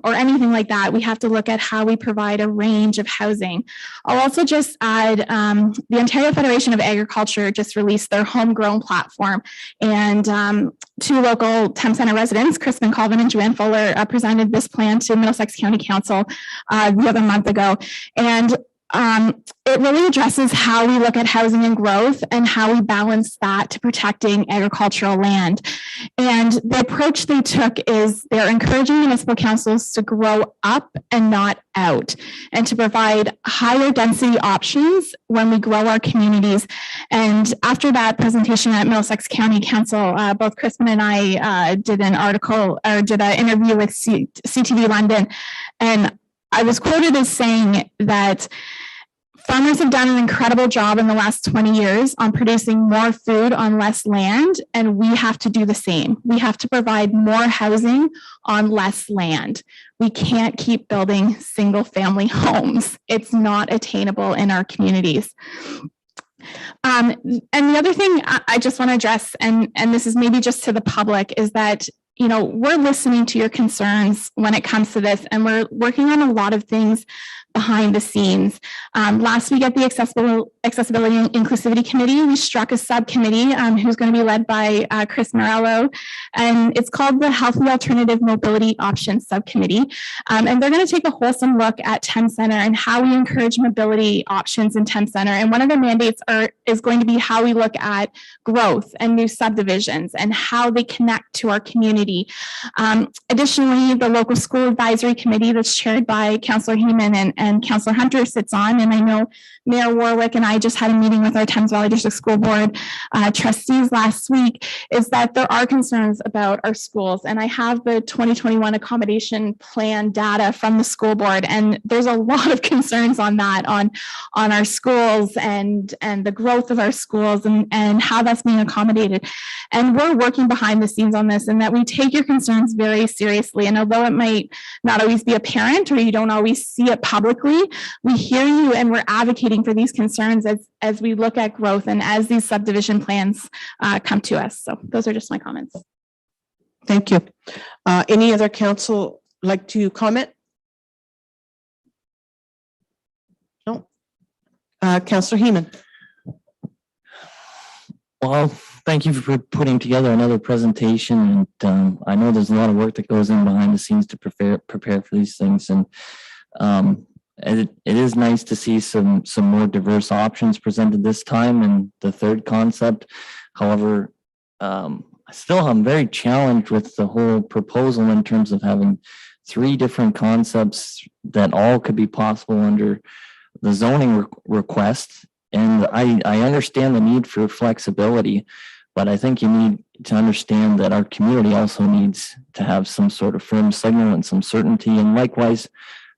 anything like that, we have to look at how we provide a range of housing. I'll also just add, the Ontario Federation of Agriculture just released their homegrown platform, and 2 local Thames Centre residents, Chris McColvin and Joanne Fuller, presented this plan to Middlesex County Council the other month ago. And it really addresses how we look at housing and growth and how we balance that to protecting agricultural land. And the approach they took is they're encouraging municipal councils to grow up and not out, and to provide higher density options when we grow our communities. And after that presentation at Middlesex County Council, both Crispin and I did an article or did an interview with CTV London. And I was quoted as saying that farmers have done an incredible job in the last 20 years on producing more food on less land, and we have to do the same. We have to provide more housing on less land. We can't keep building single-family homes. It's not attainable in our communities. And the other thing I just want to address, and this is maybe just to the public, is that we're listening to your concerns when it comes to this, and we're working on a lot of things behind the scenes. Last week at the Accessibility and Inclusivity Committee, we struck a subcommittee who's going to be led by Chris Morello, and it's called the Healthy Alternative Mobility Options Subcommittee. And they're going to take a wholesome look at Thames Centre and how we encourage mobility options in Thames Centre. And one of their mandates is going to be how we look at growth and new subdivisions and how they connect to our community. Additionally, the local school advisory committee that's chaired by Councillor Heeman and Councillor Hunter sits on, and I know Mayor Warwick and I just had a meeting with our Thames Valley District School Board trustees last week, is that there are concerns about our schools. And I have the 2021 accommodation plan data from the school board, and there's a lot of concerns on that, on our schools and the growth of our schools and how that's being accommodated. And we're working behind the scenes on this, and that we take your concerns very seriously. And although it might not always be apparent or you don't always see it publicly, we hear you, and we're advocating for these concerns as we look at growth and as these subdivision plans come to us. So those are just my comments. Thank you. Any other council like to comment? No. Councillor Heeman. Well, thank you for putting together another presentation. And I know there's a lot of work that goes in behind the scenes to prepare for these things. And it is nice to see some more diverse options presented this time. And the third concept, however, I'm very challenged with the whole proposal in terms of having 3 different concepts that all could be possible under the zoning request. And I understand the need for flexibility, but I think you need to understand that our community also needs to have some sort of firm signal and some certainty, and likewise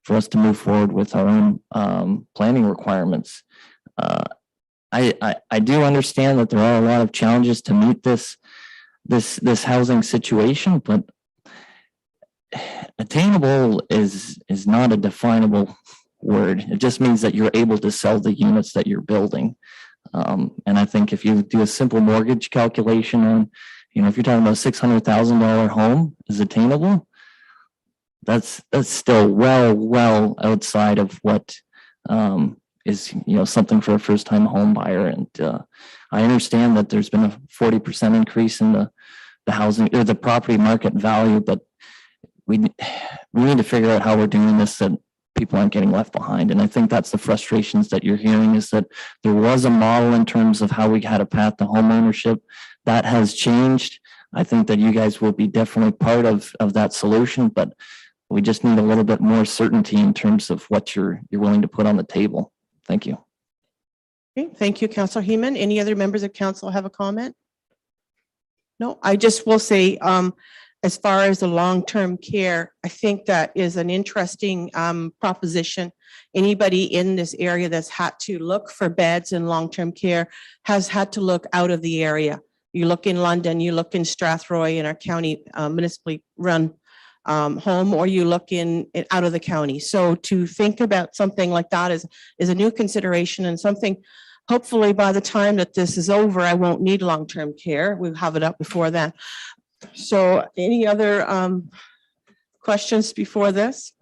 for us to move forward with our own planning requirements. I do understand that there are a lot of challenges to meet this housing situation, but attainable is not a definable word. It just means that you're able to sell the units that you're building. And I think if you do a simple mortgage calculation on, if you're talking about $600,000 home is attainable, that's still well outside of what is something for a first-time home buyer. And I understand that there's been a 40% increase in the housing or the property market value, but we need to figure out how we're doing this so people aren't getting left behind. And I think that's the frustrations that you're hearing, is that there was a model in terms of how we had a path to home ownership that has changed. I think that you guys will be definitely part of that solution, but we just need a little bit more certainty in terms of what you're willing to put on the table. Thank you. Okay, thank you, Councillor Heeman. Any other members of council have a comment? No, I just will say, as far as the long-term care, I think that is an interesting proposition. Anybody in this area that's had to look for beds in long-term care has had to look out of the area. You look in London, you look in Strathroy in our county municipally run home, or you look in out of the county. So to think about something like that is a new consideration, and something hopefully by the time that this is over, I won't need long-term care. We'll have it up before then. So any other questions before this?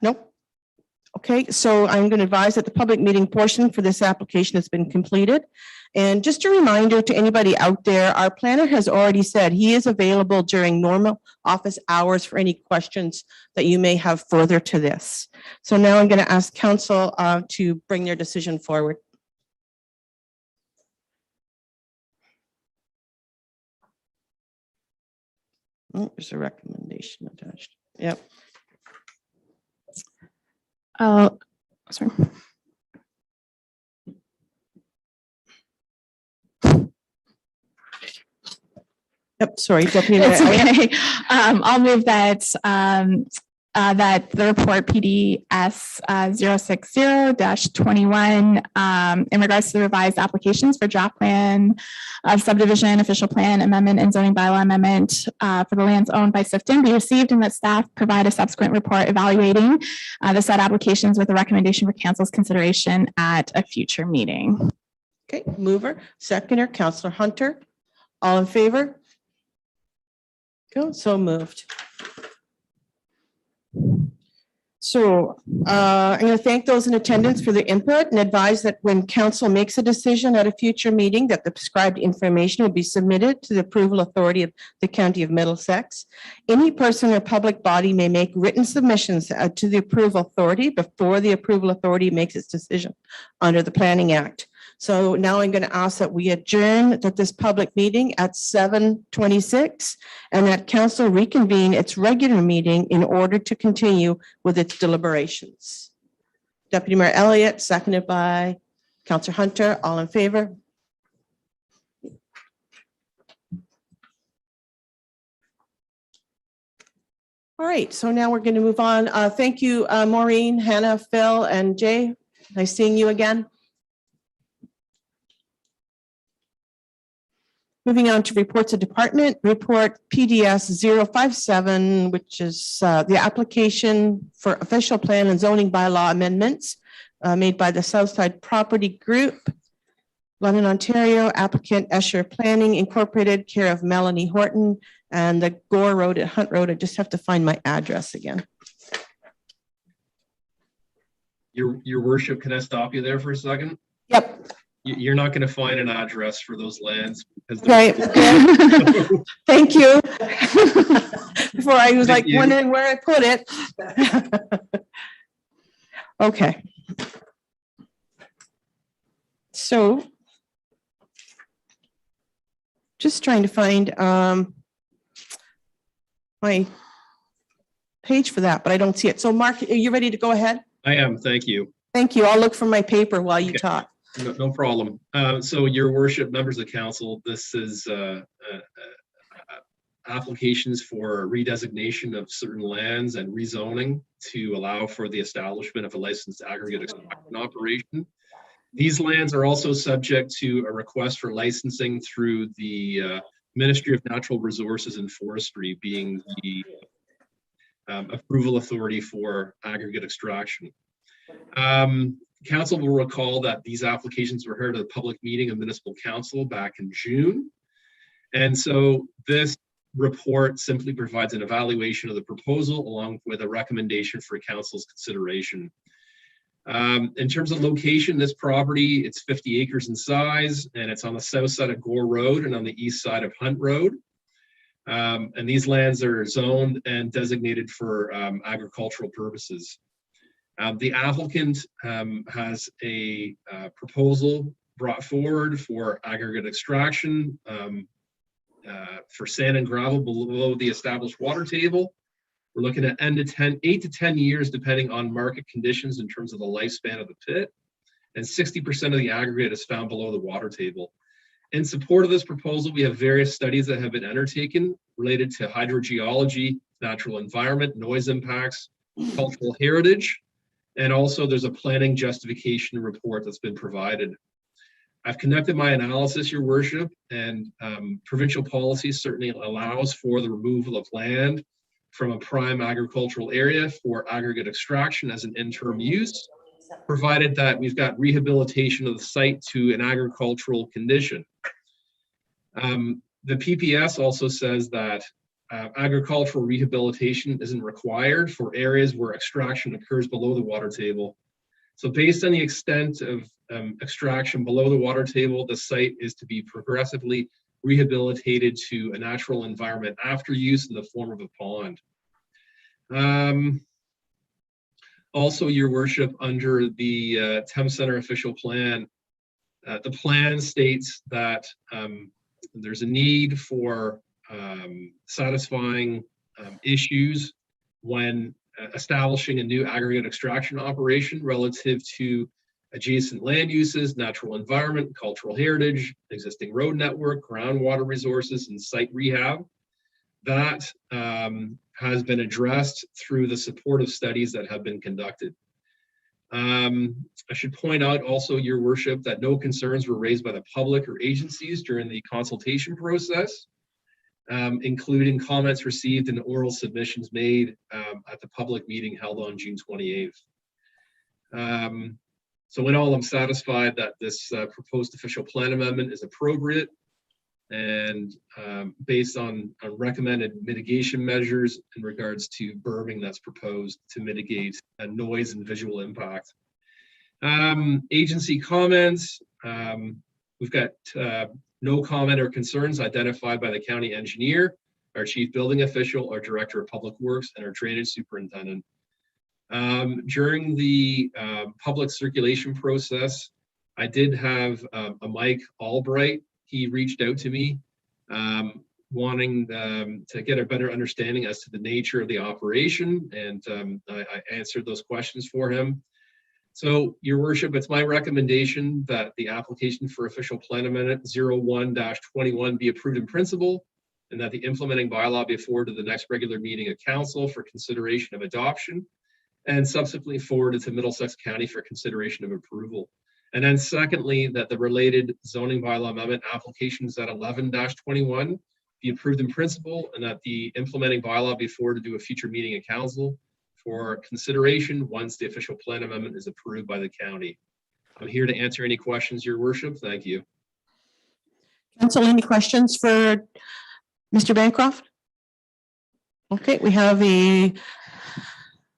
Nope. Okay, so I'm going to advise that the public meeting portion for this application has been completed. And just a reminder to anybody out there, our planner has already said he is available during normal office hours for any questions that you may have further to this. So now I'm going to ask council to bring their decision forward. Oh, there's a recommendation attached. Yep. Sorry. Yep, sorry, Deputy Mayor. It's okay. I'll move that that the report PDS 060-21 in regards to the revised applications for draft plan of subdivision, official plan amendment, and zoning bylaw amendment for the lands owned by Sifton be received, and that staff provide a subsequent report evaluating the said applications with a recommendation for council's consideration at a future meeting. Okay, mover, seconder, Councillor Hunter. All in favor? Go, so moved. So I'm going to thank those in attendance for their input and advise that when council makes a decision at a future meeting, that the prescribed information will be submitted to the approval authority of the County of Middlesex. Any person or public body may make written submissions to the approval authority before the approval authority makes its decision under the Planning Act. So now I'm going to ask that we adjourn this public meeting at 7:26 and that council reconvene its regular meeting in order to continue with its deliberations. Deputy Mayor Elliott, seconded by Councillor Hunter. All in favor? All right, so now we're going to move on. Thank you, Maureen, Hannah, Phil, and Jay. Nice seeing you again. Moving on to reports of department, report PDS 057, which is the application for official plan and zoning bylaw amendments made by the Southside Property Group, London, Ontario, applicant Escher Planning Incorporated, care of Melanie Horton, and the Gore Road at Hunt Road. I just have to find my address again. Your worship, can I stop you there for a second? Yep. You're not going to find an address for those lands. Right. Thank you. Before I was like wondering where I put it. Okay. So just trying to find my page for that, but I don't see it. So Mark, are you ready to go ahead? I am. Thank you. Thank you. I'll look for my paper while you talk. No problem. So your worship, members of council, this is applications for redesignation of certain lands and rezoning to allow for the establishment of a licensed aggregate extraction operation. These lands are also subject to a request for licensing through the Ministry of Natural Resources and Forestry, being the approval authority for aggregate extraction. Council will recall that these applications were heard at a public meeting of municipal council back in June. And so this report simply provides an evaluation of the proposal along with a recommendation for council's consideration. In terms of location, this property, it's 50 acres in size, and it's on the south side of Gore Road and on the east side of Hunt Road. And these lands are zoned and designated for agricultural purposes. The applicant has a proposal brought forward for aggregate extraction for sand and gravel below the established water table. We're looking at 8 to 10 years, depending on market conditions in terms of the lifespan of the pit. And 60% of the aggregate is found below the water table. In support of this proposal, we have various studies that have been undertaken related to hydrogeology, natural environment, noise impacts, cultural heritage, and also there's a planning justification report that's been provided. I've conducted my analysis, your worship, and provincial policy certainly allows for the removal of land from a prime agricultural area for aggregate extraction as an interim use, provided that we've got rehabilitation of the site to an agricultural condition. The PPS also says that agricultural rehabilitation isn't required for areas where extraction occurs below the water table. So based on the extent of extraction below the water table, the site is to be progressively rehabilitated to a natural environment after use in the form of a pond. Also, Your Worship, under the Thames Centre official plan, the plan states that there's a need for satisfying issues when establishing a new aggregate extraction operation relative to adjacent land uses, natural environment, cultural heritage, existing road network, groundwater resources, and site rehab. That has been addressed through the supportive studies that have been conducted. I should point out also, Your Worship, that no concerns were raised by the public or agencies during the consultation process, including comments received and oral submissions made at the public meeting held on June 28th. So in all, I'm satisfied that this proposed official plan amendment is appropriate and based on recommended mitigation measures in regards to berming that's proposed to mitigate noise and visual impact. Agency comments, we've got no comment or concerns identified by the county engineer, our chief building official, our director of public works, and our drainage superintendent. During the public circulation process, I did have a Mike Albright. He reached out to me wanting to get a better understanding as to the nature of the operation, and I answered those questions for him. So, Your Worship, it's my recommendation that the application for official plan amendment 01-21 be approved in principle, and that the implementing bylaw be forwarded to the next regular meeting of council for consideration of adoption, and subsequently forwarded to Middlesex County for consideration of approval. And then secondly, that the related zoning bylaw amendment applications at 11-21 be approved in principle, and that the implementing bylaw be forwarded to a future meeting of council for consideration once the official plan amendment is approved by the county. I'm here to answer any questions, Your Worship. Thank you. Council, any questions for Mr. Bancroft? Okay, we have a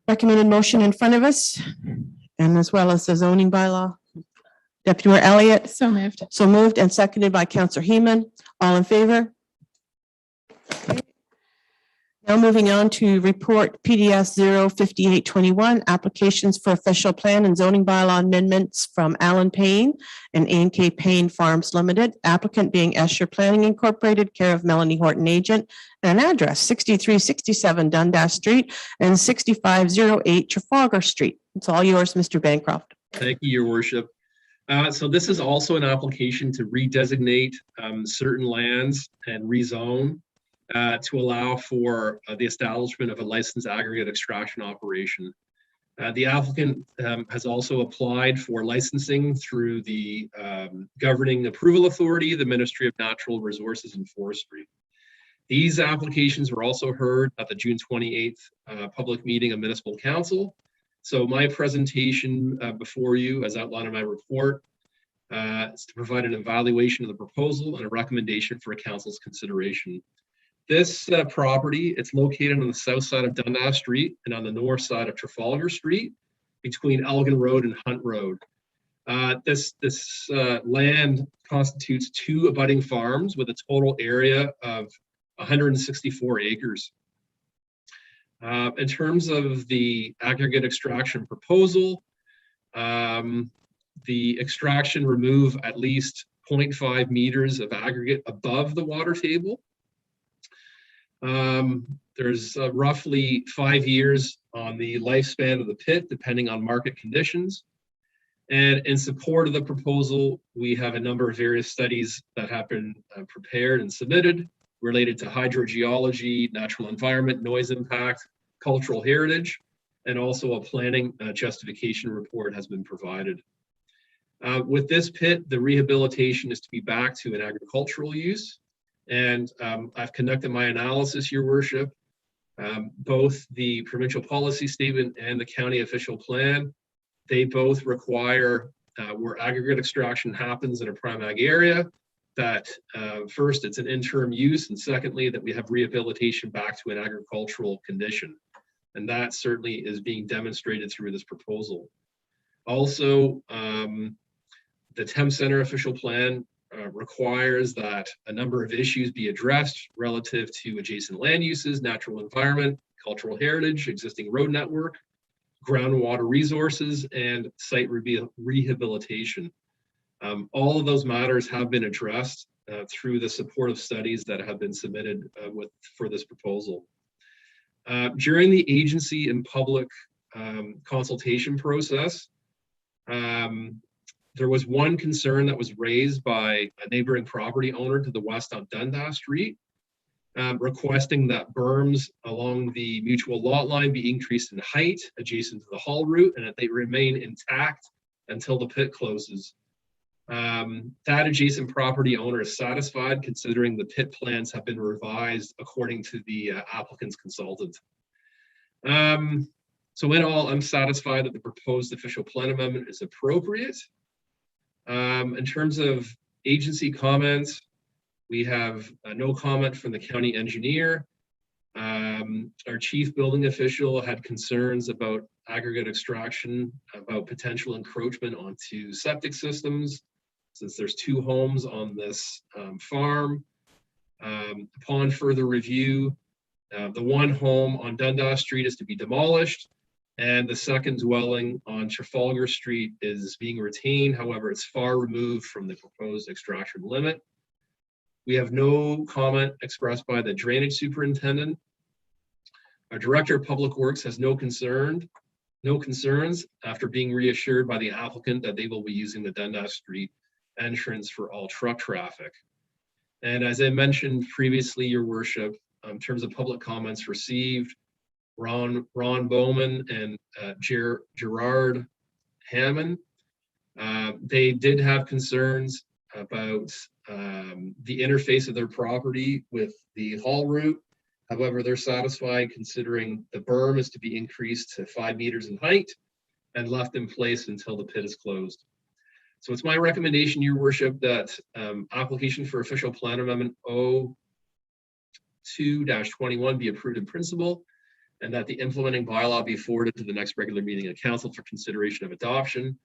recommended motion in front of us, and as well as the zoning bylaw. Deputy Mayor Elliott. So moved. So moved and seconded by Councillor Heeman. All in favor? Okay. Now moving on to report PDS 05821, applications for official plan and zoning bylaw amendments from Alan Payne and A&K Payne Farms Limited, applicant being Escher Planning Incorporated, care of Melanie Horton Agent, and an address 6367 Dundas Street and 6508 Trafalgar Street. It's all yours, Mr. Bancroft. Thank you, Your Worship. So this is also an application to redesignate certain lands and rezone to allow for the establishment of a licensed aggregate extraction operation. The applicant has also applied for licensing through the governing approval authority, the Ministry of Natural Resources and Forestry. These applications were also heard at the June 28th public meeting of Municipal Council. So my presentation before you, as outlined in my report, is to provide an evaluation of the proposal and a recommendation for a council's consideration. This property, it's located on the south side of Dundas Street and on the north side of Trafalgar Street, between Elgin Road and Hunt Road. This land constitutes 2 abutting farms with a total area of 164 acres. In terms of the aggregate extraction proposal, the extraction remove at least 0.5 meters of aggregate above the water table. There's roughly 5 years on the lifespan of the pit, depending on market conditions. And in support of the proposal, we have a number of various studies that have been prepared and submitted related to hydrogeology, natural environment, noise impact, cultural heritage, and also a planning justification report has been provided. With this pit, the rehabilitation is to be back to an agricultural use. And I've conducted my analysis, Your Worship. Both the provincial policy statement and the county official plan, they both require where aggregate extraction happens in a prime ag area, that first, it's an interim use, and secondly, that we have rehabilitation back to an agricultural condition. And that certainly is being demonstrated through this proposal. Also, the Thames Centre official plan requires that a number of issues be addressed relative to adjacent land uses, natural environment, cultural heritage, existing road network, groundwater resources, and site rehabilitation. All of those matters have been addressed through the supportive studies that have been submitted for this proposal. During the agency and public consultation process, there was one concern that was raised by a neighboring property owner to the west on Dundas Street, requesting that berms along the mutual lot line be increased in height adjacent to the haul route and that they remain intact until the pit closes. That adjacent property owner is satisfied, considering the pit plans have been revised according to the applicant's consultant. So in all, I'm satisfied that the proposed official plan amendment is appropriate. In terms of agency comments, we have no comment from the county engineer. Our chief building official had concerns about aggregate extraction, about potential encroachment onto septic systems, since there's 2 homes on this farm. Upon further review, the one home on Dundas Street is to be demolished, and the second dwelling on Trafalgar Street is being retained. However, it's far removed from the proposed extraction limit. We have no comment expressed by the drainage superintendent. Our director of public works has no concerns after being reassured by the applicant that they will be using the Dundas Street entrance for all truck traffic. And as I mentioned previously, your worship, in terms of public comments received, Ron Bowman and Gerard Hammond, they did have concerns about the interface of their property with the haul route. However, they're satisfied considering the berm is to be increased to 5 meters in height and left in place until the pit is closed. So it's my recommendation, your worship, that application for official plan amendment 02-21 be approved in principle, and that the implementing bylaw be forwarded to the next regular meeting of council for consideration of adoption,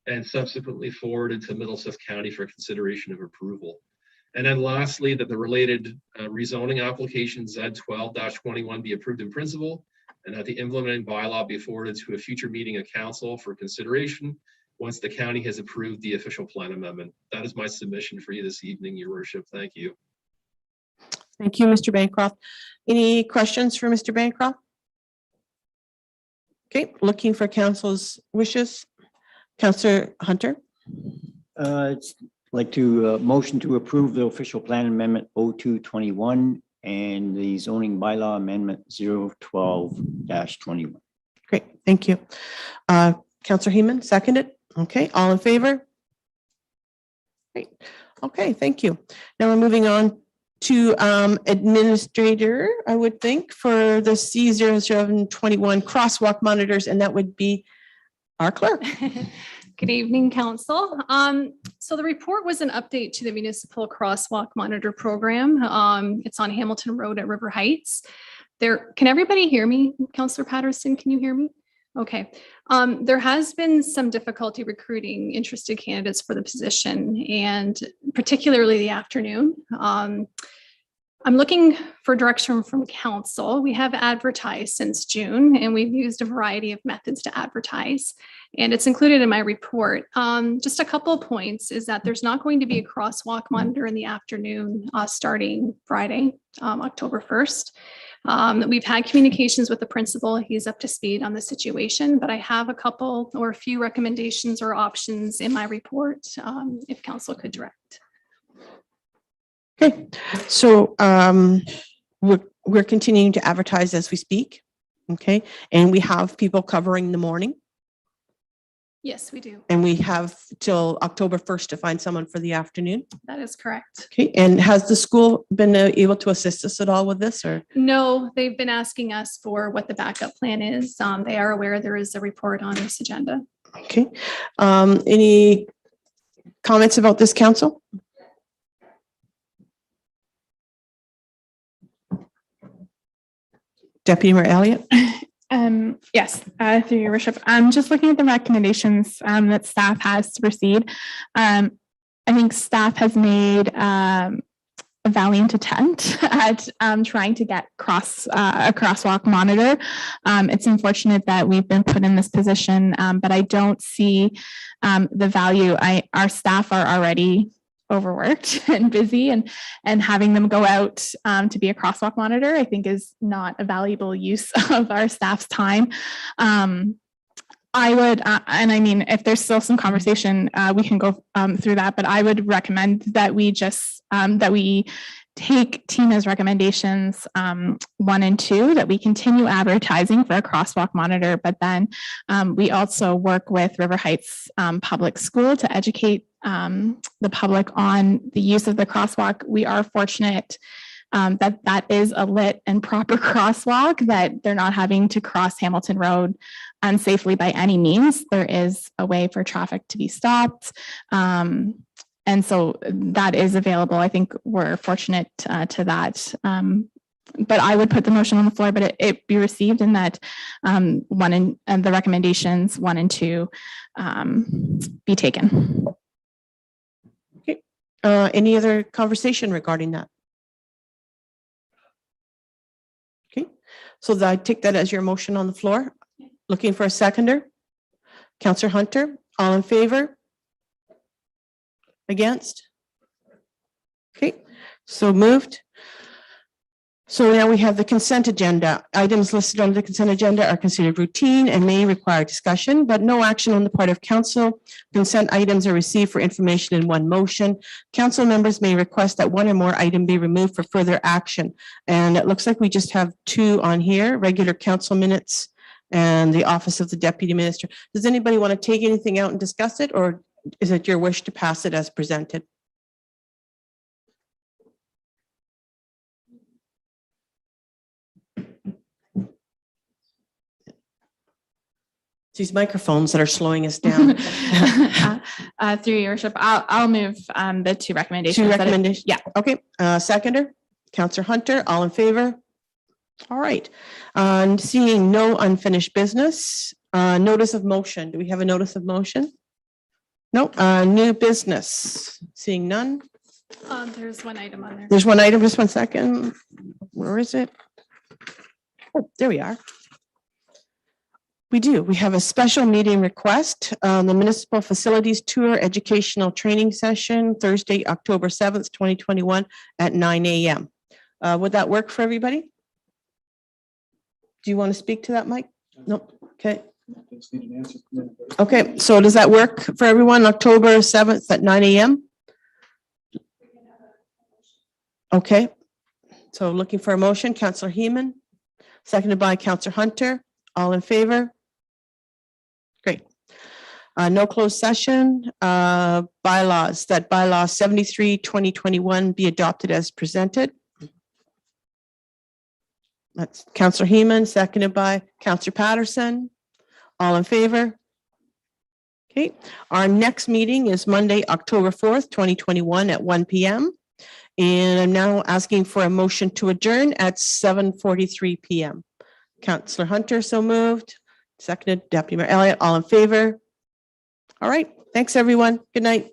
and subsequently forwarded to Middlesex County for consideration of approval. And then lastly, that the related rezoning application Z12-21 be approved in principle, and that the implementing bylaw be forwarded to a future meeting of council for consideration once the county has approved the official plan amendment. That is my submission for you this evening, your worship. Thank you. Thank you, Mr. Bancroft. Any questions for Mr. Bancroft? Okay, looking for council's wishes. Councillor Hunter. I'd like to motion to approve the official plan amendment 02-21 and the zoning bylaw amendment 012-21. Great, thank you. Councillor Heeman, seconded. Okay, all in favor? Great. Okay, thank you. Now we're moving on to administrator, I would think, for the C0721 crosswalk monitors, and that would be our clerk. Good evening, council. So the report was an update to the municipal crosswalk monitor program. It's on Hamilton Road at River Heights. Can everybody hear me? Councillor Patterson, can you hear me? Okay. There has been some difficulty recruiting interested candidates for the position, and particularly the afternoon. I'm looking for direction from council. We have advertised since June, and we've used a variety of methods to advertise, and it's included in my report. Just a couple of points is that there's not going to be a crosswalk monitor in the afternoon starting Friday, October 1st. We've had communications with the principal. He's up to speed on the situation, but I have a couple or a few recommendations or options in my report if council could direct. Okay, so we're continuing to advertise as we speak. Okay, and we have people covering the morning. Yes, we do. And we have till October 1st to find someone for the afternoon. That is correct. Okay, and has the school been able to assist us at all with this, or? No, they've been asking us for what the backup plan is. They are aware there is a report on this agenda. Okay, any comments about this, council? Deputy Mayor Elliott. Yes, through your worship. I'm just looking at the recommendations that staff has to proceed. I think staff has made a valiant attempt at trying to get a crosswalk monitor. It's unfortunate that we've been put in this position, but I don't see the value. Our staff are already overworked and busy, and having them go out to be a crosswalk monitor, I think is not a valuable use of our staff's time. I would, and I mean, if there's still some conversation, we can go through that, but I would recommend that we just, that we take Tina's recommendations 1 and 2, that we continue advertising for a crosswalk monitor, but then we also work with River Heights Public School to educate the public on the use of the crosswalk. We are fortunate that is a lit and proper crosswalk, that they're not having to cross Hamilton Road unsafely by any means. There is a way for traffic to be stopped. And so that is available. I think we're fortunate to that. But I would put the motion on the floor, but it be received, in that and the recommendations 1 and 2 be taken. Okay. Any other conversation regarding that? Okay, so I take that as your motion on the floor. Looking for a seconder. Councillor Hunter, all in favor? Against? Okay, so moved. So now we have the consent agenda. Items listed on the consent agenda are considered routine and may require discussion, but no action on the part of council. Consent items are received for information in one motion. Council members may request that one or more item be removed for further action. And it looks like we just have 2 on here: regular council minutes and the office of the deputy minister. Does anybody want to take anything out and discuss it, or is it your wish to pass it as presented? It's these microphones that are slowing us down. Through your worship, I'll move the 2 recommendations. 2 that recommendations? Yeah. Okay, seconder, Councillor Hunter, all in favor? All right, seeing no unfinished business, notice of motion. Do we have a notice of motion? Nope. New business, seeing none. There's one item on there. There's one item, just 1 second. Where is it? Oh, there we are. We do. We have a special meeting request, the Municipal Facilities Tour Educational Training Session, Thursday, October 7th, 2021 at 9 a.m. Would that work for everybody? Do you want to speak to that, Mike? Nope. Okay. Okay, so does that work for everyone? October 7th at 9 a.m.? Okay. So looking for a motion, Councillor Heeman, seconded by Councillor Hunter. All in favor? Great. No closed session. Bylaws, that bylaw 73/2021 be adopted as presented. That's Councillor Heeman, seconded by Councillor Patterson. All in favor? Okay, our next meeting is Monday, October 4th, 2021 at 1 p.m. And I'm now asking for a motion to adjourn at 7:43 p.m. Councillor Hunter, so moved. Seconded, Deputy Mayor Elliott, all in favor? All right, thanks, everyone. Good night.